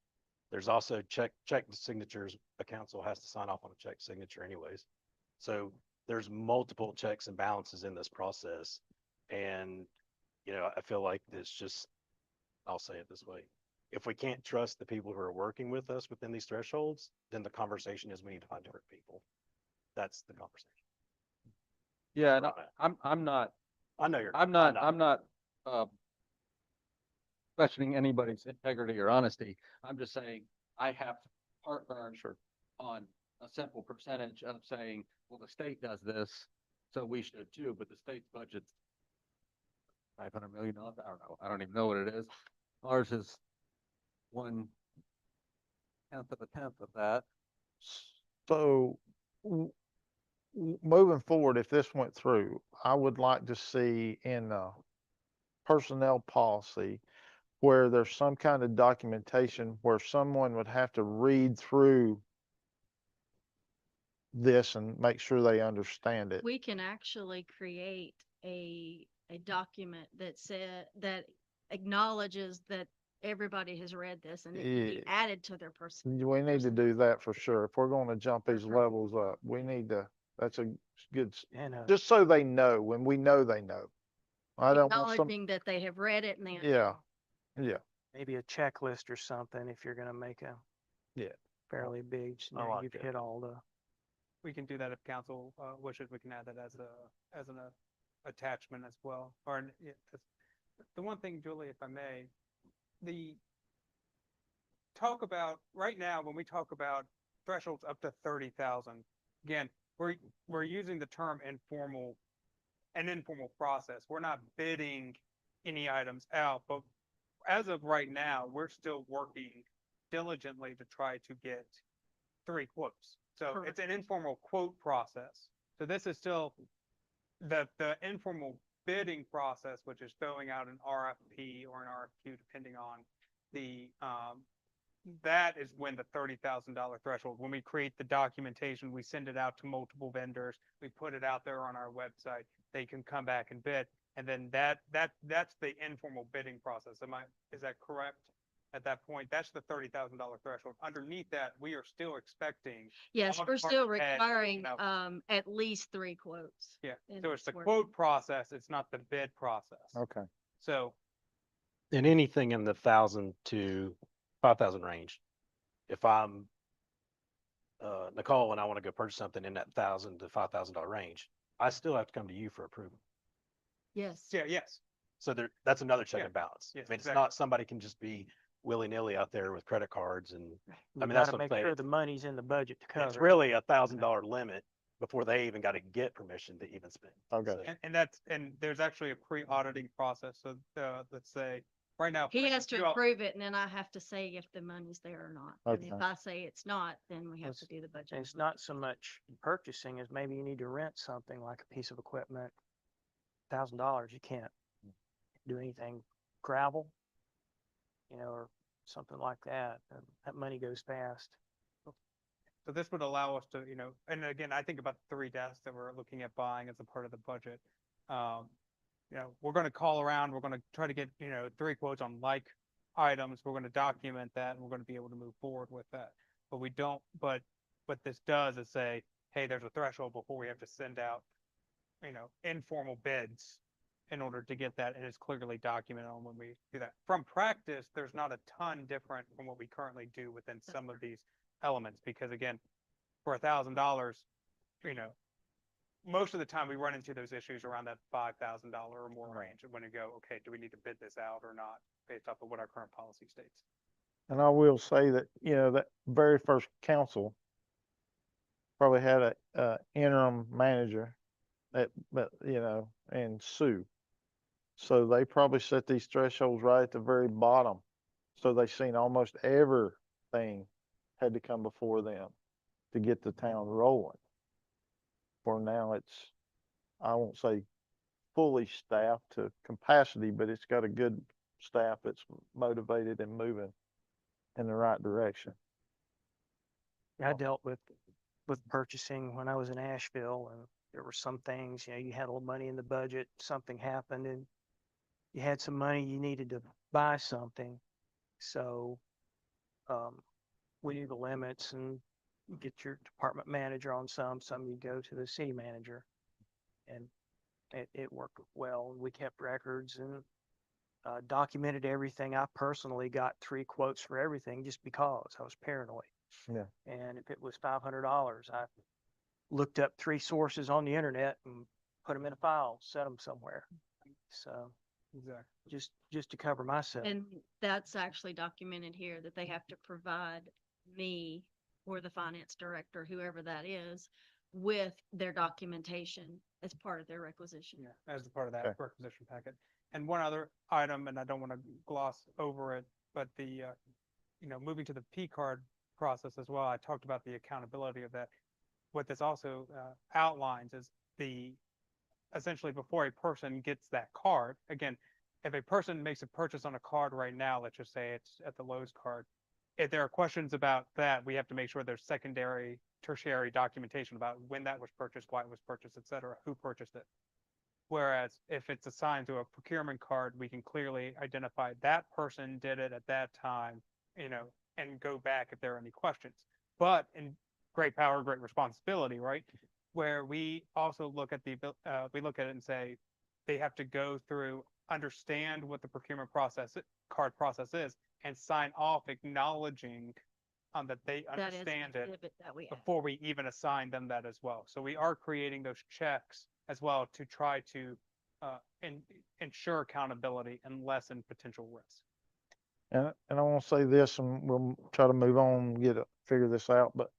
There's also check signatures. A council has to sign off on a check signature anyways. So there's multiple checks and balances in this process. And, I feel like it's just, I'll say it this way. If we can't trust the people who are working with us within these thresholds, then the conversation is we need to find different people. that's the conversation. Yeah, and Where I'm at. I'm not, I know you're. I'm not, questioning anybody's integrity or honesty. I'm just saying I have heartburn on a simple percentage of saying, well, the state does this, so we should too, but the state's budget's $500 million. I don't know. I don't even know what it is. Ours is 1/10 of a tenth of that. So moving forward, if this went through, I would like to see in the personnel policy where there's some kind of documentation where someone would have to read through this and make sure they understand it. We can actually create a document that that acknowledges that everybody has read this and it can be Yeah. added to their person. We need to do that for sure. If we're gonna jump these Mhm. levels up, we need to, that's a good, And, just so they know, when we know they know. I don't want some, Acknowledging that they have read it and they. yeah, yeah. maybe a checklist or something if you're gonna make a Yeah. fairly big, I like you've it. hit all the. We can do that if council wishes. We can add that as an attachment as well. Or yeah, the one thing, Julie, if I may, the talk about right now when we talk about thresholds up to 30,000. Again, we're using the term informal, an informal process. We're not bidding any items out, but as of right now, we're still working diligently to try to get 3 quotes. So it's an informal quote process. So this is still the informal bidding process, which is throwing out an RFP or an RFQ, depending on the, that is when the $30,000 threshold, when we create the documentation, we send it out to multiple vendors, we put it out there on our website, they can come back and bid. And then that's the informal bidding process. Is that correct? At that point, that's the $30,000 threshold. Underneath that, we are still expecting. Yes, all we're still department heads, requiring, know, at least 3 quotes. Yeah, and so it's the we're- quote process, it's not the bid process. Okay. So, And anything in the 1,000 to 5,000 range, if I'm Nicole and I want to go purchase something in that $1,000 to $5,000 range, I still have to come to you for approval. Yes. yeah, yes, So that's another check Yeah. and balance. Yes, I mean, it's exactly. not somebody can just be willy-nilly out there with credit cards and, You mean, that's gotta what I'm make saying. sure the money's in the budget to cover. it's it. really $1,000 limit before they even got to get permission to even spend. Okay. So- and there's actually a pre-auditing process. So, let's say, right now. He for has instance, to you all- approve it and then I have to say if the money's there or not. And if Okay. I say it's not, then we have to It's- do the budget. And it's not so much purchasing as maybe you need to rent something like a piece of equipment. $1,000, you can't do anything, gravel, or something like that. And that money goes fast. So this would allow us to, and again, I think about the 3 desks that we're looking at buying as a part of the budget. We're gonna call around, we're gonna try to get, 3 quotes on like items. We're gonna document that and we're gonna be able to move forward with that. But we don't, but what this does is say, hey, there's a threshold before we have to send out, informal bids in order to get that, and it's clearly documented on when we do that. From practice, there's not a ton different from what we currently do within some of these elements, because again, for $1,000, most of the time we run into those issues around that $5,000 or more range, and when you go, okay, do we need to bid this out or not, based off of what our current policy states? And I will say that, that very first council probably had a interim manager but and Sue. So they probably set these thresholds right at the very bottom. So they seen almost everything had to come before them to get the town rolling. For now, it's, I won't say fully staffed to capacity, but it's got a good staff that's motivated and moving in the right direction. I dealt with purchasing when I was in Asheville, and there were some things, you had a little money in the budget, something happened and you had some money, you needed to buy something. So, we knew the limits and you get your department manager on some you go to the city manager. And it worked well. We kept records and documented everything. I personally got 3 quotes for everything just because I was paranoid. Yeah. And if it was $500, looked up 3 sources on the internet and put them in a file, set them somewhere. So Exactly. just to cover myself. And that's actually documented here that they have to provide me or the finance director, whoever that is, with their documentation as part of their requisition. Yeah, as a part of that Okay. requisition packet. And one other item, and I don't want to gloss over it, but the, moving to the P card process as well, I talked about the accountability of that. What this also outlines is essentially before a person gets that card, again, if a person makes a purchase on a card right now, let's just say it's at the Lowe's card, if there are questions about that, we have to make sure there's secondary, tertiary documentation about when that was purchased, why it was purchased, et cetera, who purchased it. Whereas if it's assigned to a procurement card, we can clearly identify that person did it at that time, and go back if there are any questions. But in great power, great responsibility, right? Where we also look at we look at it and say, they have to go through, understand what the procurement card process is, and sign off acknowledging that they That is understand it exhibit that we have. before we even assign them that as well. So we are creating those checks as well to try to ensure accountability and lessen potential risk. And I want to say this, and we'll try to move on, and figure this out, but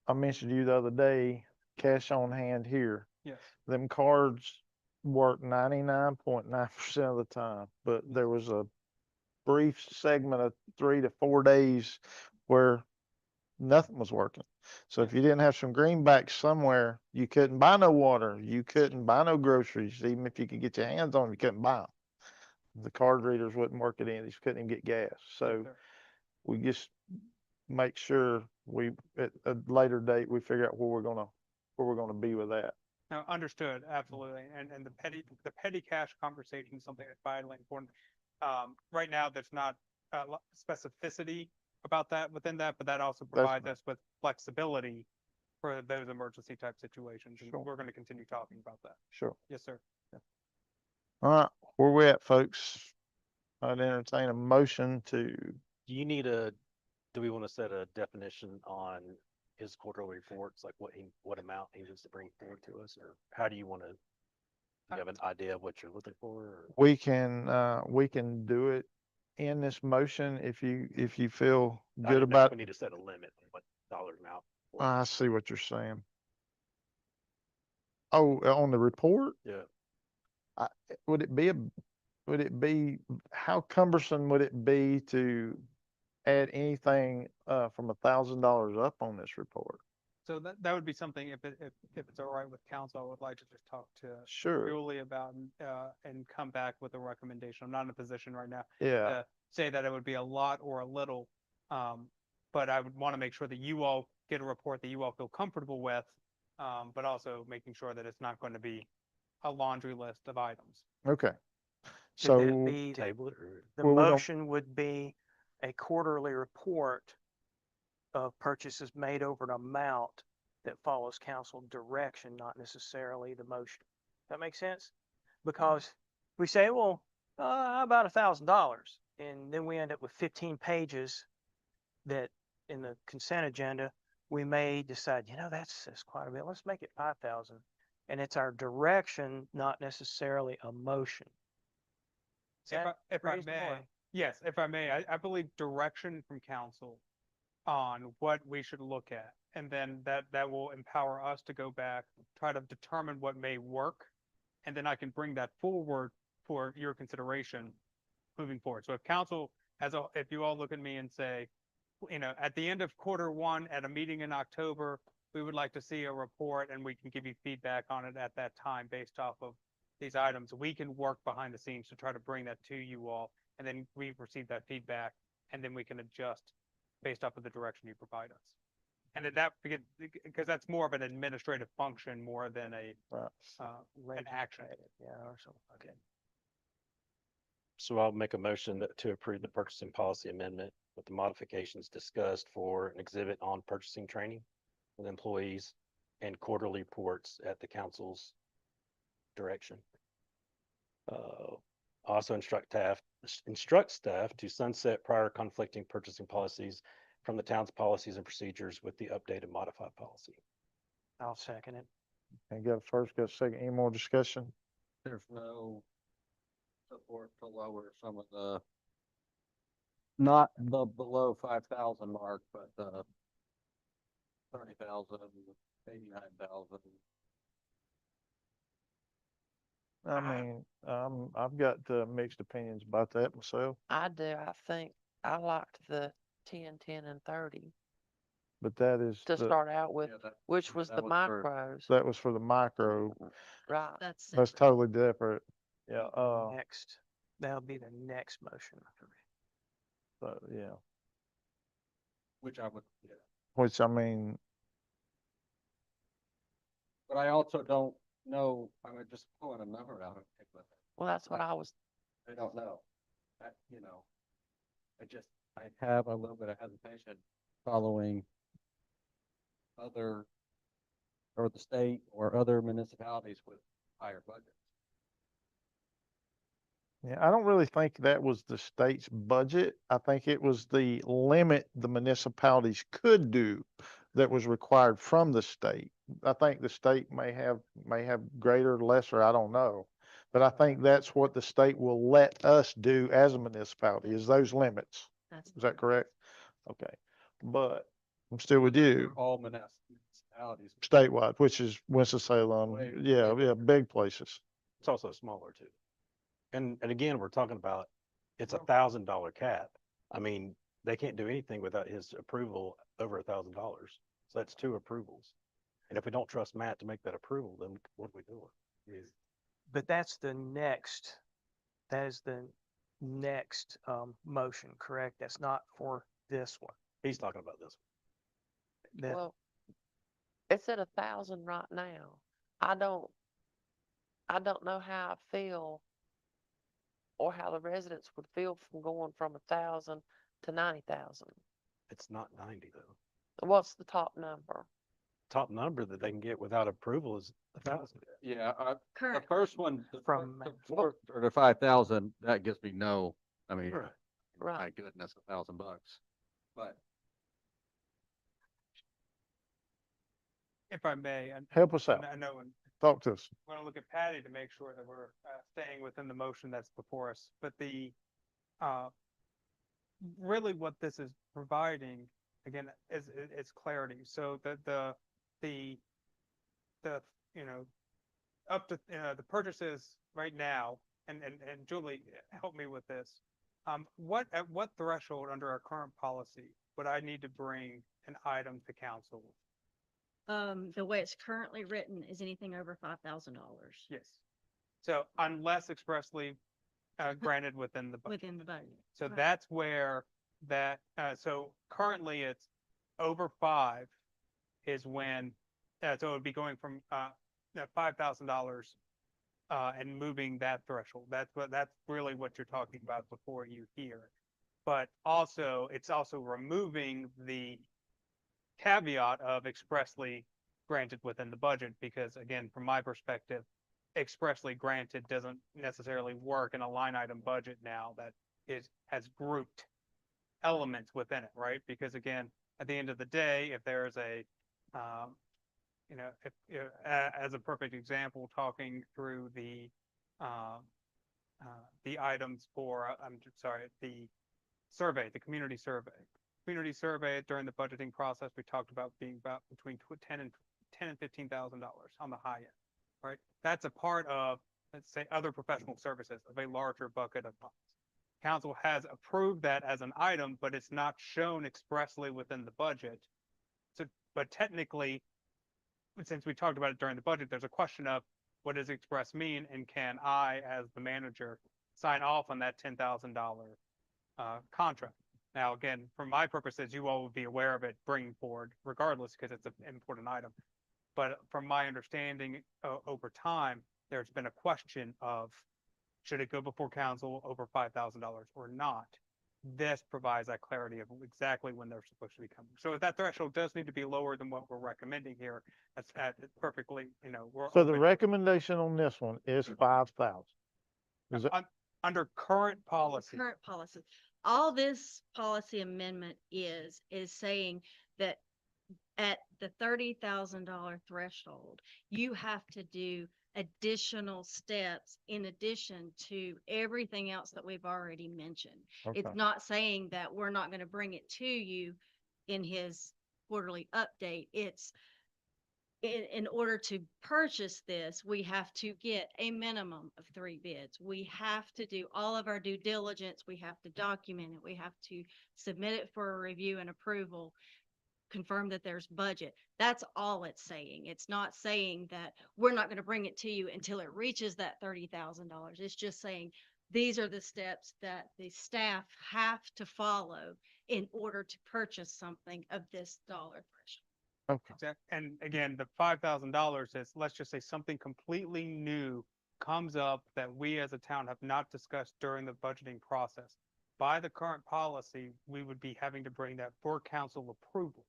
I mentioned to you the other day, cash on hand here. Yes. Them cards work 99.9% of the time, but there was a brief segment of 3 to 4 days where nothing was working. So if you didn't have some greenbacks somewhere, you couldn't buy no water, you couldn't buy no groceries. Even if you could get your hands on them, you couldn't buy them. The card readers wouldn't work it in. You couldn't even get gas. So sir. we just make sure at a later date, we figure out where we're gonna be with that. No, understood, absolutely. And the petty cash conversation is something that's vitally important. Right now, there's not specificity about that within that, but that also provides us with flexibility for those emergency type situations. And Sure. we're going to continue talking about that. Sure. Yes, sir. All right, where we at, folks? I'd entertain a motion to, Do you need do we want to set a definition on his quarterly reports, like what amount he needs to bring forward to us, or how do you want to? Do you have an idea of what you're looking for? Or? we can do it in this motion if you feel I good didn't know if about. we need to set a limit on what dollar amount. for I each. see what you're saying. Oh, on the report? Yeah. Would it be, how cumbersome would it be to add anything from $1,000 up on this report? So that would be something, if it's all right with council, I would like to just talk to Sure. Julie about and come back with a recommendation. I'm not in a position right now Yeah, to say that it would be a lot or a little. But I would want to make sure that you all get a report that you all feel comfortable with, but also making sure that it's not going to be a laundry list of items. okay. Should that So, be Table it or? the Well, we don't- motion would be a quarterly report of purchases made over an amount that follows council direction, not necessarily the motion. That makes sense? Because we say, well, how about $1,000? And then we end up with 15 pages that in the consent agenda, we may decide, that's quite a bit. Let's make it 5,000. And it's our direction, not necessarily a motion. Is that If I reasonable may, or- yes, if I may, I believe direction from council on what we should look at. And then that will empower us to go back, try to determine what may work. And then I can bring that forward for your consideration moving forward. So if council, if you all look at me and say, at the end of Q1 at a meeting in October, we would like to see a report and we can give you feedback on it at that time based off of these items. We can work behind the scenes to try to bring that to you all. And then we receive that feedback and then we can adjust based off of the direction you provide us. And because that's more of an administrative function more than an action. Yeah, or something. Okay. So I'll make a motion to approve the purchasing policy amendment with the modifications discussed for an exhibit on purchasing training with employees and quarterly reports at the council's direction. Also instruct staff to sunset prior conflicting purchasing policies from the town's policies and procedures with the updated modified policy. I'll second it. And got a first, got a second, any more discussion? There's no support to lower some of the, not the below 5,000 mark, but the 30,000, 89,000. I mean, I've got mixed opinions about that myself, I do, I think, I liked the 10, 10, and 30 but that is, to start out with, Yeah, that- which yeah, was that the was for- micros, that was for the micro, right? That's that's separate. totally different. Yeah, Next, that'll be the next motion. but yeah, Which I would, yeah. which I mean, But I also don't know, I mean, just pulling a number out of it, but Well, that's what I was, I don't know. I have a little bit of hesitation following other, or the state or other municipalities with higher budgets. yeah, I don't really think that was the state's budget. I think it was the limit the municipalities could do that was required from the state. I think the state may have greater, lesser, I don't know. But I think that's what the state will let us do as a municipality, is those limits. That's Is that correct? Okay, but I'm still with you, All municipalities. statewide, which is Winston-Salem, Way- yeah, way yeah, big places. It's also smaller too. And again, we're talking about, it's $1,000 cap. I mean, they can't do anything without his approval over $1,000. So that's 2 approvals. And if we don't trust Matt to make that approval, then what are we doing? But that's the next, that is the next, motion, correct? That's not for this one. He's talking about this. That, well, it's at 1,000 right now. I don't know how I feel or how the residents would feel from going from 1,000 to 90,000. It's not 90 though. What's the top number? Top number that they can get without approval is 1,000. Yeah, the Current. first one, From the 4 or the 5,000, that gives me no, I mean, Right. Right. my goodness, $1,000. But If I may, and Help us out, I know, and talk to us. want to look at Patty to make sure that we're staying within the motion that's before us. But the really what this is providing, again, is clarity. So the you know, up to the purchases right now, and Julie, help me with this. At what threshold under our current policy would I need to bring an item to council? The way it's currently written is anything over $5,000 Yes. So unless expressly granted within the budget. within the budget. So Right. that's where that, so currently it's over 5 is when, so it would be going from $5,000 and moving that threshold. That's really what you're talking about before you hear. But also, it's also removing the caveat of expressly granted within the budget, because again, from my perspective, expressly granted doesn't necessarily work in a line item budget now that has grouped elements within it, right? Because again, at the end of the day, if there's a, as a perfect example, talking through the items for, the survey, the community survey. Community survey during the budgeting process, we talked about being about between $10,000 and $15,000 on the high end, right? That's a part of, let's say, other professional services of a larger bucket of funds. Council has approved that as an item, but it's not shown expressly within the budget. So, but technically, since we talked about it during the budget, there's a question of what does express mean, and can I, as the manager, sign off on that $10,000 contract? Now, again, for my purposes, you all would be aware of it bringing forward regardless, because it's an important item. But from my understanding, over time, there's been a question of should it go before council over $5,000 or not? This provides that clarity of exactly when they're supposed to be coming. So if that threshold does need to be lower than what we're recommending here, that's perfectly, we're So the open. recommendation on this one is 5,000. Is it, Under current policy. Current policy. All this policy amendment is saying that at the $30,000 threshold, you have to do additional steps in addition to everything else that we've already mentioned. Okay. It's not saying that we're not going to bring it to you in his quarterly update. It's in order to purchase this, we have to get a minimum of 3 bids. We have to do all of our due diligence. We have to document it. We have to submit it for a review and approval, confirm that there's budget. That's all it's saying. It's not saying that we're not going to bring it to you until it reaches that $30,000. It's just saying these are the steps that the staff have to follow in order to purchase something of this dollar threshold. Okay. And again, the $5,000 is, let's just say something completely new comes up that we as a town have not discussed during the budgeting process. By the current policy, we would be having to bring that for council approval.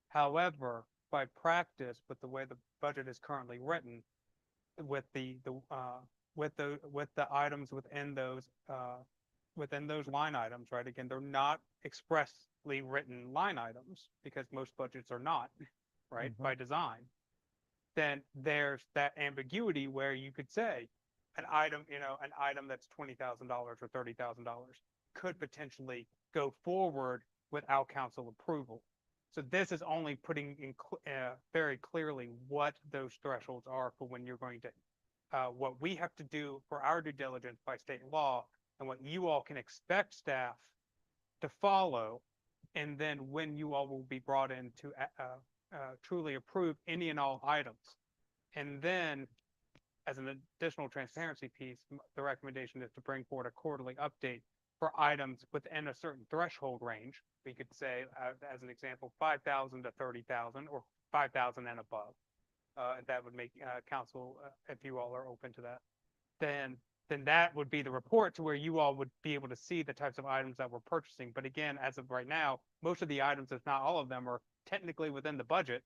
However, by practice, with the way the budget is currently written, with the items within those line items, right? Again, they're not expressly written line items because most budgets are not, right, Mhm. by design. Then there's that ambiguity where you could say an item, an item that's $20,000 or $30,000 could potentially go forward without council approval. So this is only putting in very clearly what those thresholds are for when you're going to, what we have to do for our due diligence by state law, and what you all can expect staff to follow. And then when you all will be brought in to truly approve any and all items. And then, as an additional transparency piece, the recommendation is to bring forward a quarterly update for items within a certain threshold range. We could say, as an example, 5,000 to 30,000 or 5,000 and above. That would make council, if you all are open to that, then that would be the report to where you all would be able to see the types of items that we're purchasing. But again, as of right now, most of the items, if not all of them, are technically within the budget.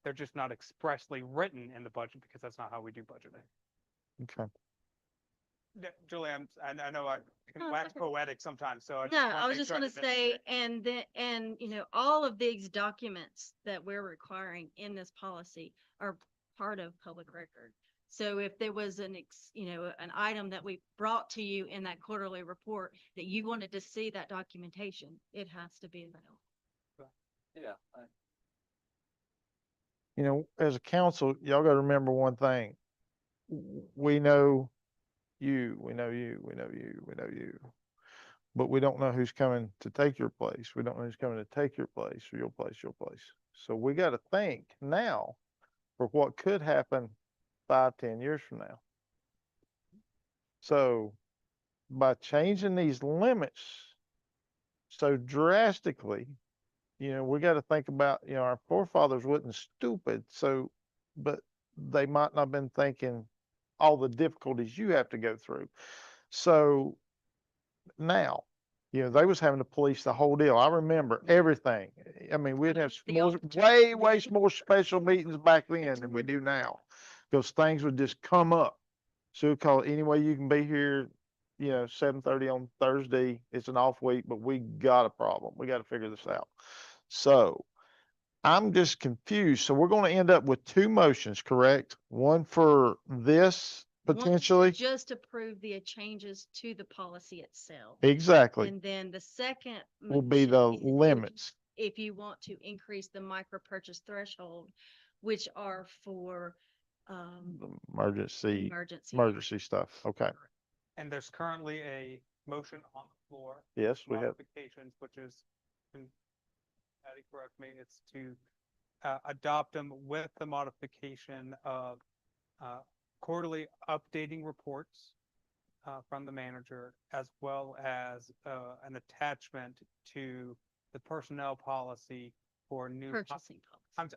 They're just not expressly written in the budget because that's not how we do budgeting. Okay. Julie, I know I can No, it's wax okay. poetic sometimes, so No, I was just gonna say, and all of these documents that we're requiring in this policy are part of public record. So if there was an item that we brought to you in that quarterly report that you wanted to see that documentation, it has to be available. Yeah, As a council, y'all gotta remember one thing. We know you, we know you, we know you, we know you. But we don't know who's coming to take your place. We don't know who's coming to take your place or your place, your place. So we gotta think now for what could happen 5, 10 years from now. So by changing these limits so drastically, we got to think about, our forefathers wasn't stupid. So, but they might not have been thinking all the difficulties you have to go through. So now, they was having to police the whole deal. I remember everything. I mean, we'd have The more, way more special meetings back then than we do now, because things would just come up. So we'd call it, anyway, you can be here, 7:30 on Thursday. It's an off week, but we got a problem. We got to figure this out. So I'm just confused. So we're going to end up with 2 motions, correct? One for this One to potentially. just approve the changes to the policy itself. Exactly. And then the second Will be the motion is limits. if you want to increase the micro purchase threshold, which are for The Emergency emergency. stuff. Okay. And there's currently a motion on the floor. Yes, we have. Modifications, which is, and Patty, correct me, it's to adopt them with the modification of quarterly updating reports from the manager, as well as an attachment to the personnel policy for new. Purchasing policy.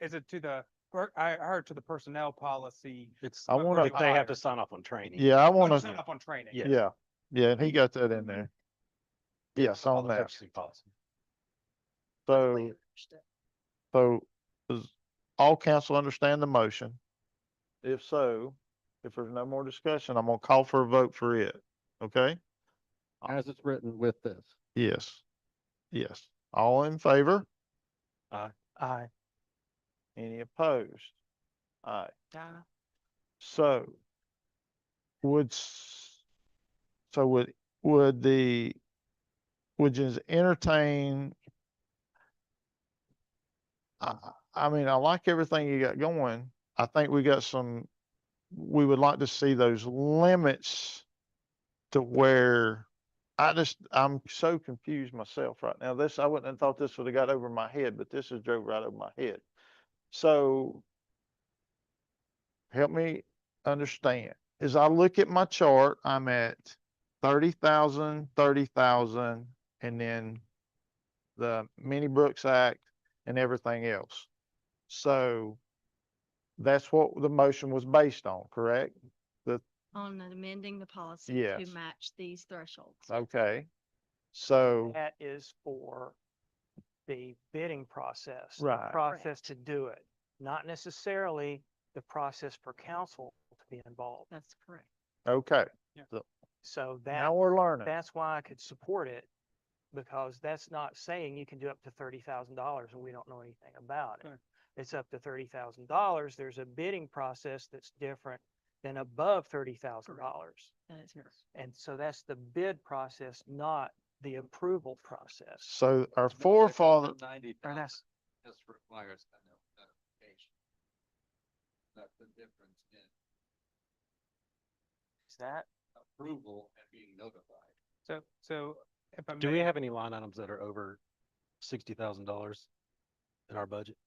Is it to the, I heard to the personnel policy. It's, I wanna- they have to sign off on training. Yeah, I want Sign to, up on training. Yeah. yeah, and he got that in there. Yes, All on the that. purchasing policy. So, does all council understand the motion? If so, if there's no more discussion, I'm gonna call for a vote for it. Okay? as it's written with this. Yes. Yes. All in favor? Aye. Aye. Any opposed? Aye. Yeah. So would, so would would you entertain? I mean, I like everything you got going. I think we would like to see those limits to where I'm so confused myself right now. I wouldn't have thought this would have got over my head, but this has drove right over my head. So help me understand. As I look at my chart, I'm at 30,000, 30,000, and then the Mini Brooks Act and everything else. So that's what the motion was based on, correct? On amending the policy Yes. to match these thresholds. Okay. So, That is for the bidding process. the Right. Process to do it, not necessarily the process for council to be involved. That's correct. okay, So now we're learning. that's why I could support it, because that's not saying you can do up to $30,000 and we don't know anything about it. Right. It's up to $30,000. There's a bidding process that's different than above $30,000. That is correct. And so that's the bid process, not the approval process. So our No different forefather, than 90,000 Or that's, just requires a notification. That's the difference in is that, approval and being notified. So if I Do we may, have any line items that are over $60,000 in our budget?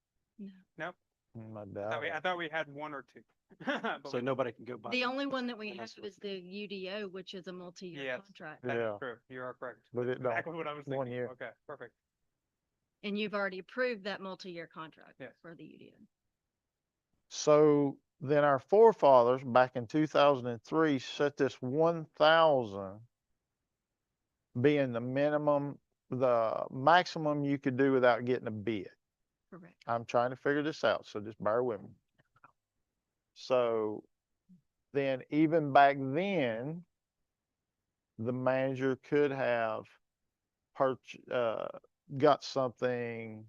no, I I doubt it. thought we had one or two. But So we- nobody can go buy. The them. only one that we And have that's what- is the UDO, which is a multi-year Yes. contract. That is Yeah. true. You are correct. But it don't, Exactly what I was one thinking. year. Okay, perfect. And you've already approved that multi-year contract Yes. for the UDO. So then our forefathers back in 2003 set this 1,000 being the minimum, the maximum you could do without getting a bid. Correct. I'm trying to figure this out, so just bear with me. So then even back then, the manager could have got something.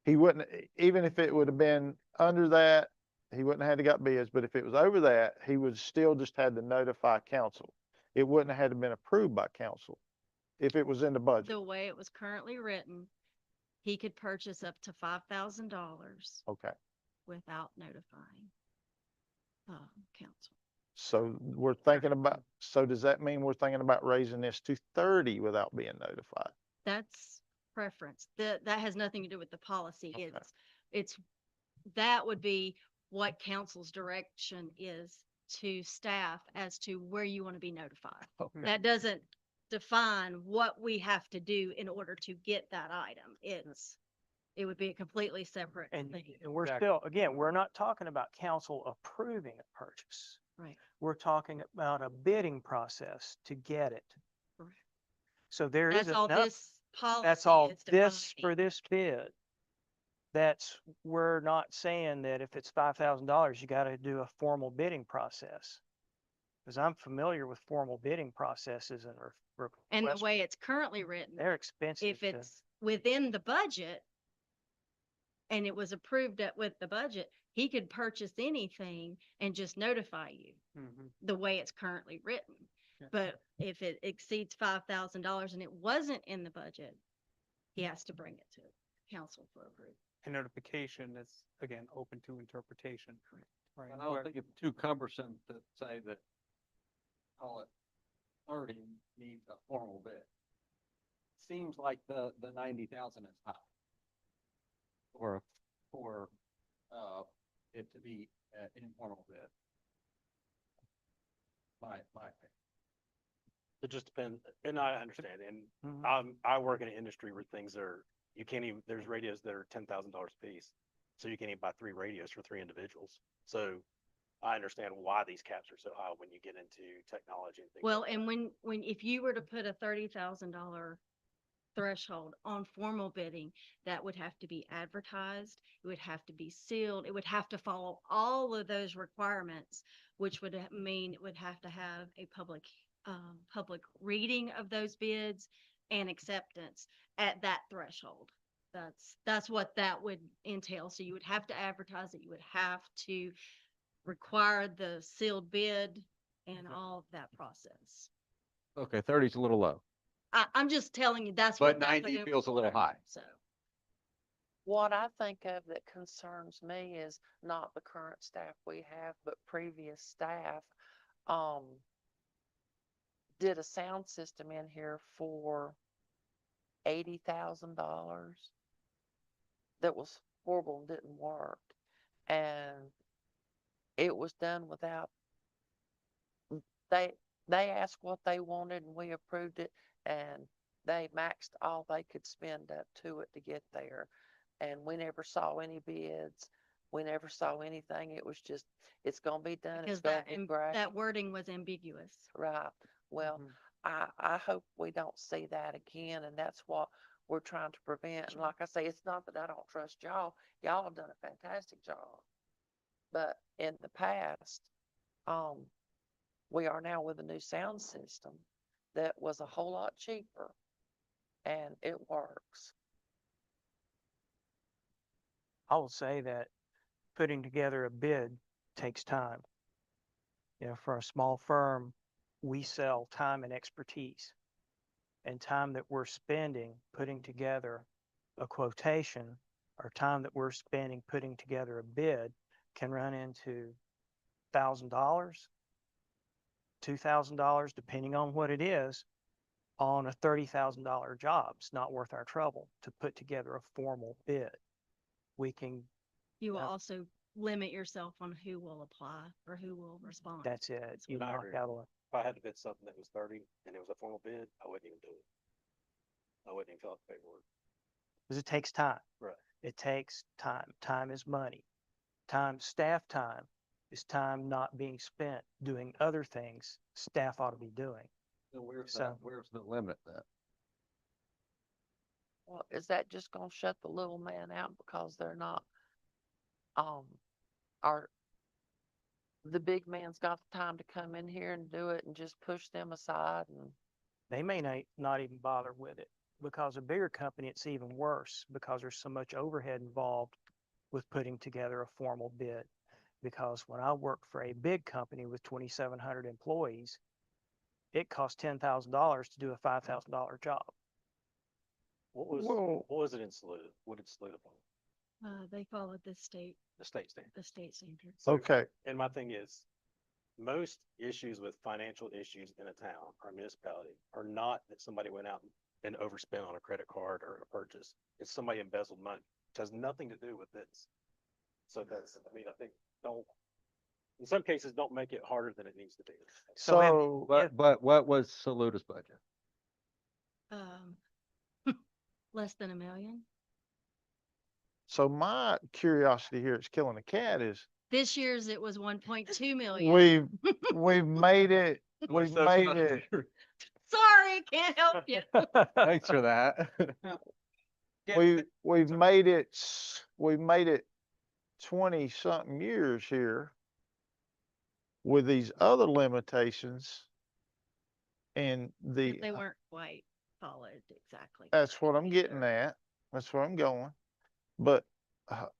He wouldn't, even if it would have been under that, he wouldn't have had to got bids, but if it was over that, he would still just had to notify council. It wouldn't have had to been approved by council if it was in the budget. The way it was currently written, he could purchase up to $5,000 Okay, without notifying council. so we're thinking about, so does that mean we're thinking about raising this to 30 without being notified? That's preference. That has nothing to do with the policy. Okay. That would be what council's direction is to staff as to where you want to be notified. Okay. That doesn't define what we have to do in order to get that item. It would be a completely separate and thing. we're Exactly. still, again, we're not talking about council approving a purchase. Right. We're talking about a bidding process to get it. Correct. So there is That's all enough, this policy that's all is this for defining. this bid. We're not saying that if it's $5,000, you gotta do a formal bidding process. Cause I'm familiar with formal bidding processes and And the requests. way it's currently written, They're expensive. if it's within the budget and it was approved with the budget, he could purchase anything and just notify you Mhm. the way it's currently written. Yeah. But if it exceeds $5,000 and it wasn't in the budget, he has to bring it to council for approval. And notification is, again, open to interpretation. Right. And I don't think it's too cumbersome to say that, call it 30 needs a formal bid. Seems like the 90,000 is high. For it to be an informal bid. My opinion. It just depends, and I understand, and Mhm. I work in an industry where things are, you can't even, there's radios that are $10,000 a piece. So you can't even buy 3 radios for 3 individuals. So I understand why these caps are so high when you get into technology and things. Well, like and that. if you were to put a $30,000 threshold on formal bidding, that would have to be advertised, it would have to be sealed, it would have to follow all of those requirements, which would mean it would have to have a public reading of those bids, and acceptance at that threshold. That's what that would entail. So you would have to advertise it, you would have to require the sealed bid and all of that process. Okay, 30 is a little low, I'm just telling you, that's but what. that would 90 feels a little require. high. So, What I think of that concerns me is not the current staff we have, but previous staff. Um, did a sound system in here for $80,000 that was horrible and didn't work. And it was done without, they, they asked what they wanted and we approved it, and they maxed all they could spend up to it to get there. And we never saw any bids. We never saw anything. It was just, it's gonna be done. It's because gonna be great. that wording was ambiguous. Right. Well, Mhm. I hope we don't see that again, and that's what we're trying to prevent. And like I say, it's not that I don't trust y'all. Y'all have done a fantastic job. But in the past, we are now with a new sound system that was a whole lot cheaper, and it works. I will say that putting together a bid takes time. You know, for a small firm, we sell time and expertise. And time that we're spending putting together a quotation or time that we're spending putting together a bid can run into $1,000, $2,000, depending on what it is, on a $30,000 job. It's not worth our trouble to put together a formal bid. We can, You will Yeah. also limit yourself on who will apply or who will respond. that's it. You And I knock agree. out a, If I had to bid something that was 30 and it was a formal bid, I wouldn't even do it. I wouldn't even fill out the paperwork. because it takes time. Right. It takes time. Time is money. Staff time is time not being spent doing other things staff ought to be doing. So So- where's the limit then? Well, is that just gonna shut the little man out because they're not, are the big man's got the time to come in here and do it and just push them aside and, They may not even bother with it because a bigger company, it's even worse because there's so much overhead involved with putting together a formal bid. Because when I worked for a big company with 2,700 employees, it cost $10,000 to do a $5,000 job. Whoa. What was it in Saluda? What did Saluda follow? They followed the state standards. Okay, And my thing is, most issues with financial issues in a town or municipality are not that somebody went out and overspent on a credit card or a purchase. It's somebody embezzled money, which has nothing to do with this. So that's, I mean, I think, in some cases, don't make it harder than it needs to be. So if- so, But what was Saluta's budget? Um, less than $1 million. so my curiosity here, it's killing a cat, is This year's it was 1.2 million. we've made it, we've made it, Sorry, can't help you. Thanks for that. we've made it, we've made it 20-something years here with these other limitations. And But the, they weren't quite followed exactly. that's what I'm getting at. That's where I'm going. But,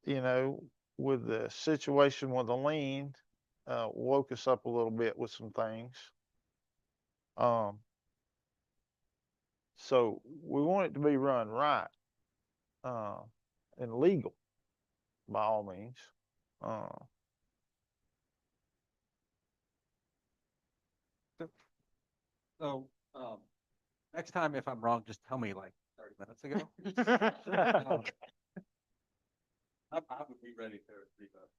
you know, with the situation with the lien, woke us up a little bit with some things. So we want it to be run right, and legal by all means. So, next time if I'm wrong, just tell me like 30 minutes ago. I would be ready to revote.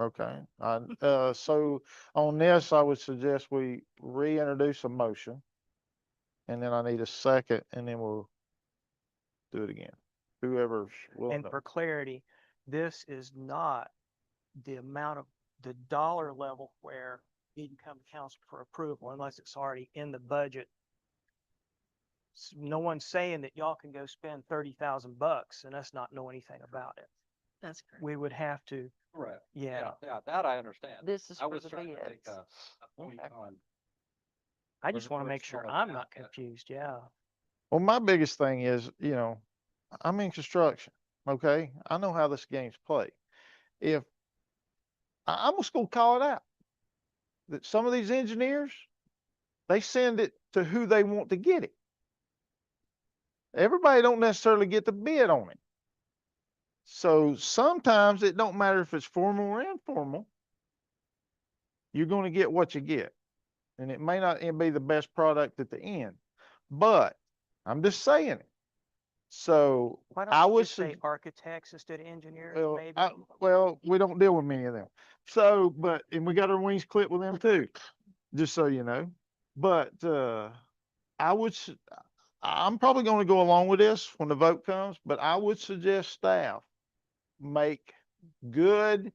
Okay, so on this, I would suggest we reintroduce a motion. And then I need a second, and then we'll do it again. Whoever's willing And to. for clarity, this is not the amount of the dollar level where you can come to council for approval unless it's already in the budget. No one's saying that y'all can go spend $30,000 and us not know anything about it. That's correct. We would have to, Correct. yeah. Yeah, that I understand. this is I for was the trying to make bids. a point Okay. on, I just want to we're make sure smaller I'm town, not but- confused, yeah. Well, my biggest thing is, I'm in construction, okay? I know how this game's played. If I'm just gonna call it out, that some of these engineers, they send it to who they want to get it. Everybody don't necessarily get the bid on it. So sometimes it don't matter if it's formal or informal. You're gonna get what you get. And it may not be the best product at the end, but I'm just saying it. So Why I don't you would just say sug- architects instead of engineers, Well, maybe? well, we don't deal with many of them. So, and we got our wings clipped with them too, just so you know. But I would, I'm probably going to go along with this when the vote comes, but I would suggest staff make good,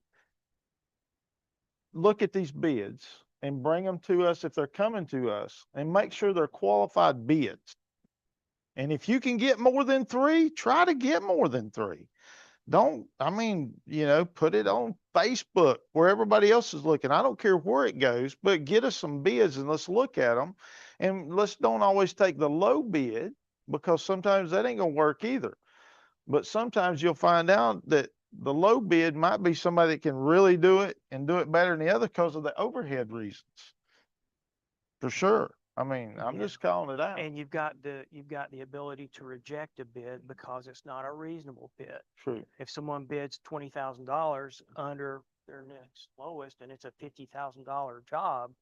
look at these bids and bring them to us if they're coming to us, and make sure they're qualified bids. And if you can get more than 3, try to get more than 3. Put it on Facebook where everybody else is looking. I don't care where it goes, but get us some bids and let's look at them. And let's don't always take the low bid, because sometimes that ain't gonna work either. But sometimes you'll find out that the low bid might be somebody that can really do it and do it better than the other because of the overhead reasons. For sure. I'm Yeah. just calling it out. And you've got the ability to reject a bid because it's not a reasonable bid. True. If someone bids $20,000 under their next lowest and it's a $50,000 job,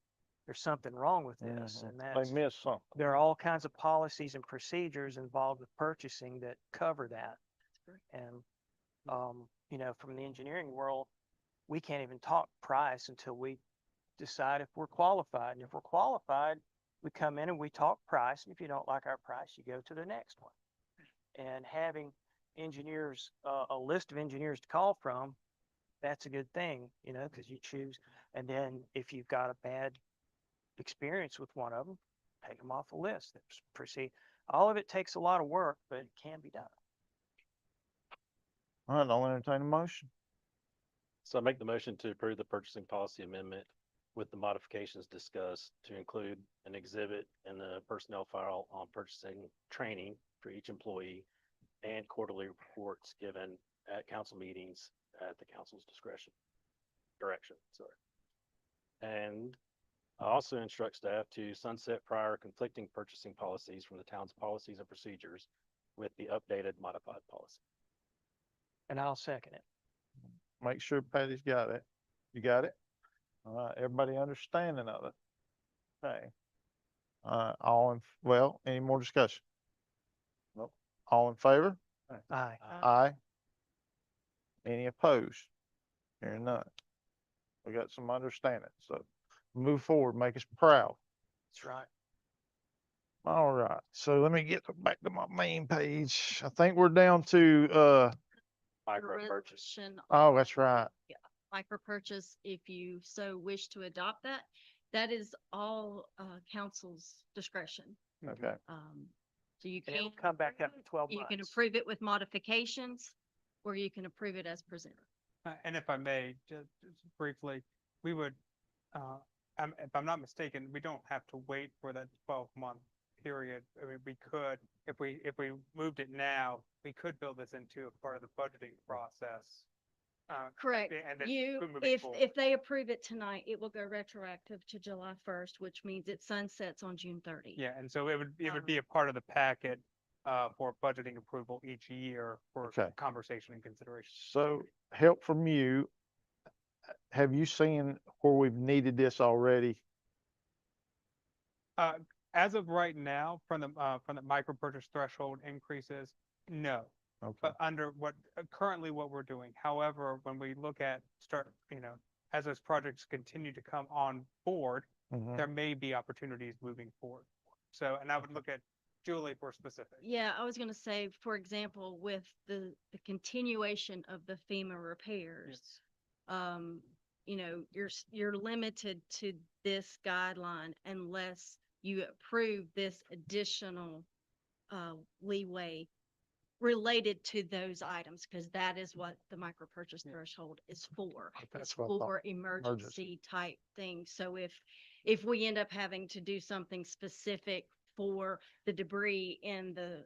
there's something wrong with this. Mhm. And They that's, missed something. there are all kinds of policies and procedures involved with purchasing that cover that. And, from the engineering world, we can't even talk price until we decide if we're qualified. And if we're qualified, we come in and we talk price. And if you don't like our price, you go to the next one. And having engineers, a list of engineers to call from, that's a good thing, because you choose. And then if you've got a bad experience with one of them, take them off the list. Proceed. All of it takes a lot of work, but it can be done. All right, I'll entertain a motion. So I make the motion to approve the purchasing policy amendment with the modifications discussed to include an exhibit in the personnel file on purchasing training for each employee and quarterly reports given at council meetings at the council's direction, sorry. And I also instruct staff to sunset prior conflicting purchasing policies from the town's policies and procedures with the updated modified policy. And I'll second it. Make sure Patty's got it. You got it? All right, everybody understanding of it? Okay. Any more discussion? Nope. All in favor? Aye. Aye. Any opposed? Hearing none. We got some understanding, so move forward, make us proud. That's right. All right, so let me get back to my main page. I think we're down to, Micro purchase. Resolution oh, on that's right. Micro purchase, if you so wish to adopt that, that is all, council's discretion. Okay. So you And it'll can. come back approve after it, 12 You can months. approve it with modifications, or you can approve it as presented. And if I may, just briefly, we would, if I'm not mistaken, we don't have to wait for that 12-month period. I mean, we could, if we moved it now, we could build this into a part of the budgeting process. Correct. And then You, moving if forward. they approve it tonight, it will go retroactive to July 1st, which means it sunsets on June 30. Yeah, and so it would be a part of the packet for budgeting approval each year for Okay. conversation and consideration. So help from you. Have you seen where we've needed this already? As of right now, from the micro purchase threshold increases, no. Okay. But under currently what we're doing. However, when we look at as those projects continue to come on board, Mhm. there may be opportunities moving forward. So, and I would look at Julie for specifics. Yeah, I was gonna say, for example, with the continuation of the FEMA repairs, you're limited to this guideline unless you approve this additional leeway related to those items, because that is what the micro purchase threshold is for. That's It's what I thought. for emergency type things. So if we end up having to do something specific for the debris in the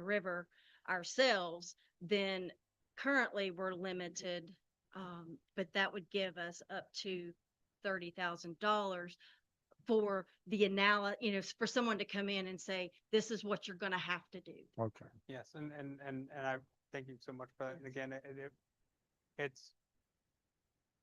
river ourselves, then currently we're limited. But that would give us up to $30,000 for the for someone to come in and say, this is what you're gonna have to do. Okay. Yes, and I thank you so much for that. And again, it's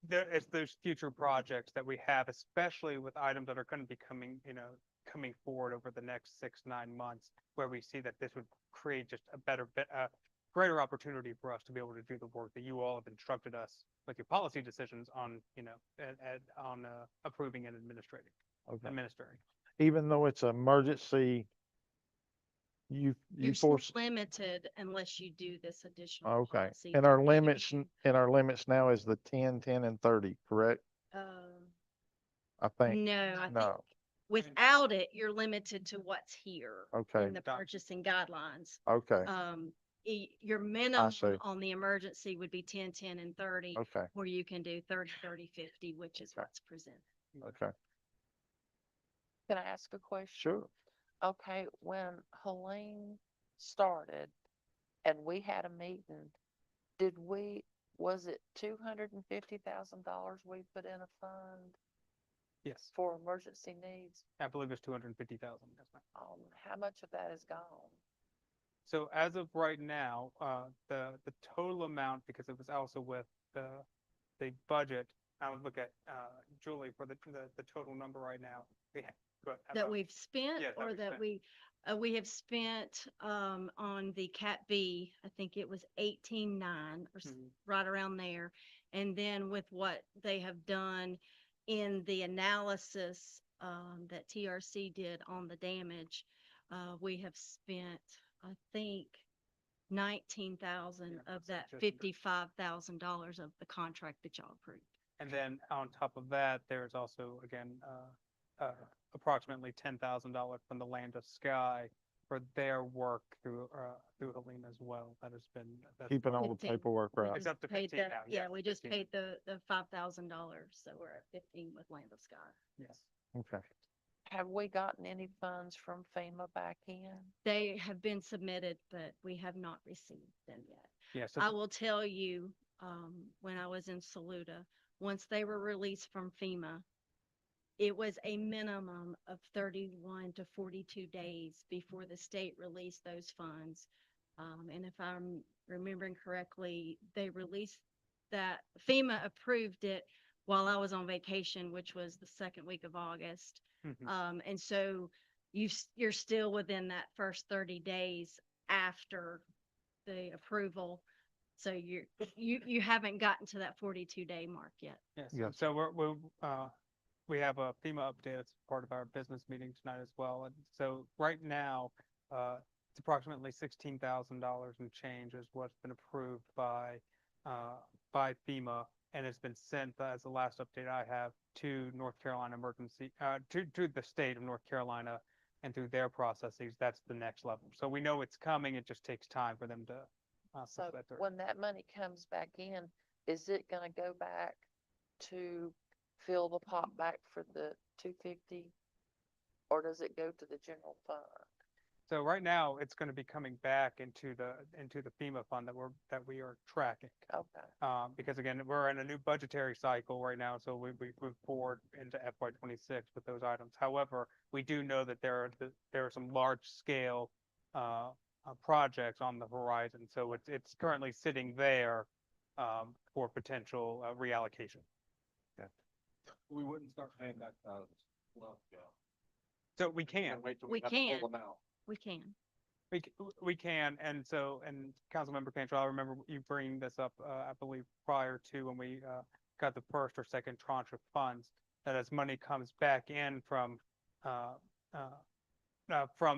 it's those future projects that we have, especially with items that are going to be coming forward over the next 6-9 months, where we see that this would create just a greater opportunity for us to be able to do the work that you all have instructed us with your policy decisions on, on approving and Okay. administering. Even though it's an emergency, you You're still force, limited unless you do this additional okay. policy. And that our we're limits, doing. and our limits now is the 10, 10 and 30, correct? I think, No, I think no, without it, you're limited to what's here okay, in the purchasing guidelines. okay, Your minimum see. on the emergency would be 10, 10 and 30, okay, where you can do 30, 30, 50, which is Okay. what's presented. okay, Can I ask a question? sure. Okay, when Helene started and we had a meeting, was it $250,000 we put in a fund Yes, for emergency needs? I believe it's 250,000. Yes, ma'am. How much of that is gone? So as of right now, the total amount, because it was also with the budget, I would look at Julie for the total number right now. That we've spent, Yes, that or we've that spent. we have spent, on the Cat B, I think it was 18.9 or Mhm. right around there. And then with what they have done in the analysis, that TRC did on the damage, we have spent, I think, 19,000 Yeah, of so that just- $55,000 of the contract that y'all approved. And then on top of that, there's also, again, approximately $10,000 from the Land of Sky for their work through Helene as well. That's Keeping all the 15. paperwork We right. It's just up to paid 15 now, Yeah, yes, we just 15. paid the $5,000, so we're at 15 with Land of Sky. Yes. Okay, Have we gotten any funds from FEMA back in? They have been submitted, but we have not received them yet. Yeah, so I will tell you, when I was in Saluda, once they were released from FEMA, it was a minimum of 31 to 42 days before the state released those funds. And if I'm remembering correctly, they released that, FEMA approved it while I was on vacation, which was the second week of August. Mhm. And so you're still within that first 30 days after the approval. So you haven't gotten to that 42-day mark yet. Yes, Yes. so we have a FEMA update as part of our business meeting tonight as well. And so right now, it's approximately $16,000 and change is what's been approved by FEMA, and it's been sent, as the last update I have, to North Carolina Emergency, to the state of North Carolina, and through their processes, that's the next level. So we know it's coming, it just takes time for them to So push that through. when that money comes back in, is it gonna go back to fill the pot back for the 250? Or does it go to the general fund? So right now, it's going to be coming back into the FEMA fund that we are tracking. Okay. Because again, we're in a new budgetary cycle right now, so we move forward into FY26 with those items. However, we do know that there are some large scale projects on the horizon, so it's currently sitting there for potential reallocation. We wouldn't start paying that, So we can. wait till We have the can. full amount. We can. We can, and Councilmember Cantrell, I remember you bringing this up, I believe, prior to when we got the first or second tranche of funds, that as money comes back in from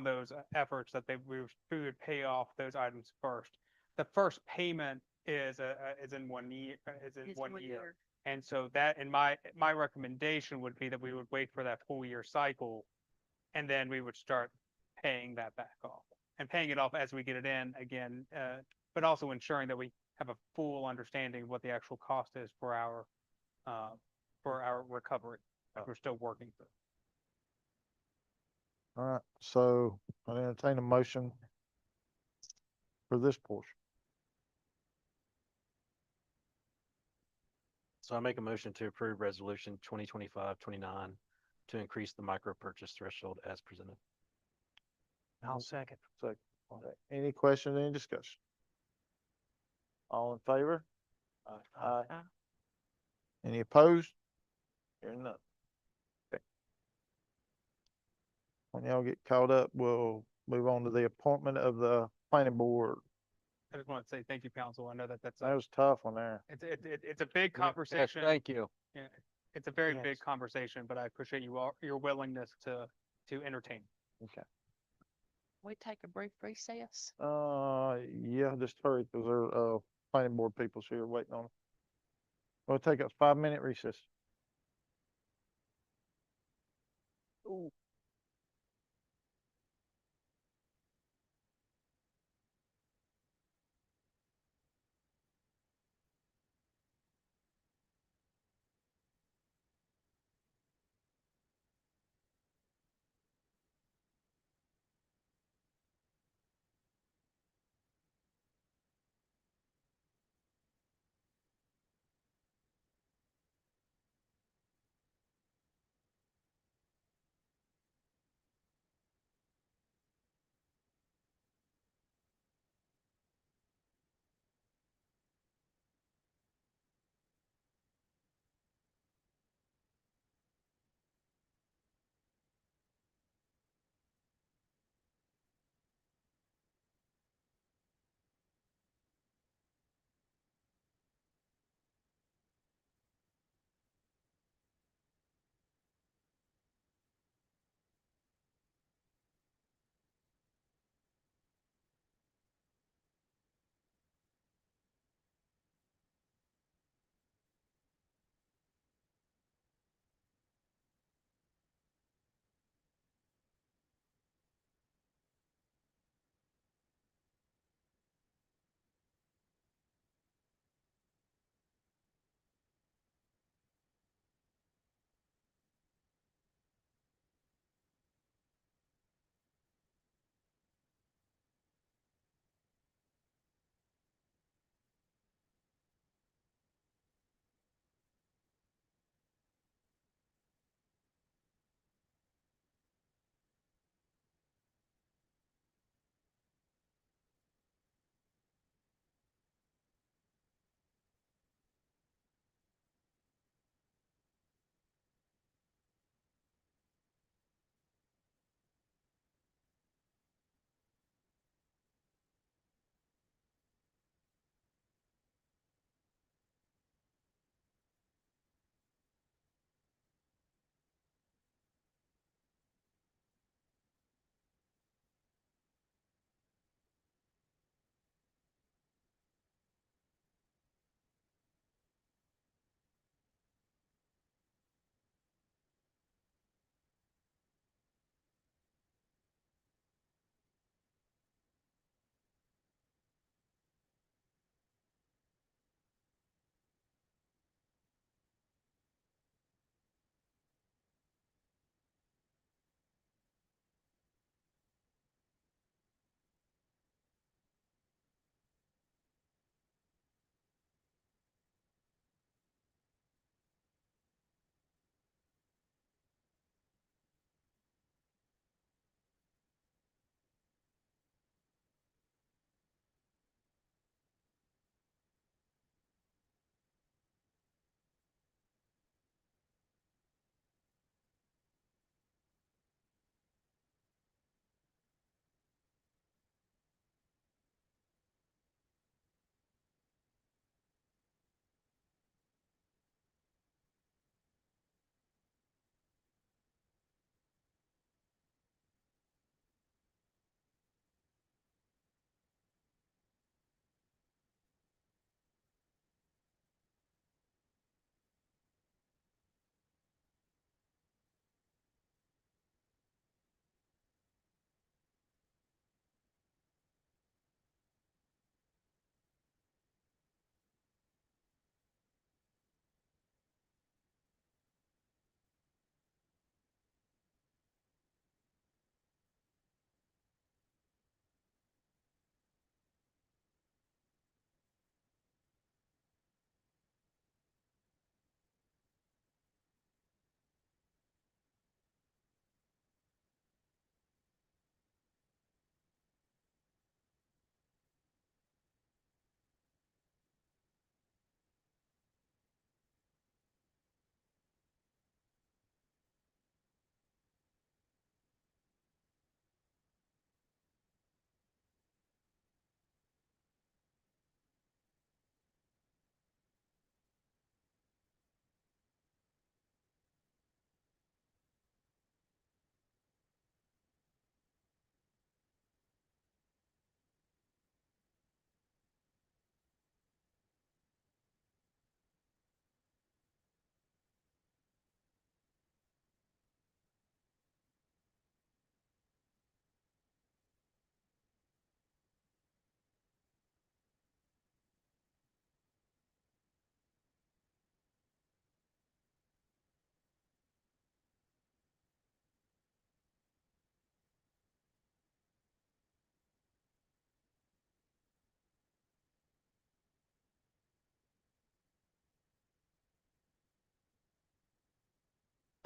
those efforts, that we would pay off those items first. The first payment is in 1 year, It's 1 year. And so that, in my recommendation would be that we would wait for that full year cycle, and then we would start paying that back off, and paying it off as we get it in again, but also ensuring that we have a full understanding of what the actual cost is for our recovery, that we're still working through. All right, so I entertain a motion for this portion. So I make a motion to approve resolution 2025-29 to increase the micro purchase threshold as presented. I'll second. So, any questions, any discussion? All in favor? Aye. Aye. Any opposed? Hearing none. Okay. When y'all get caught up, we'll move on to the appointment of the planning board. I just want to say thank you, council. I know that That was a tough one there. it's a big Yes, conversation. thank you. Yeah, it's a very Yes. big conversation, but I appreciate your willingness to entertain. Okay. We take a brief recess. Yeah, just hurry, because our, planning board people's here waiting on. We'll take a 5-minute recess.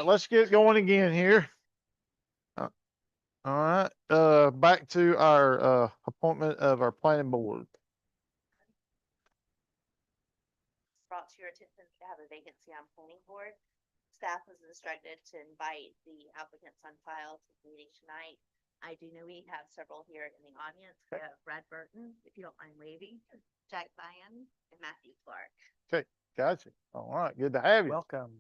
let's get going again here. All right, back to our, appointment of our planning board. Brought to your attention to have a vacancy on planning board. Staff was instructed to invite the applicants on file to the meeting tonight. I do know we have several here in the audience. We have Brad Burton, if you don't mind waving, Jack Zion, and Matthew Clark. Okay, gotcha. All right, good to have you. Welcome.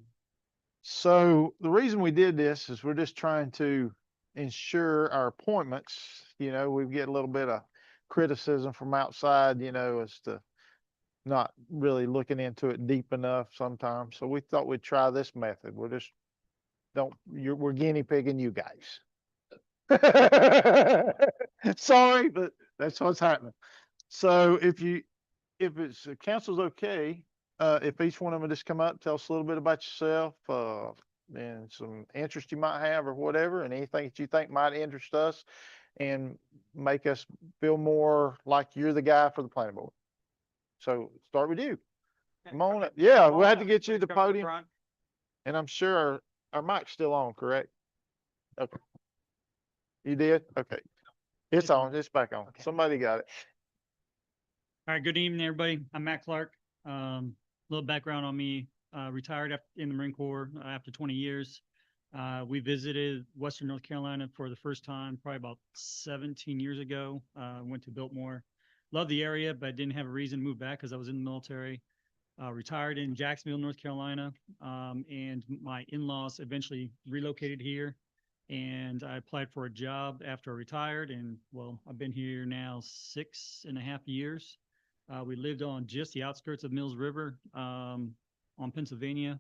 So the reason we did this is we're just trying to ensure our appointments, we get a little bit of criticism from outside, as to not really looking into it deep enough sometimes. So we thought we'd try this method. We're guinea pigging you guys. Sorry, but that's what's happening. So if it's the council's okay, if each one of them just come up, tell us a little bit about yourself, and some interest you might have or whatever, and anything that you think might interest us and make us feel more like you're the guy for the planning board. So start with you. Come on up. Yeah, we'll have to get you to the podium. And I'm sure our mic's still on, correct? Okay. You did? Okay. It's on, it's back on. Okay. Somebody got it. All right, good evening, everybody. I'm Matt Clark. Little background on me, retired in the Marine Corps after 20 years. We visited Western North Carolina for the first time, probably about 17 years ago. Went to Biltmore. Loved the area, but didn't have a reason to move back because I was in the military. Retired in Jacksonville, North Carolina, and my in-laws eventually relocated here. And I applied for a job after I retired, and well, I've been here now 6.5 years. We lived on just the outskirts of Mills River, on Pennsylvania,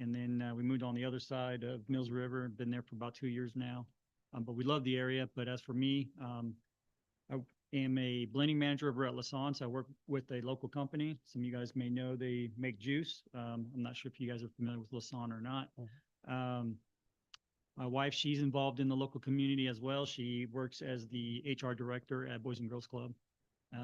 and then we moved on the other side of Mills River. Been there for about 2 years now, but we love the area. But as for me, I am a blending manager over at Lassance. I work with a local company. Some of you guys may know they make juice. I'm not sure if you guys are familiar with Lassance or not. My wife, she's involved in the local community as well. She works as the HR director at Boys and Girls Club.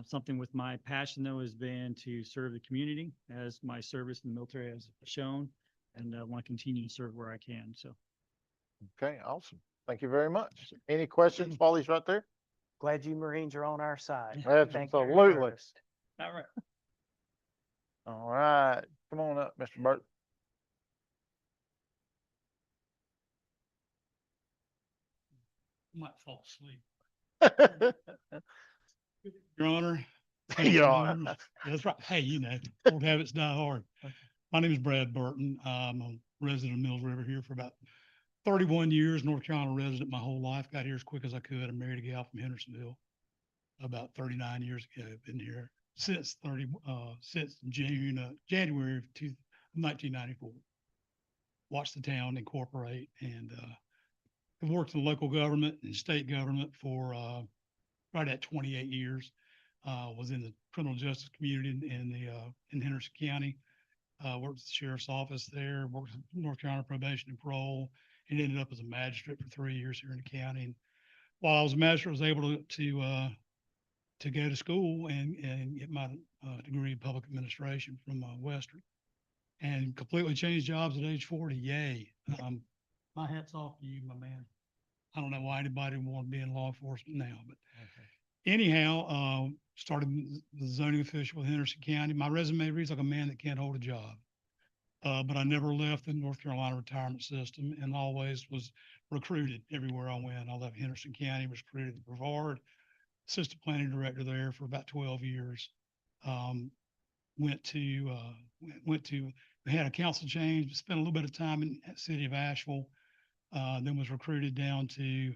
Something with my passion, though, has been to serve the community, as my service in the military has shown, and I want to continue to serve where I can. So, Okay, awesome. Thank you very much. Any questions while he's right there? Glad you Marines are on our side. Thank you for your Absolutely. service. all right. All right, come on up, Mr. Burt. Might fall asleep. Your Honor. Your Honor. That's right. Hey, old habits die hard. My name is Brad Burton. I'm a resident of Mills River here for about 31 years, North Carolina resident my whole life. Got here as quick as I could. I married a gal from Hendersonville about 39 years ago. Been here since January of 1994. Watched the town incorporate, and I've worked in local government and state government for right at 28 years. Was in the criminal justice community in Henderson County. Worked with the sheriff's office there. Worked with North Carolina probation and parole, and ended up as a magistrate for 3 years here in the county. And while I was a magistrate, I was able to go to school and get my degree in public administration from Western, and completely changed jobs at age 40. Yay! My hat's off to you, my man. I don't know why anybody would want to be in law enforcement now, but anyhow, started the zoning official with Henderson County. My resume reads like a man that can't hold a job. But I never left the North Carolina retirement system, and always was recruited everywhere I went. I left Henderson County, was recruited to Brevard, assistant planning director there for about 12 years. We had a council change, spent a little bit of time in the city of Asheville, then was recruited down to,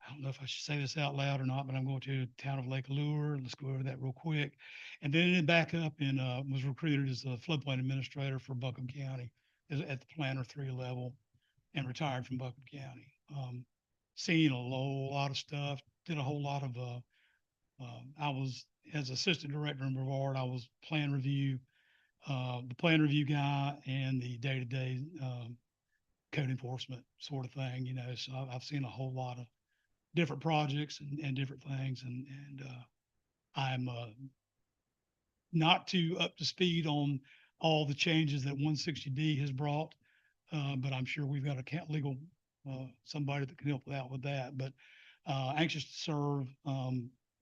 I don't know if I should say this out loud or not, but I'm going to the town of Lake Lure. Let's go over that real quick. And then ended back up and was recruited as a floodplain administrator for Buncombe County at the planner 3 level, and retired from Buncombe County. Seen a lot of stuff, did a whole lot of, I was, as assistant director in Brevard, I was plan review, the plan review guy, and the day-to-day code enforcement sort of thing, so I've seen a whole lot of different projects and different things. And I'm not too up to speed on all the changes that 160D has brought but I'm sure we've got a legal, somebody that can help out with that, but, anxious to serve,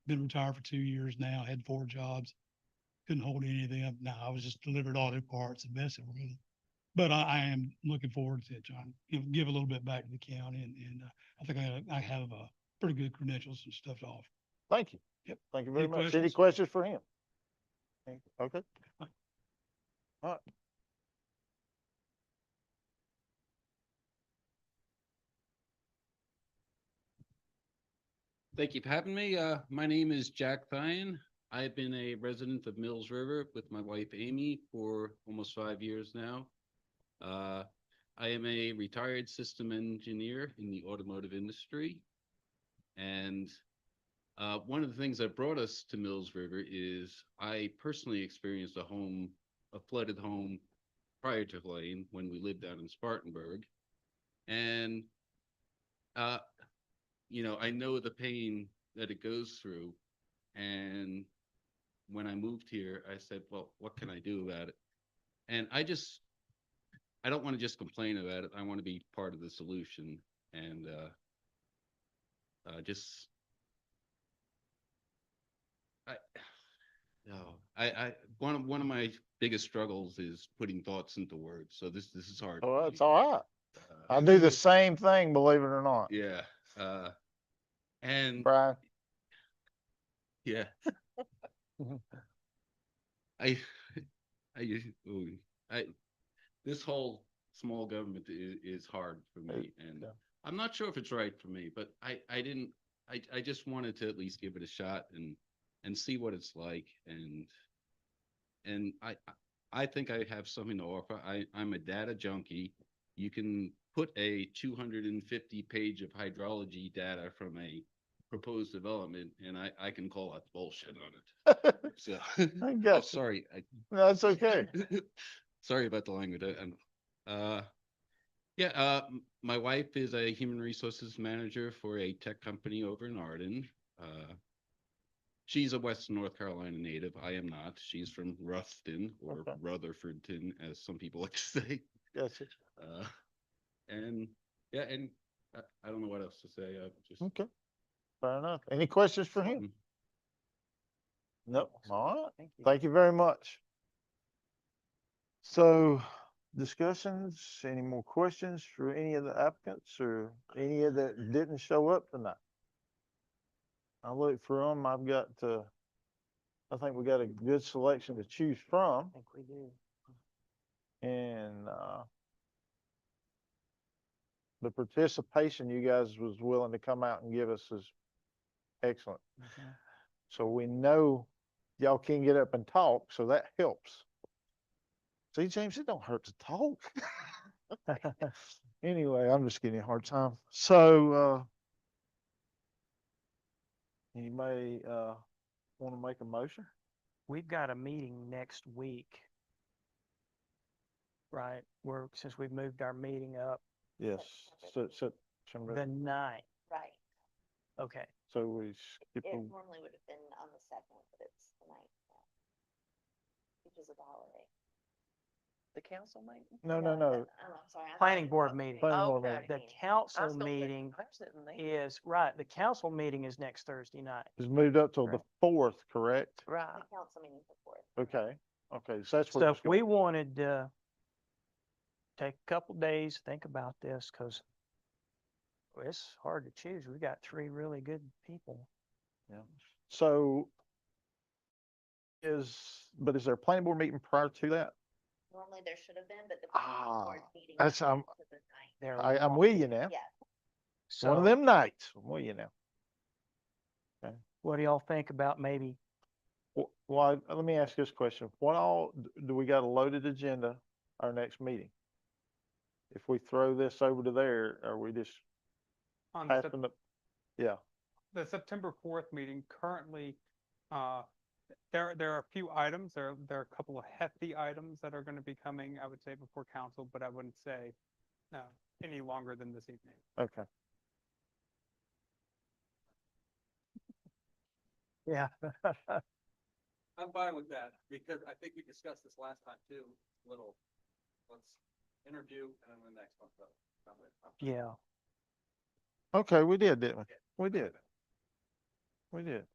been retired for 2 years now, had 4 jobs. Couldn't hold any of them. No, I was just delivered auto parts and messing with them. But I am looking forward to trying to give a little bit back to the county and I think I have, pretty good credentials and stuff to offer. Thank you. Yep. Thank you very Any much. Any questions? questions for him? Okay. All right. Thank you for having me. My name is Jack Thien. I've been a resident of Mills River with my wife Amy for almost 5 years now. I am a retired system engineer in the automotive industry. And one of the things that brought us to Mills River is I personally experienced a flooded home prior to Helene when we lived out in Spartanburg. And I know the pain that it goes through. And when I moved here, I said, well, what can I do about it? And I don't want to just complain about it. I want to be part of the solution. And one of my biggest struggles is putting thoughts into words. So this is hard. Oh, for that's me. all right. I do the same thing, believe it or not. Yeah. And Brian. yeah. I, this whole small government is hard for me, and yeah. I'm not sure if it's right for me, but I just wanted to at least give it a shot and see what it's like, and I think I have something to offer. I'm a data junkie. You can put a 250-page of hydrology data from a proposed development, and I can call that bullshit on it. So, I got you. sorry. That's okay. Sorry about the language. My wife is a human resources manager for a tech company over in Arden. She's a Western North Carolina native. I am not. She's from Ruffton or Okay. Rutherfordton, as some people like to say. Gotcha. And I don't know what else to say. Okay. Fair enough. Any questions for him? No. All right. Thank you very much. So discussions, any more questions for any of the applicants or any of that didn't show up tonight? I look for them. I think we got a good selection to choose from. I think we do. And the participation you guys was willing to come out and give us is excellent. So we know y'all can get up and talk, so that helps. See, James, it don't hurt to talk. Anyway, I'm just giving you a hard time. So anybody want to make a motion? We've got a meeting next week. Right, since we've moved our meeting up, Yes. So the 9th. Right. Okay, so we skip It a normally would have been on the 2nd, but it's the 9th now. Which is a holiday. The council meeting? no. Oh, I'm sorry. I thought planning it board was- meeting. Planning board Okay. meeting. The meeting. I council was gonna say, meeting I didn't think- is, right, the council meeting is next Thursday night. is moved up till the 4th, correct? Right. The council meeting before. Okay. Okay. So that's what. So it's if going- we wanted to take a couple days, think about this, because it's hard to choose. We got 3 really good people. Yeah. So is there a planning board meeting prior to that? Normally there should have been, but the Ah, planning board meeting. that's, was I'm- moved to the 9th. There I'm won't with be. you now. Yeah. One of So them nights. I'm with you now. what do y'all think about maybe, Well, let me ask this question. What all, do we got a loaded agenda our next meeting? If we throw this over to there, are we just On the passing the, yeah, the September 4th meeting, currently, there are a few items, there are a couple of hefty items that are going to be coming, I would say, before council, but I wouldn't say any longer than this evening. okay. yeah. I'm fine with that, because I think we discussed this last time too, let's interview and then the next one. Yeah. Okay, we did, didn't we? We did. We did.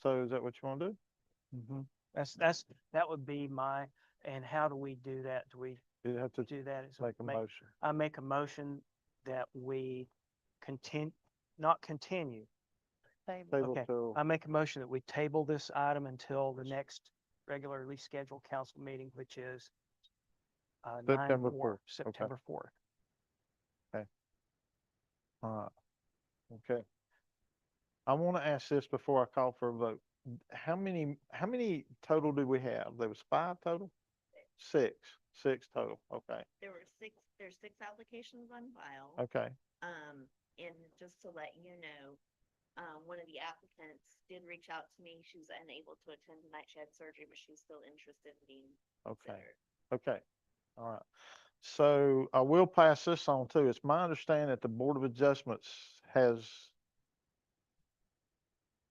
So is that what you want to do? Mm-hmm. That would be and how do we do that? Do we You have to do that? make a motion. I make a motion that we not continue. Table Okay, till, I make a motion that we table this item until the next regularly scheduled council meeting, which is September 9/4, 4th. September 4th. okay. I want to ask this before I call for a vote. How many total do we have? There was 5 total? 6 total. Okay. There's 6 applications on file. Okay. And just to let you know, one of the applicants did reach out to me. She was unable to attend tonight. She had surgery, but she's still interested in being Okay. considered. Okay. All right. So I will pass this on too. It's my understanding that the Board of Adjustments has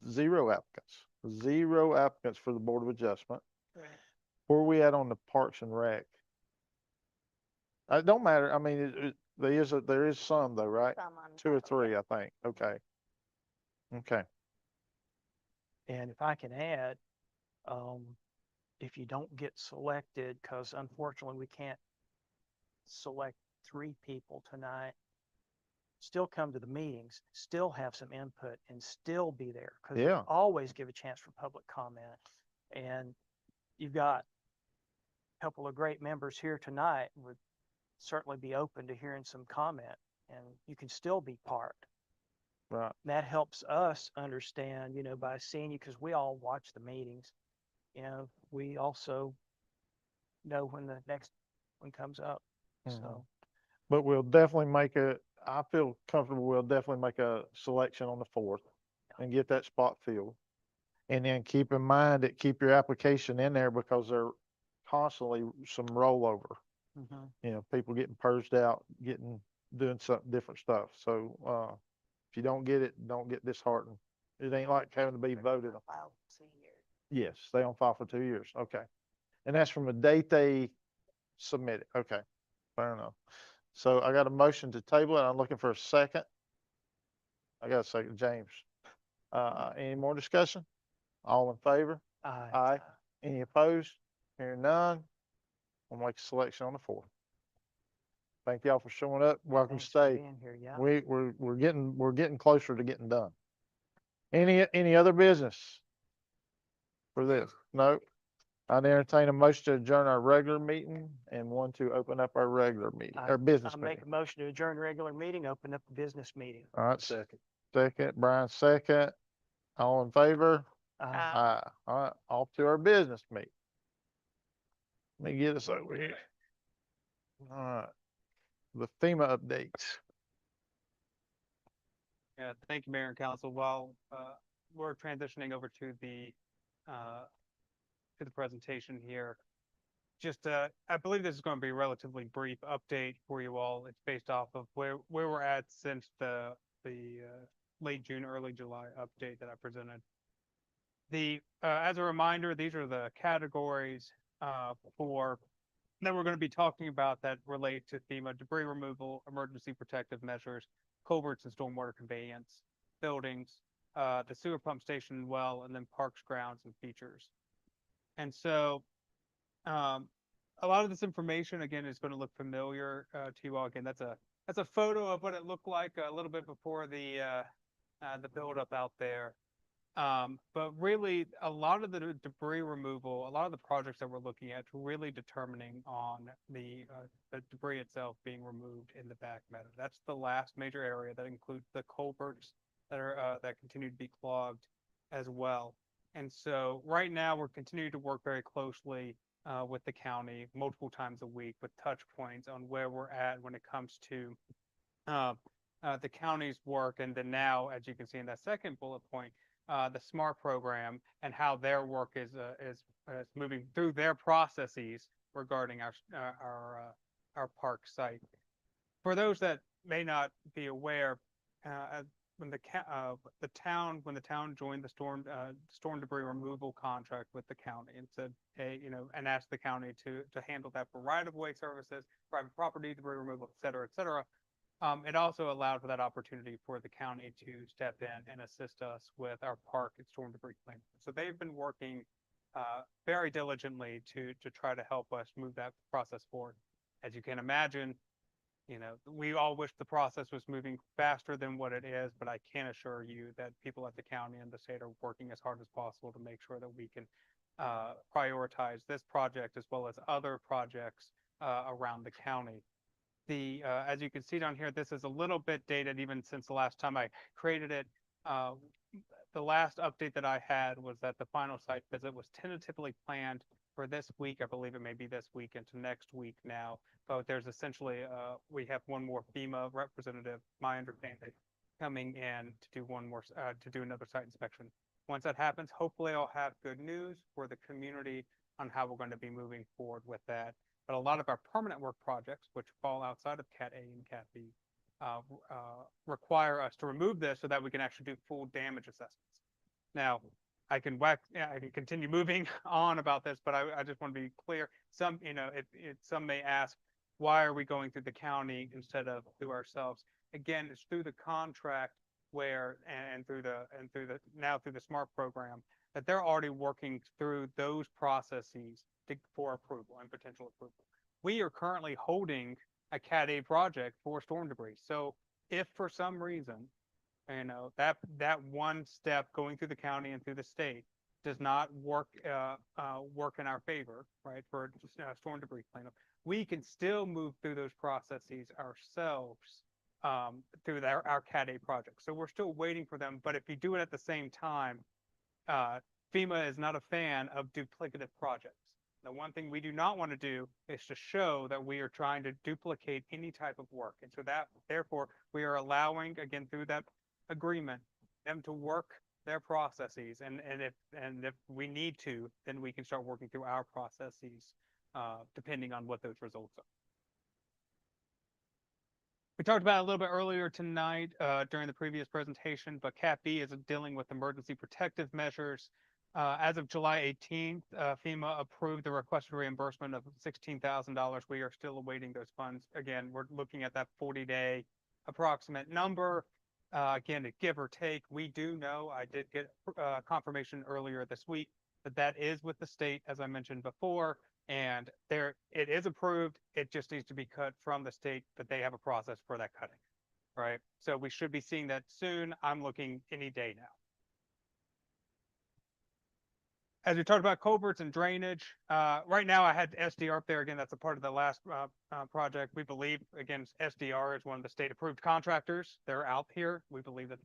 0 applicants. 0 applicants for the Board of Adjustment. Correct. Where are we at on the Parks and Rec? It don't matter. I mean, there is some though, right? Some on 2 or file, 3, yeah. I think. Okay. Okay. And if I can add, if you don't get selected, because unfortunately we can't select 3 people tonight, still come to the meetings, still have some input and still be there. Because we Yeah. always give a chance for public comment. And you've got a couple of great members here tonight, would certainly be open to hearing some comment, and you can still be part. Right. That helps us understand, by seeing you, because we all watch the meetings. We also know when the next one comes up. Mhm. So, But I feel comfortable, we'll definitely make a selection on the 4th and get that spot filled. And then keep in mind that keep your application in there because there constantly some rollover. People getting purged out, doing some different stuff. So, if you don't get it, don't get disheartened. It ain't like having to be voted on. File 2 years. Yes, stay on file for 2 years. Okay. And that's from the date they submit it. Okay. Fair enough. So I got a motion to table it. I'm looking for a second. I got a second, James. Any more discussion? All in favor? Aye. Any opposed? Hearing none. I'll make a selection on the 4th. Thank y'all for showing up. Welcome to thanks for stay. being here. Yeah. We're getting closer to getting done. Any other business for this? No. I'd entertain a motion to adjourn our regular meeting and one to open up our regular meeting, our business I make meeting. a motion to adjourn the regular meeting, open up the business meeting. All right. Second, Brian, second. All in favor? Aye. All right, off to our business meeting. Let me get us over here. All right. The FEMA updates. Yeah, thank you, Mayor and Council. While we're transitioning over to the presentation here, just I believe this is going to be a relatively brief update for you all. It's based off of where we're at since the late June, early July update that I presented. As a reminder, these are the categories that we're going to be talking about that relate to FEMA: debris removal, emergency protective measures, culverts and stormwater conveyance, buildings, the sewer pump station and well, and then parks, grounds, and features. And so a lot of this information, again, is going to look familiar to you all. Again, that's a photo of what it looked like a little bit before the buildup out there. But really, a lot of the debris removal, a lot of the projects that we're looking at, really determining on the debris itself being removed in the back meadow. That's the last major area that includes the culverts that continue to be clogged as well. And so right now we're continuing to work very closely with the county multiple times a week with touch points on where we're at when it comes to the county's work. And then now, as you can see in that second bullet point, the SMART program and how their work is moving through their processes regarding our park site. For those that may not be aware, the town joined the storm debris removal contract with the county and said, hey, and asked the county to handle that for right-of-way services, private property debris removal, et cetera, et cetera. It also allowed for that opportunity for the county to step in and assist us with our park and storm debris claim. So they've been working very diligently to try to help us move that process forward. As you can imagine, we all wish the process was moving faster than what it is, but I can assure you that people at the county and the state are working as hard as possible to make sure that we can prioritize this project as well as other projects around the county. As you can see down here, this is a little bit dated even since the last time I created it. The last update that I had was that the final site visit was tentatively planned for this week. I believe it may be this week into next week now, but there's essentially, we have one more FEMA representative, my understanding, coming in to do one more, to do another site inspection. Once that happens, hopefully I'll have good news for the community on how we're going to be moving forward with that. But a lot of our permanent work projects, which fall outside of Cat A and Cat B, require us to remove this so that we can actually do full damage assessments. Now, I can continue moving on about this, but I just want to be clear. Some may ask, why are we going through the county instead of through ourselves? Again, it's through the contract where and through the SMART program that they're already working through those processes for approval and potential approval. We are currently holding a Cat A project for storm debris. So if for some reason, that one step going through the county and through the state does not work in our favor, right, for storm debris cleanup, we can still move through those processes ourselves through our Cat A project. So we're still waiting for them, but if you do it at the same time, FEMA is not a fan of duplicative projects. The one thing we do not want to do is to show that we are trying to duplicate any type of work. And so therefore, we are allowing, again, through that agreement, them to work their processes. And if we need to, then we can start working through our processes, depending on what those results are. We talked about it a little bit earlier tonight during the previous presentation, but Cat B is dealing with emergency protective measures. As of July 18th, FEMA approved the requested reimbursement of $16,000. We are still awaiting those funds. Again, we're looking at that 40-day approximate number. Again, give or take, we do know, I did get confirmation earlier this week that is with the state, as I mentioned before, and it is approved. It just needs to be cut from the state, but they have a process for that cutting, right? So we should be seeing that soon. I'm looking any day now. As we talked about culverts and drainage, right now I had SDR up there. Again, that's a part of the last project. We believe, again, SDR is one of the state approved contractors. They're out here. We believe that,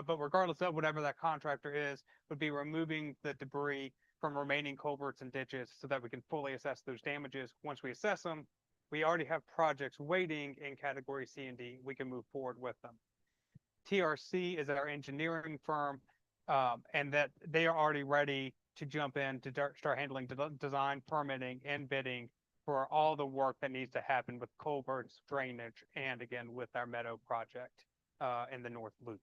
but regardless of whatever that contractor is, would be removing the debris from remaining culverts and ditches so that we can fully assess those damages. Once we assess them, we already have projects waiting in category C and D. We can move forward with them. TRC is our engineering firm. And that they are already ready to jump in to start handling design, permitting, and bidding for all the work that needs to happen with culverts, drainage, and again, with our Meadow project in the North Loop.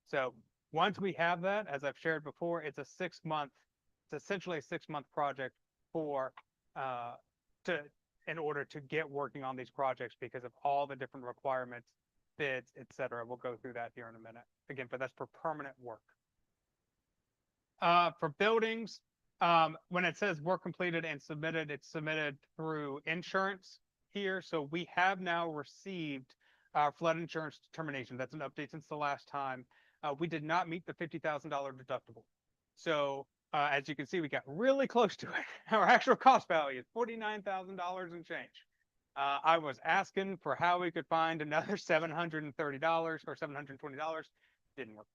So once we have that, as I've shared before, it's essentially a 6-month project in order to get working on these projects because of all the different requirements, bids, et cetera. We'll go through that here in a minute. Again, but that's for permanent work. For buildings, when it says work completed and submitted, it's submitted through insurance here. So we have now received our flood insurance determination. That's an update since the last time. We did not meet the $50,000 deductible. So as you can see, we got really close to it. Our actual cost value is $49,000 and change. I was asking for how we could find another $730 or $720. Didn't work.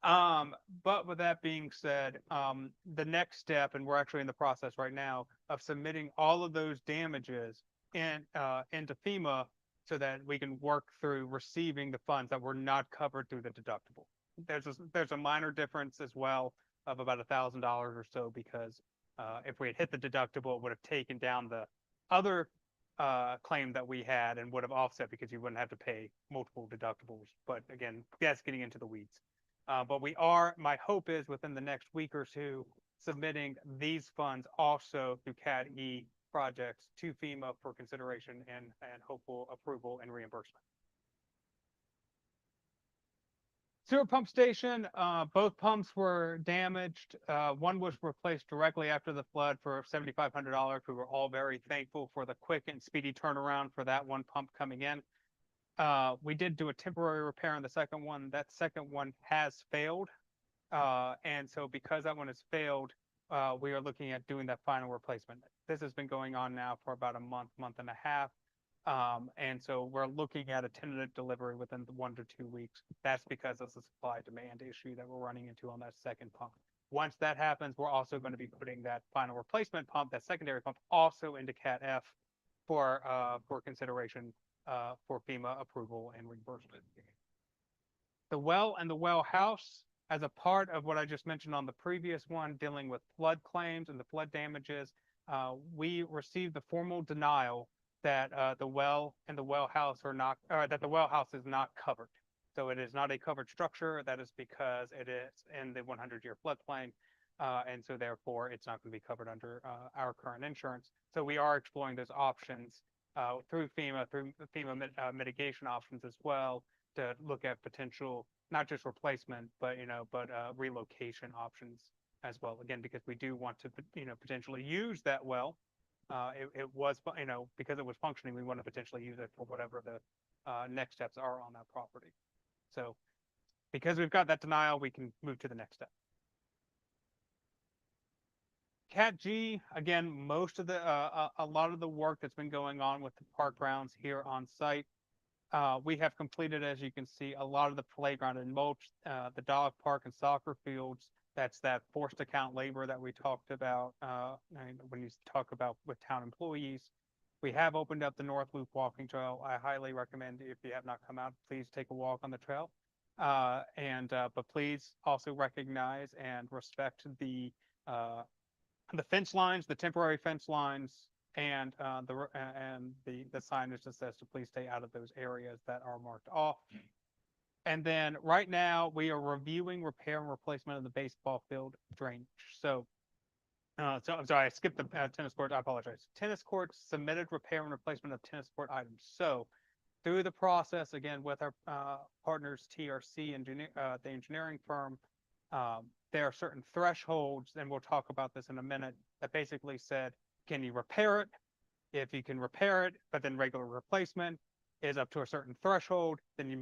But with that being said, the next step, and we're actually in the process right now of submitting all of those damages into FEMA so that we can work through receiving the funds that were not covered through the deductible. There's a minor difference as well of about $1,000 or so because if we had hit the deductible, it would have taken down the other claim that we had and would have offset because you wouldn't have to pay multiple deductibles. But again, that's getting into the weeds. But my hope is within the next week or two, submitting these funds also through CAD-E projects to FEMA for consideration and hopeful approval and reimbursement. Sewer pump station, both pumps were damaged. One was replaced directly after the flood for $7,500. We were all very thankful for the quick and speedy turnaround for that one pump coming in. We did do a temporary repair on the second one. That second one has failed. And so because that one has failed, we are looking at doing that final replacement. This has been going on now for about a month and a half. And so we're looking at a tentative delivery within 1 to 2 weeks. That's because of the supply demand issue that we're running into on that second pump. Once that happens, we're also going to be putting that final replacement pump, that secondary pump, also into Cat F for consideration for FEMA approval and reimbursement. The well and the well house, as a part of what I just mentioned on the previous one, dealing with flood claims and the flood damages, we received the formal denial that the well and the well house are not, or that the well house is not covered. So it is not a covered structure. That is because it is in the 100-year floodplain. And so therefore it's not going to be covered under our current insurance. So we are exploring those options through FEMA mitigation options as well, to look at potential, not just replacement, but relocation options as well. Again, because we do want to potentially use that well. It was, because it was functioning, we want to potentially use it for whatever the next steps are on that property. So because we've got that denial, we can move to the next step. Cat G, again, most of the a lot of the work that's been going on with the park grounds here on site, we have completed, as you can see, a lot of the playground and mulch, the dog park and soccer fields. That's that forced account labor that we talked about when you talk about with town employees. We have opened up the North Loop walking trail. I highly recommend, if you have not come out, please take a walk on the trail. But please also recognize and respect the fence lines, the temporary fence lines, and the signage that says to please stay out of those areas that are marked off. And then right now we are reviewing repair and replacement of the baseball field drainage. So I'm sorry, I skipped the tennis courts. I apologize. Tennis courts submitted repair and replacement of tennis court items. So through the process, again, with our partners, TRC, the engineering firm, there are certain thresholds, and we'll talk about this in a minute, that basically said, can you repair it? If you can repair it, but then regular replacement is up to a certain threshold, then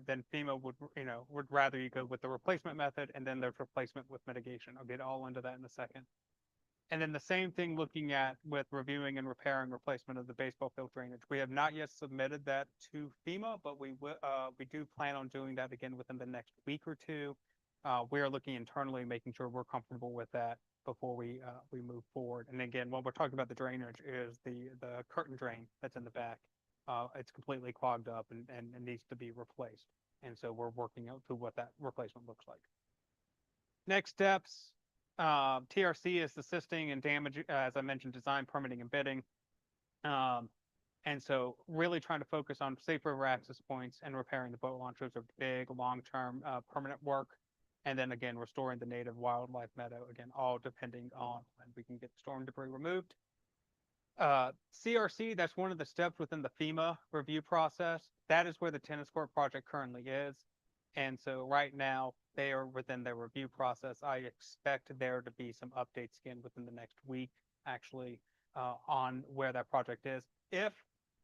then FEMA would rather you go with the replacement method, and then there's replacement with mitigation. I'll get all into that in a second. And then the same thing looking at with reviewing and repairing replacement of the baseball field drainage. We have not yet submitted that to FEMA, but we do plan on doing that again within the next week or two. We are looking internally, making sure we're comfortable with that before we move forward. And again, when we're talking about the drainage, is the curtain drain that's in the back. It's completely clogged up and needs to be replaced. And so we're working out through what that replacement looks like. Next steps, TRC is assisting in damage, as I mentioned, design, permitting, and bidding. And so really trying to focus on safe river access points and repairing the boat launch. Those are big, long-term, permanent work. And then again, restoring the native wildlife meadow, again, all depending on when we can get storm debris removed. CRC, that's one of the steps within the FEMA review process. That is where the tennis court project currently is. And so right now they are within their review process. I expect there to be some updates again within the next week, actually, on where that project is. If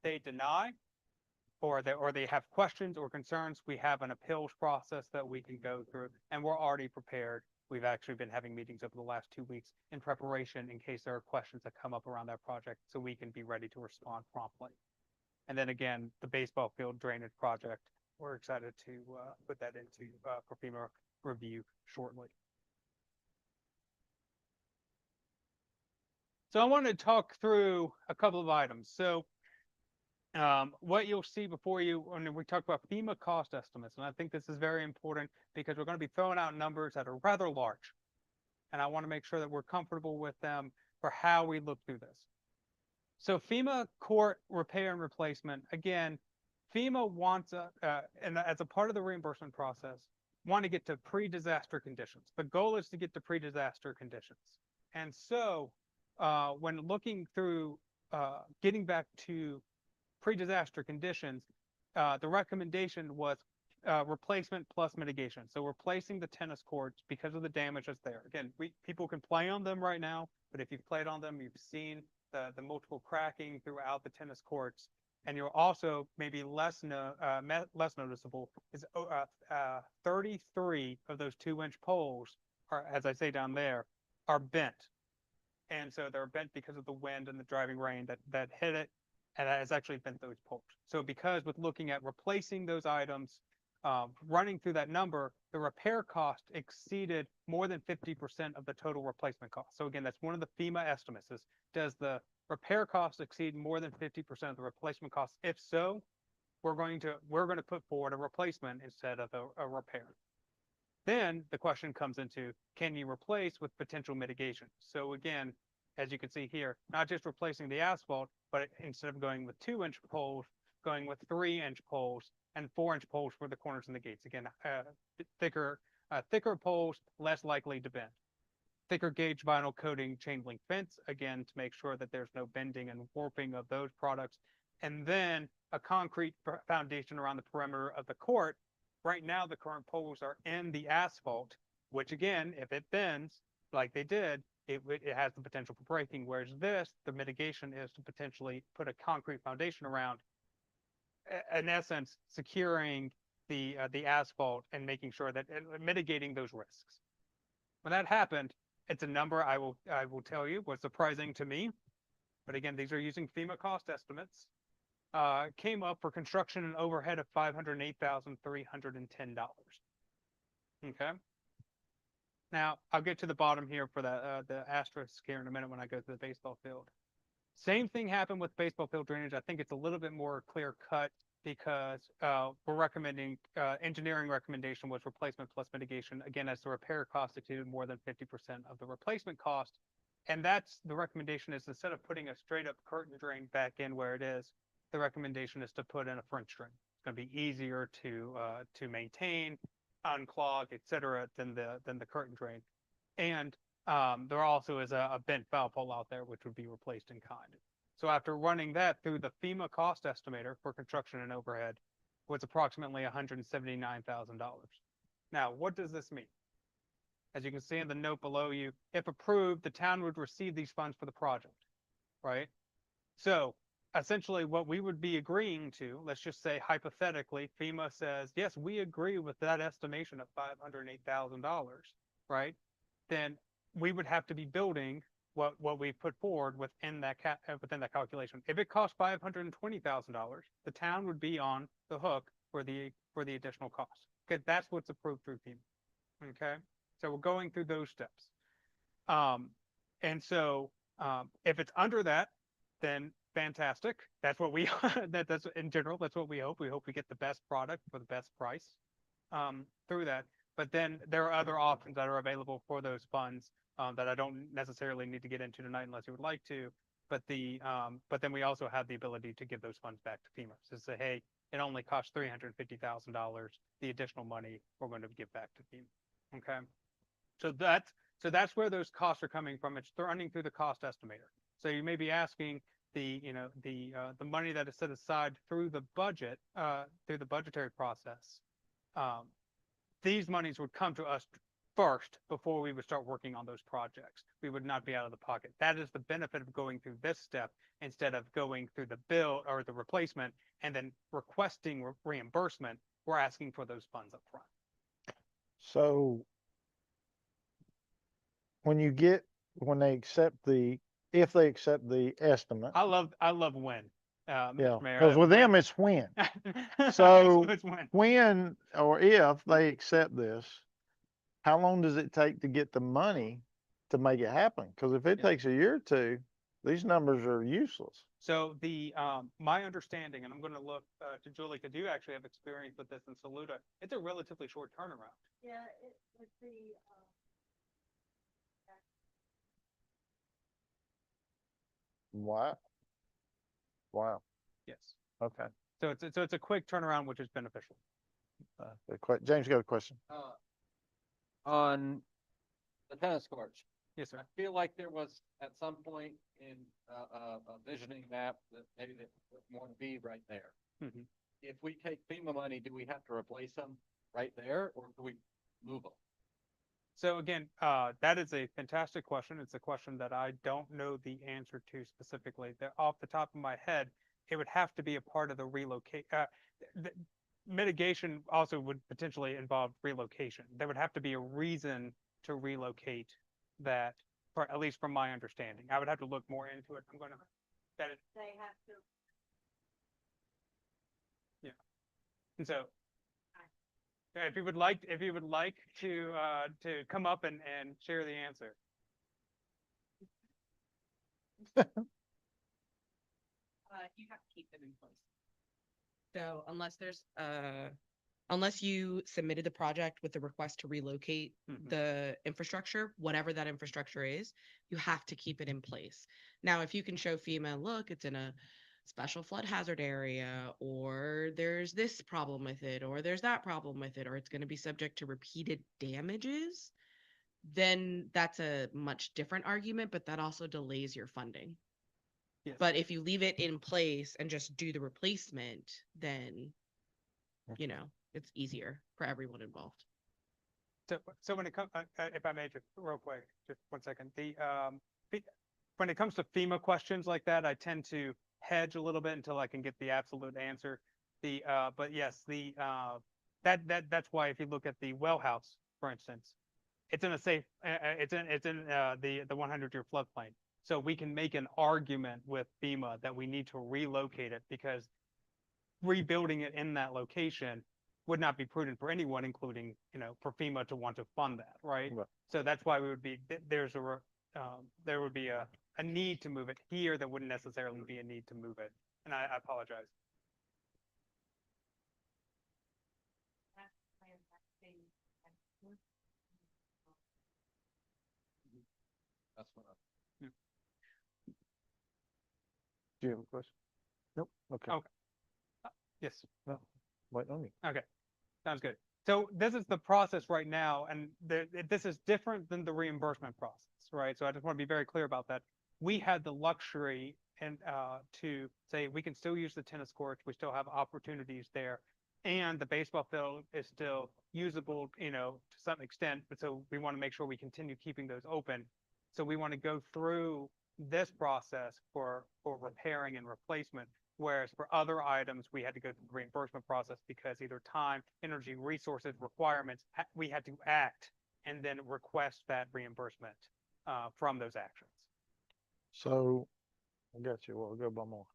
they deny or they have questions or concerns, we have an appeals process that we can go through, and we're already prepared. We've actually been having meetings over the last 2 weeks in preparation in case there are questions that come up around that project, so we can be ready to respond promptly. And then again, the baseball field drainage project, we're excited to put that into for FEMA review shortly. So I want to talk through a couple of items. So what you'll see before you when we talk about FEMA cost estimates, and I think this is very important because we're going to be throwing out numbers that are rather large, and I want to make sure that we're comfortable with them for how we look through this. So FEMA court repair and replacement, again, FEMA wants, and as a part of the reimbursement process, want to get to pre-disaster conditions. The goal is to get to pre-disaster conditions. And so when looking through getting back to pre-disaster conditions, the recommendation was replacement plus mitigation. So replacing the tennis courts because of the damage that's there. Again, people can play on them right now, but if you've played on them, you've seen the multiple cracking throughout the tennis courts. And you're also maybe less noticeable is 33 of those 2-inch poles are, as I say down there, are bent. And so they're bent because of the wind and the driving rain that hit it, and that has actually bent those poles. So because with looking at replacing those items, running through that number, the repair cost exceeded more than 50% of the total replacement cost. So again, that's one of the FEMA estimates is, does the repair cost exceed more than 50% of the replacement cost? If so, we're going to put forward a replacement instead of a repair. Then the question comes into, can you replace with potential mitigation? So again, as you can see here, not just replacing the asphalt, but instead of going with 2-inch poles, going with 3-inch poles and 4-inch poles for the corners and the gates. Again, thicker poles, less likely to bend. Thicker gauge vinyl coating chain link fence, again, to make sure that there's no bending and warping of those products. And then a concrete foundation around the perimeter of the court. Right now, the current poles are in the asphalt, which again, if it bends like they did, it has the potential for breaking. Whereas this, the mitigation is to potentially put a concrete foundation around, in essence, securing the asphalt and making sure that mitigating those risks. When that happened, it's a number I will tell you was surprising to me. But again, these are using FEMA cost estimates. Came up for construction and overhead of $508,310. Okay. Now I'll get to the bottom here for the asterisk here in a minute when I go to the baseball field. Same thing happened with baseball field drainage. I think it's a little bit more clear cut because we're recommending engineering recommendation was replacement plus mitigation. Again, as the repair cost exceeded more than 50% of the replacement cost. And that's the recommendation is instead of putting a straight up curtain drain back in where it is, the recommendation is to put in a French drain. It's going to be easier to maintain, unclog, etc., than the curtain drain. And there also is a bent foul pole out there, which would be replaced in kind. So after running that through the FEMA cost estimator for construction and overhead, was approximately $179,000. Now, what does this mean? As you can see in the note below you, if approved, the town would receive these funds for the project, right? So essentially what we would be agreeing to, let's just say hypothetically, FEMA says, yes, we agree with that estimation of $508,000, right? Then we would have to be building what we put forward within that calculation. If it costs $520,000, the town would be on the hook for the additional cost. Okay, that's what's approved through FEMA. Okay, so we're going through those steps. And so if it's under that, then fantastic. That's what we that's in general. That's what we hope. We hope we get the best product for the best price through that. But then there are other options that are available for those funds that I don't necessarily need to get into tonight unless you would like to. But then we also have the ability to give those funds back to FEMA. So say, hey, it only costs $350,000. The additional money we're going to give back to FEMA. Okay. So that's where those costs are coming from. It's running through the cost estimator. So you may be asking the money that is set aside through the budget, through the budgetary process. These monies would come to us first before we would start working on those projects. We would not be out of the pocket. That is the benefit of going through this step instead of going through the bill or the replacement and then requesting reimbursement. We're asking for those funds up front. So when they accept if they accept the estimate. I love when. Yeah, Mr. Mayor, because with them, it's when. So it's when. when or if they accept this, how long does it take to get the money to make it happen? Because if it takes a year or two, these numbers are useless. So my understanding, and I'm going to look to Julie, because you actually have experience with this in Saluda, it's a relatively short turnaround. Yeah, it would be, Wow. Wow, Yes. okay. So it's a quick turnaround, which is beneficial. James, you got a question? On the tennis courts, Yes, sir. I feel like there was at some point in a visioning map that maybe they want to be right there. Mhm. If we take FEMA money, do we have to replace them right there, or do we move them? So again, that is a fantastic question. It's a question that I don't know the answer to specifically. Off the top of my head, it would have to be a part of the relocate. Mitigation also would potentially involve relocation. There would have to be a reason to relocate that, for at least from my understanding. I would have to look more into it. I'm gonna. That is, They have to, and so. If you would like to come up and share the answer. You have to keep them in place. So unless you submitted the project with the request to relocate Mhm. the infrastructure, whatever that infrastructure is, you have to keep it in place. Now, if you can show FEMA, look, it's in a special flood hazard area, or there's this problem with it, or there's that problem with it, or it's going to be subject to repeated damages, then that's a much different argument, but that also delays your funding. Yes. But if you leave it in place and just do the replacement, then, it's easier for everyone involved. So when it comes, if I may, just real quick, just 1 second, when it comes to FEMA questions like that, I tend to hedge a little bit until I can get the absolute answer. But yes, that's why if you look at the well house, for instance, it's in a safe, it's in the 100-year floodplain. So we can make an argument with FEMA that we need to relocate it because rebuilding it in that location would not be prudent for anyone, including, for FEMA to want to fund that, right? Right. So that's why we would be, there would be a need to move it here. There wouldn't necessarily be a need to move it. And I apologize. That's what Do you have a question? Nope. Okay. Okay. Yes. No, wait on you. Okay. Sounds good. So this is the process right now, and this is different than the reimbursement process, right? So I just want to be very clear about that. We had the luxury and to say we can still use the tennis courts, we still have opportunities there, and the baseball field is still usable, to some extent. But so we want to make sure we continue keeping those open. So we want to go through this process for repairing and replacement. Whereas for other items, we had to go through the reimbursement process because either time, energy, resources, requirements, we had to act and then request that reimbursement from those actions. So, I got you. Well, go by more.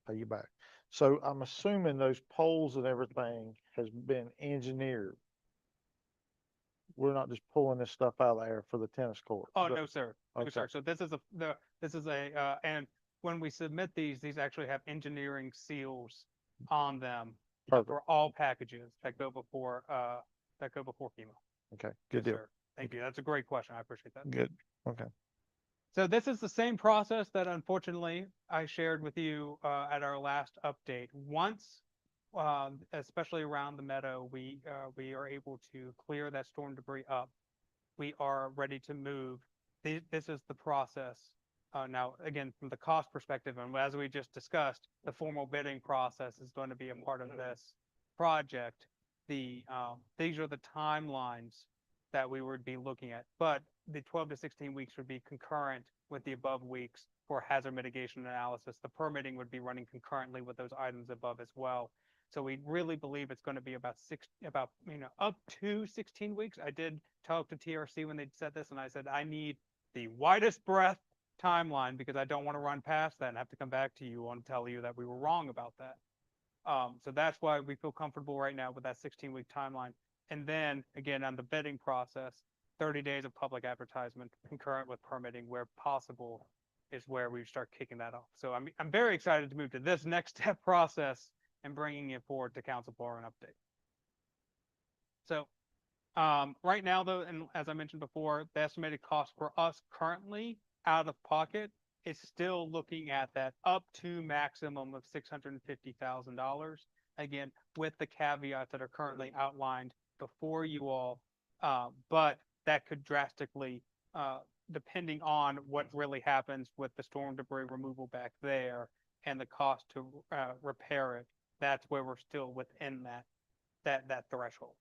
Pay you back. So I'm assuming those poles and everything has been engineered. We're not just pulling this stuff out of the air for the tennis court. Oh, no, sir. No, Okay. sir. So and when we submit these actually have engineering seals on them Perfect. for all packages that go before FEMA. Okay, Yes, good deal. sir. Thank you. That's a great question. I appreciate that. Good. Okay. So this is the same process that unfortunately I shared with you at our last update. Once, especially around the meadow, we are able to clear that storm debris up. We are ready to move. This is the process. Now, again, from the cost perspective, and as we just discussed, the formal bidding process is going to be a part of this project. These are the timelines that we would be looking at, but the 12 to 16 weeks would be concurrent with the above weeks for hazard mitigation analysis. The permitting would be running concurrently with those items above as well. So we really believe it's going to be about up to 16 weeks. I did talk to TRC when they said this, and I said, I need the widest breadth timeline because I don't want to run past that and have to come back to you and tell you that we were wrong about that. So that's why we feel comfortable right now with that 16-week timeline. And then again, on the bidding process, 30 days of public advertisement concurrent with permitting where possible is where we start kicking that off. So I'm very excited to move to this next step process and bringing it forward to council for an update. So right now though, and as I mentioned before, the estimated cost for us currently out of pocket is still looking at that up to maximum of $650,000. Again, with the caveats that are currently outlined before you all. But that could drastically, depending on what really happens with the storm debris removal back there and the cost to repair it, that's where we're still within that threshold,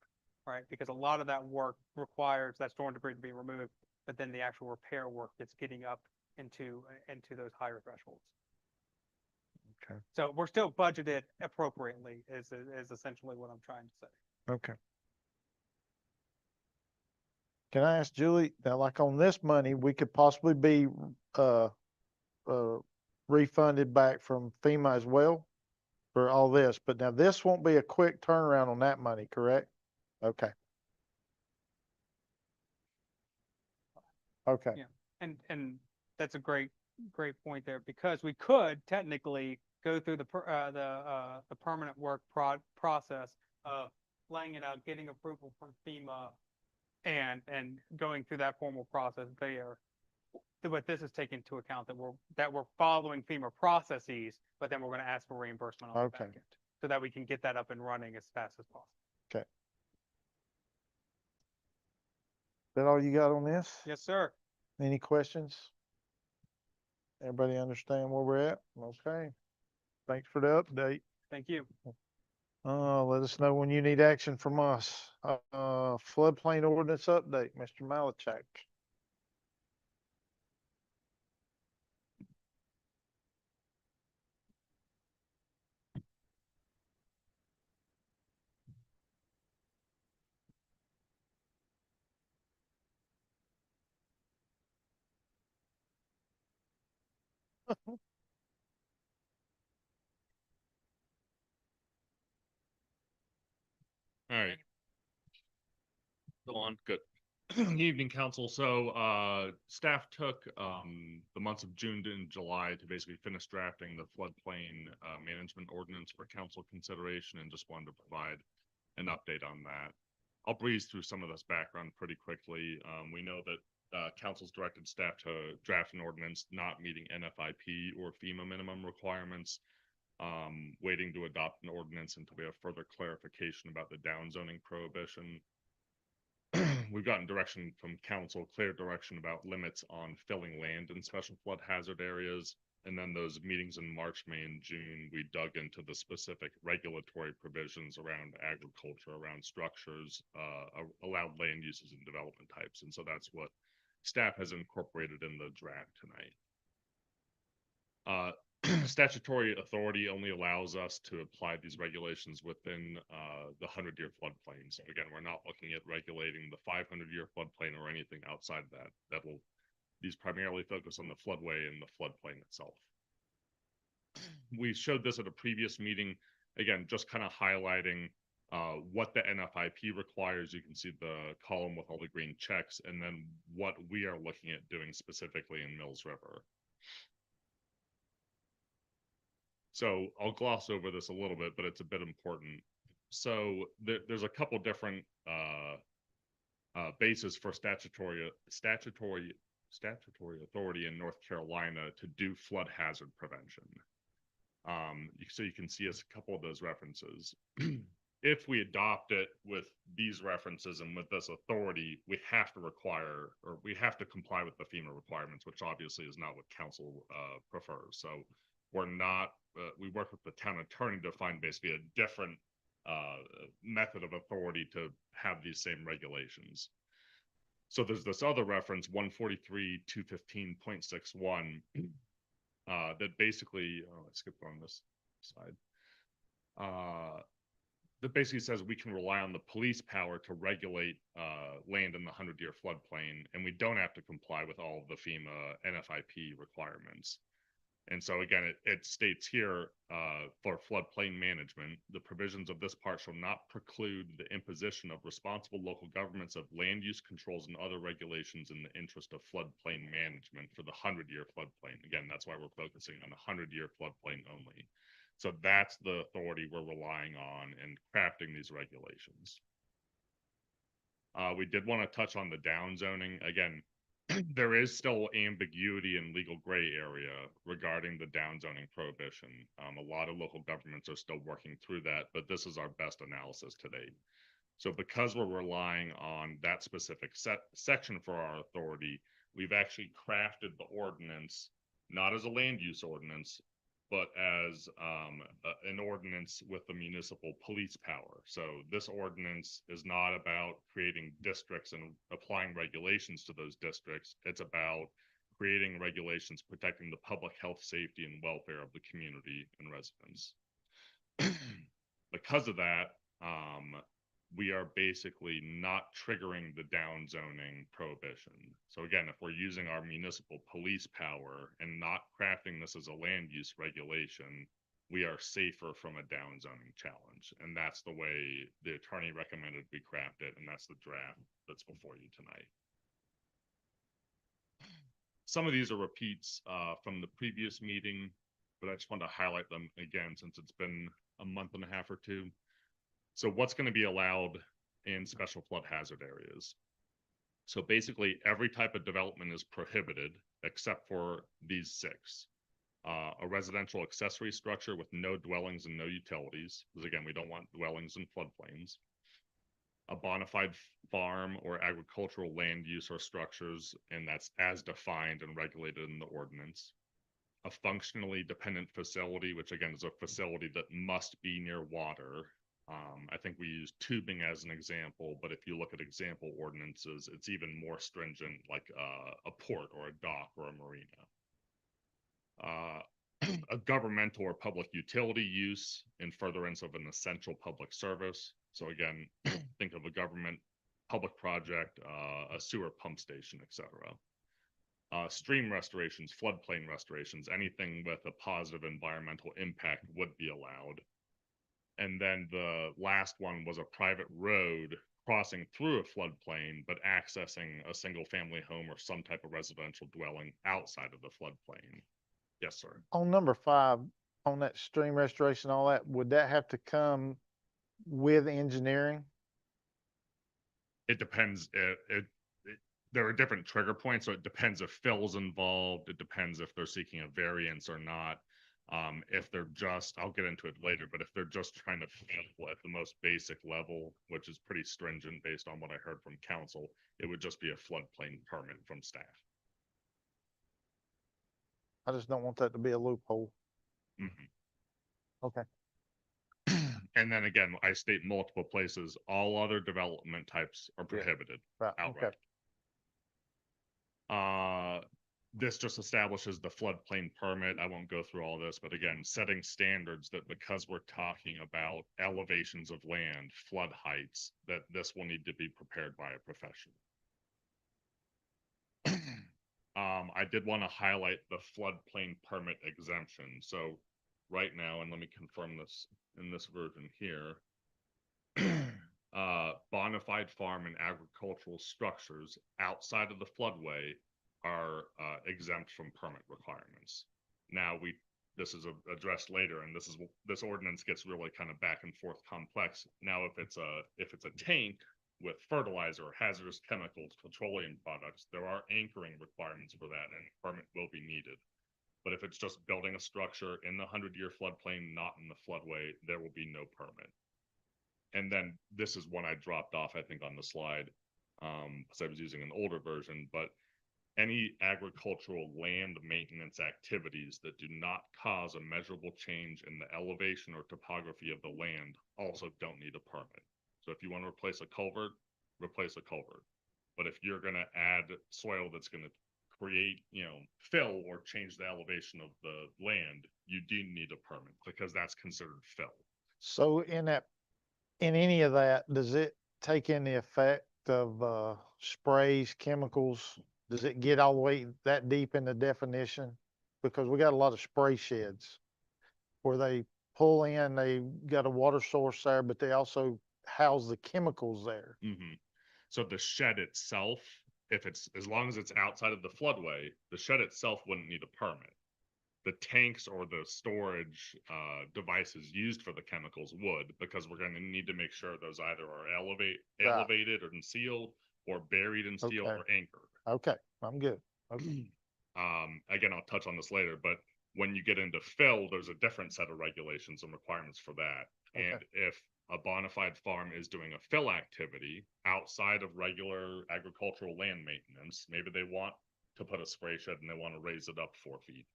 right? Because a lot of that work requires that storm debris to be removed, but then the actual repair work is getting up into those higher thresholds. Okay. So we're still budgeted appropriately is essentially what I'm trying to say. Okay. Can I ask Julie, now like on this money, we could possibly be, uh, refunded back from FEMA as well for all this, but now this won't be a quick turnaround on that money, correct? Okay. Okay. Yeah. And that's a great point there, because we could technically go through the permanent work process of laying it out, getting approval from FEMA and going through that formal process there. But this is taking into account that we're following FEMA processes, but then we're going to ask for reimbursement on the back Okay. end so that we can get that up and running as fast as possible. Okay. That all you got on this? Yes, sir. Any questions? Everybody understand where we're at? Okay. Thanks for the update. Thank you. Let us know when you need action from us. Floodplain ordinance update, Mr. Malachek. All right. Go on. Good. Evening, council. So staff took the months of June and July to basically finish drafting the floodplain management ordinance for council consideration, and just wanted to provide an update on that. I'll breeze through some of this background pretty quickly. We know that council's directed staff to draft an ordinance not meeting NFIP or FEMA minimum requirements, waiting to adopt an ordinance until we have further clarification about the downzoning prohibition. We've gotten direction from council, clear direction about limits on filling land in special flood hazard areas. And then those meetings in March, May, and June, we dug into the specific regulatory provisions around agriculture, around structures, allowed land uses and development types. And so that's what staff has incorporated in the draft tonight. Statutory authority only allows us to apply these regulations within the 100-year floodplain. So again, we're not looking at regulating the 500-year floodplain or anything outside that. These primarily focus on the floodway and the floodplain itself. We showed this at a previous meeting, again, just kind of highlighting what the NFIP requires. You can see the column with all the green checks, and then what we are looking at doing specifically in Mills River. So I'll gloss over this a little bit, but it's a bit important. So there's a couple different bases for statutory authority in North Carolina to do flood hazard prevention. So you can see a couple of those references. If we adopt it with these references and with this authority, we have to require, or we have to comply with the FEMA requirements, which obviously is not what council prefers. So we're not, we work with the town attorney to find basically a different method of authority to have these same regulations. So there's this other reference, 143.215.61, that basically, I skipped on this slide, that basically says we can rely on the police power to regulate land in the 100-year floodplain, and we don't have to comply with all of the FEMA NFIP requirements. And so again, it states here for floodplain management, the provisions of this part shall not preclude the imposition of responsible local governments of land use controls and other regulations in the interest of floodplain management for the 100-year floodplain. Again, that's why we're focusing on the 100-year floodplain only. So that's the authority we're relying on in crafting these regulations. We did want to touch on the downzoning. Again, there is still ambiguity and legal gray area regarding the downzoning prohibition. A lot of local governments are still working through that, but this is our best analysis to date. So because we're relying on that specific section for our authority, we've actually crafted the ordinance not as a land use ordinance, but as an ordinance with the municipal police power. So this ordinance is not about creating districts and applying regulations to those districts. It's about creating regulations protecting the public health, safety, and welfare of the community and residents. Because of that, we are basically not triggering the downzoning prohibition. So again, if we're using our municipal police power and not crafting this as a land use regulation, we are safer from a downzoning challenge. And that's the way the attorney recommended we craft it, and that's the draft that's before you tonight. Some of these are repeats from the previous meeting, but I just wanted to highlight them again since it's been a month and a half or two. So what's going to be allowed in special flood hazard areas? So basically every type of development is prohibited except for these 6. A residential accessory structure with no dwellings and no utilities, because again, we don't want dwellings in floodplains. A bona fide farm or agricultural land use or structures, and that's as defined and regulated in the ordinance. A functionally dependent facility, which again is a facility that must be near water. I think we use tubing as an example, but if you look at example ordinances, it's even more stringent, like a port or a dock or a marina. A governmental or public utility use in furtherance of an essential public service. So again, think of a government public project, a sewer pump station, etc. Stream restorations, floodplain restorations, anything with a positive environmental impact would be allowed. And then the last one was a private road crossing through a floodplain, but accessing a single family home or some type of residential dwelling outside of the floodplain. Yes, sir. On number 5, on that stream restoration, all that, would that have to come with engineering? It depends. There are different trigger points, so it depends if Phil's involved. It depends if they're seeking a variance or not. If they're just, I'll get into it later, but if they're just trying to sample at the most basic level, which is pretty stringent based on what I heard from council, it would just be a floodplain permit from staff. I just don't want that to be a loophole. Mm-hmm. Okay. And then again, I state multiple places, all other development types are prohibited outright. Okay. This just establishes the floodplain permit. I won't go through all this, but again, setting standards that because we're talking about elevations of land, flood heights, that this will need to be prepared by a professional. I did want to highlight the floodplain permit exemption. So right now, and let me confirm this in this version here, bona fide farm and agricultural structures outside of the floodway are exempt from permit requirements. Now this is addressed later, and this ordinance gets really kind of back and forth complex. Now, if it's a tank with fertilizer, hazardous chemicals, petroleum products, there are anchoring requirements for that, and a permit will be needed. But if it's just building a structure in the 100-year floodplain, not in the floodway, there will be no permit. And then this is one I dropped off, I think, on the slide, because I was using an older version, but any agricultural land maintenance activities that do not cause a measurable change in the elevation or topography of the land also don't need a permit. So if you want to replace a culvert, replace a culvert. But if you're going to add soil that's going to create, fill or change the elevation of the land, you do need a permit because that's considered fill. So in any of that, does it take in the effect of sprays, chemicals? Does it get all the way that deep in the definition? Because we got a lot of spray sheds where they pull in, they got a water source there, but they also house the chemicals there. Mm-hmm. So the shed itself, as long as it's outside of the floodway, the shed itself wouldn't need a permit. The tanks or the storage devices used for the chemicals would, because we're going to need to make sure those either are elevated or sealed, or buried in steel or anchored. Okay, I'm good. Okay. Again, I'll touch on this later, but when you get into fill, there's a different set of regulations and requirements for that. And Okay. if a bona fide farm is doing a fill activity outside of regular agricultural land maintenance, maybe they want to put a spray shed and they want to raise it up 4 feet.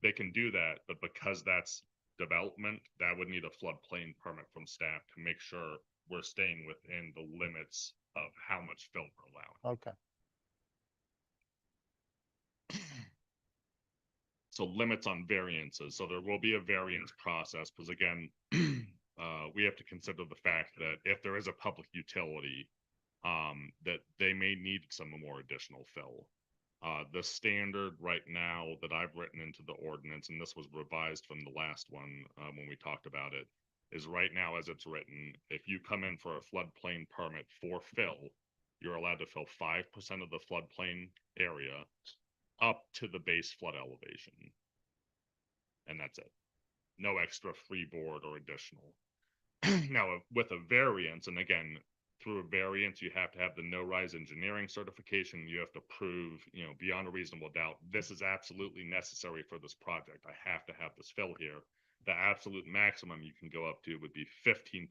They can do that, but because that's development, that would need a floodplain permit from staff to make sure we're staying within the limits of how much fill we're allowing. Okay. So limits on variances. So there will be a variance process because again, we have to consider the fact that if there is a public utility, that they may need some more additional fill. The standard right now that I've written into the ordinance, and this was revised from the last one when we talked about it, is right now as it's written, if you come in for a floodplain permit for fill, you're allowed to fill 5% of the floodplain area up to the base flood elevation. And that's it. No extra freeboard or additional. Now, with a variance, and again, through a variance, you have to have the no-rise engineering certification. You have to prove, beyond a reasonable doubt, this is absolutely necessary for this project. I have to have this fill here. The absolute maximum you can go up to would be 15%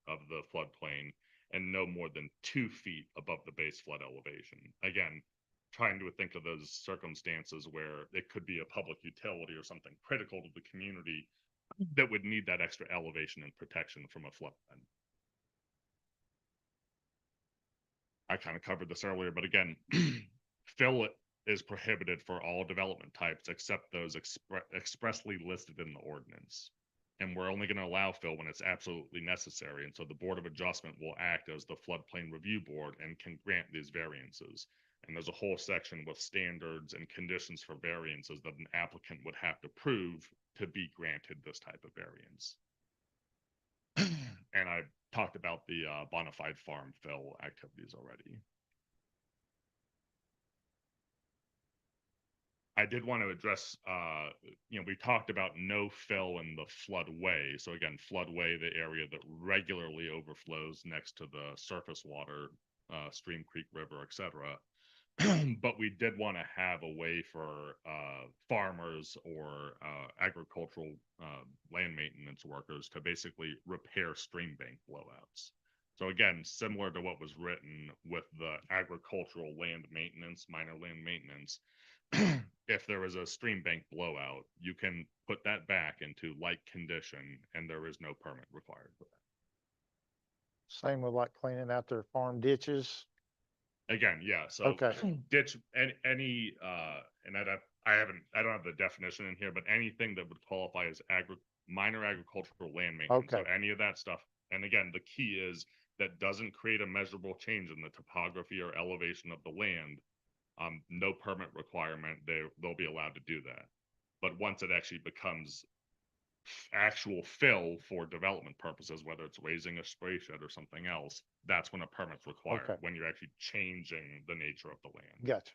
of the floodplain and no more than 2 feet above the base flood elevation. Again, trying to think of those circumstances where it could be a public utility or something critical to the community that would need that extra elevation and protection from a flood event. I kind of covered this earlier, but again, fill is prohibited for all development types except those expressly listed in the ordinance. And we're only going to allow fill when it's absolutely necessary. And so the Board of Adjustment will act as the floodplain review board and can grant these variances. And there's a whole section with standards and conditions for variances that an applicant would have to prove to be granted this type of variance. And I talked about the bona fide farm fill activities already. I did want to address, we talked about no fill in the floodway. So again, floodway, the area that regularly overflows next to the surface water, stream, creek, river, etc. But we did want to have a way for farmers or agricultural land maintenance workers to basically repair stream bank blowouts. So again, similar to what was written with the agricultural land maintenance, minor land maintenance, if there is a stream bank blowout, you can put that back into like condition and there is no permit required for that. Same with like cleaning out their farm ditches. Again, yeah, so Okay. ditch any and I don't have the definition in here, but anything that would qualify as minor agricultural land maintenance. So Okay. any of that stuff. And again, the key is that doesn't create a measurable change in the topography or elevation of the land. No permit requirement, they'll be allowed to do that. But once it actually becomes actual fill for development purposes, whether it's raising a spray shed or something else, that's when a permit's required, Okay. when you're actually changing the nature of the land. Gotcha.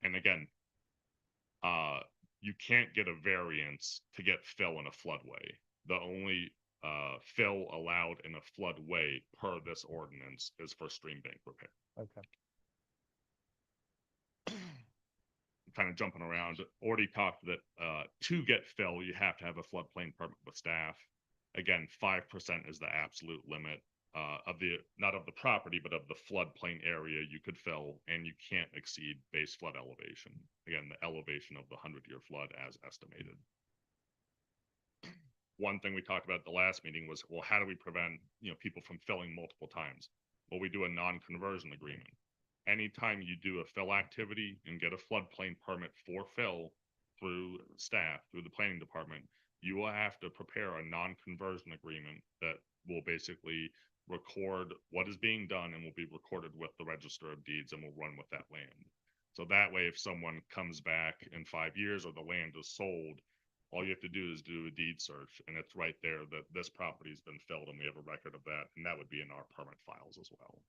And again, you can't get a variance to get fill in a floodway. The only fill allowed in a floodway per this ordinance is for stream bank repair. Okay. Kind of jumping around, already talked that to get fill, you have to have a floodplain permit with staff. Again, 5% is the absolute limit of the, not of the property, but of the floodplain area you could fill, and you can't exceed base flood elevation. Again, the elevation of the 100-year flood as estimated. One thing we talked about at the last meeting was, well, how do we prevent people from filling multiple times? Well, we do a non-conversion agreement. Anytime you do a fill activity and get a floodplain permit for fill through staff, through the planning department, you will have to prepare a non-conversion agreement that will basically record what is being done and will be recorded with the Register of Deeds and will run with that land. So that way, if someone comes back in 5 years or the land is sold, all you have to do is do a deed search and it's right there that this property has been filled and we have a record of that, and that would be in our permit files as well.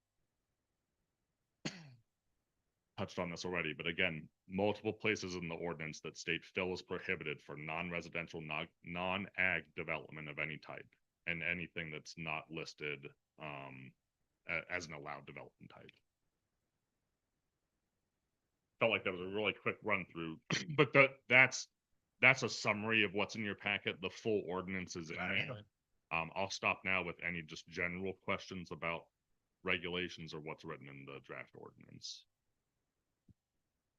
Touched on this already, but again, multiple places in the ordinance that state fill is prohibited for non-residential, non-ag development of any type, and anything that's not listed as an allowed development type. felt like that was a really quick run through, but that's a summary of what's in your packet. The full ordinance is in there. I'll stop now with any just general questions about regulations or what's written in the draft ordinance.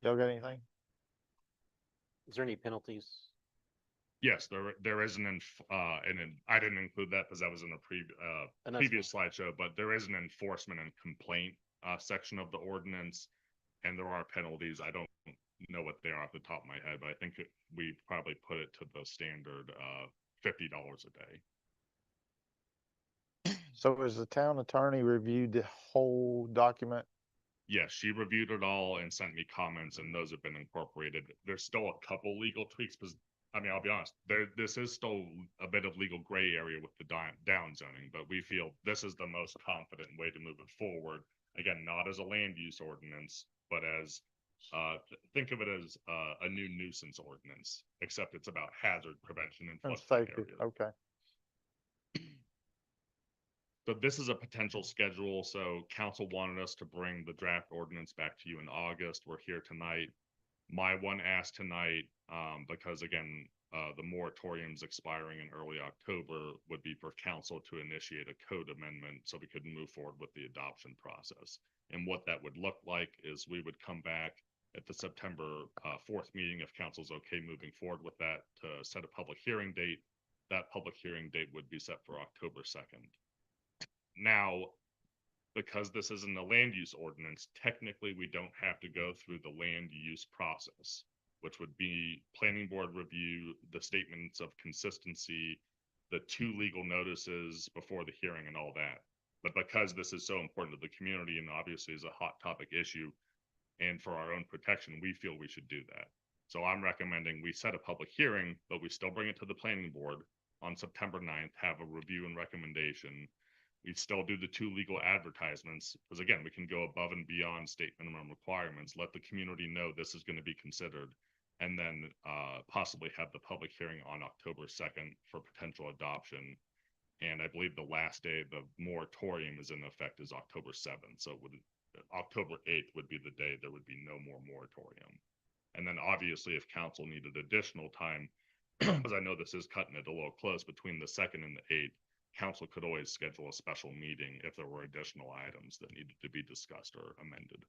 Y'all got anything? Is there any penalties? Yes, there is and I didn't include that because that was in the And that's previous slideshow, but there is an enforcement and complaint section of the ordinance, and there are penalties. I don't know what they are off the top of my head, but I think we probably put it to the standard $50 a day. So has the town attorney reviewed the whole document? Yes, she reviewed it all and sent me comments, and those have been incorporated. There's still a couple legal tweaks because, I mean, I'll be honest, this is still a bit of legal gray area with the down zoning, but we feel this is the most confident way to move it forward. Again, not as a land use ordinance, but as think of it as a new nuisance ordinance, except it's about hazard prevention in And floodplain safety, areas. okay. So this is a potential schedule. So council wanted us to bring the draft ordinance back to you in August. We're here tonight. My one ask tonight, because again, the moratorium's expiring in early October, would be for council to initiate a code amendment so we could move forward with the adoption process. And what that would look like is we would come back at the September 4th meeting, if council's okay moving forward with that, to set a public hearing date. That public hearing date would be set for October 2nd. Now, because this isn't a land use ordinance, technically we don't have to go through the land use process, which would be planning board review, the statements of consistency, the 2 legal notices before the hearing and all that. But because this is so important to the community and obviously is a hot topic issue, and for our own protection, we feel we should do that. So I'm recommending we set a public hearing, but we still bring it to the planning board on September 9th, have a review and recommendation. We'd still do the 2 legal advertisements, because again, we can go above and beyond state minimum requirements, let the community know this is going to be considered, and then possibly have the public hearing on October 2nd for potential adoption. And I believe the last day the moratorium is in effect is October 7th. So October 8th would be the day there would be no more moratorium. And then obviously if council needed additional time, because I know this is cutting it a little close between the 2nd and the 8th, council could always schedule a special meeting if there were additional items that needed to be discussed or amended.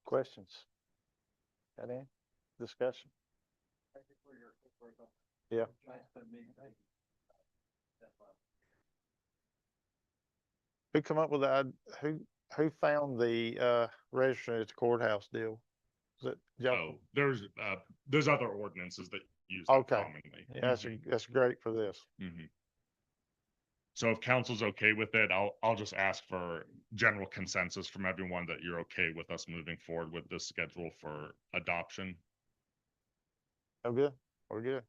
Questions? Got any discussion? Yeah. Who come up with that? Who found the registry at the courthouse deal? Is it y'all? Oh, there's other ordinances that use that Okay. commonly. Yeah, that's great for this. Mhm. So if council's okay with it, I'll just ask for general consensus from everyone that you're okay with us moving forward with this schedule for adoption. Oh, good. We're good.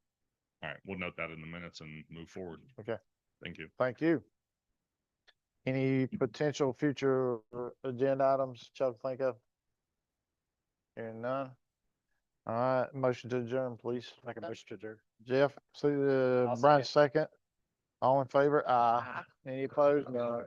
All right, we'll note that in the minutes and move forward. Okay. Thank you. Thank you. Any potential future agenda items y'all think of? Hearing none. All right, motion to adjourn, please. Make a motion to adjourn. Jeff, see I'll Brian second. All in favor? Aye. Any opposed? No.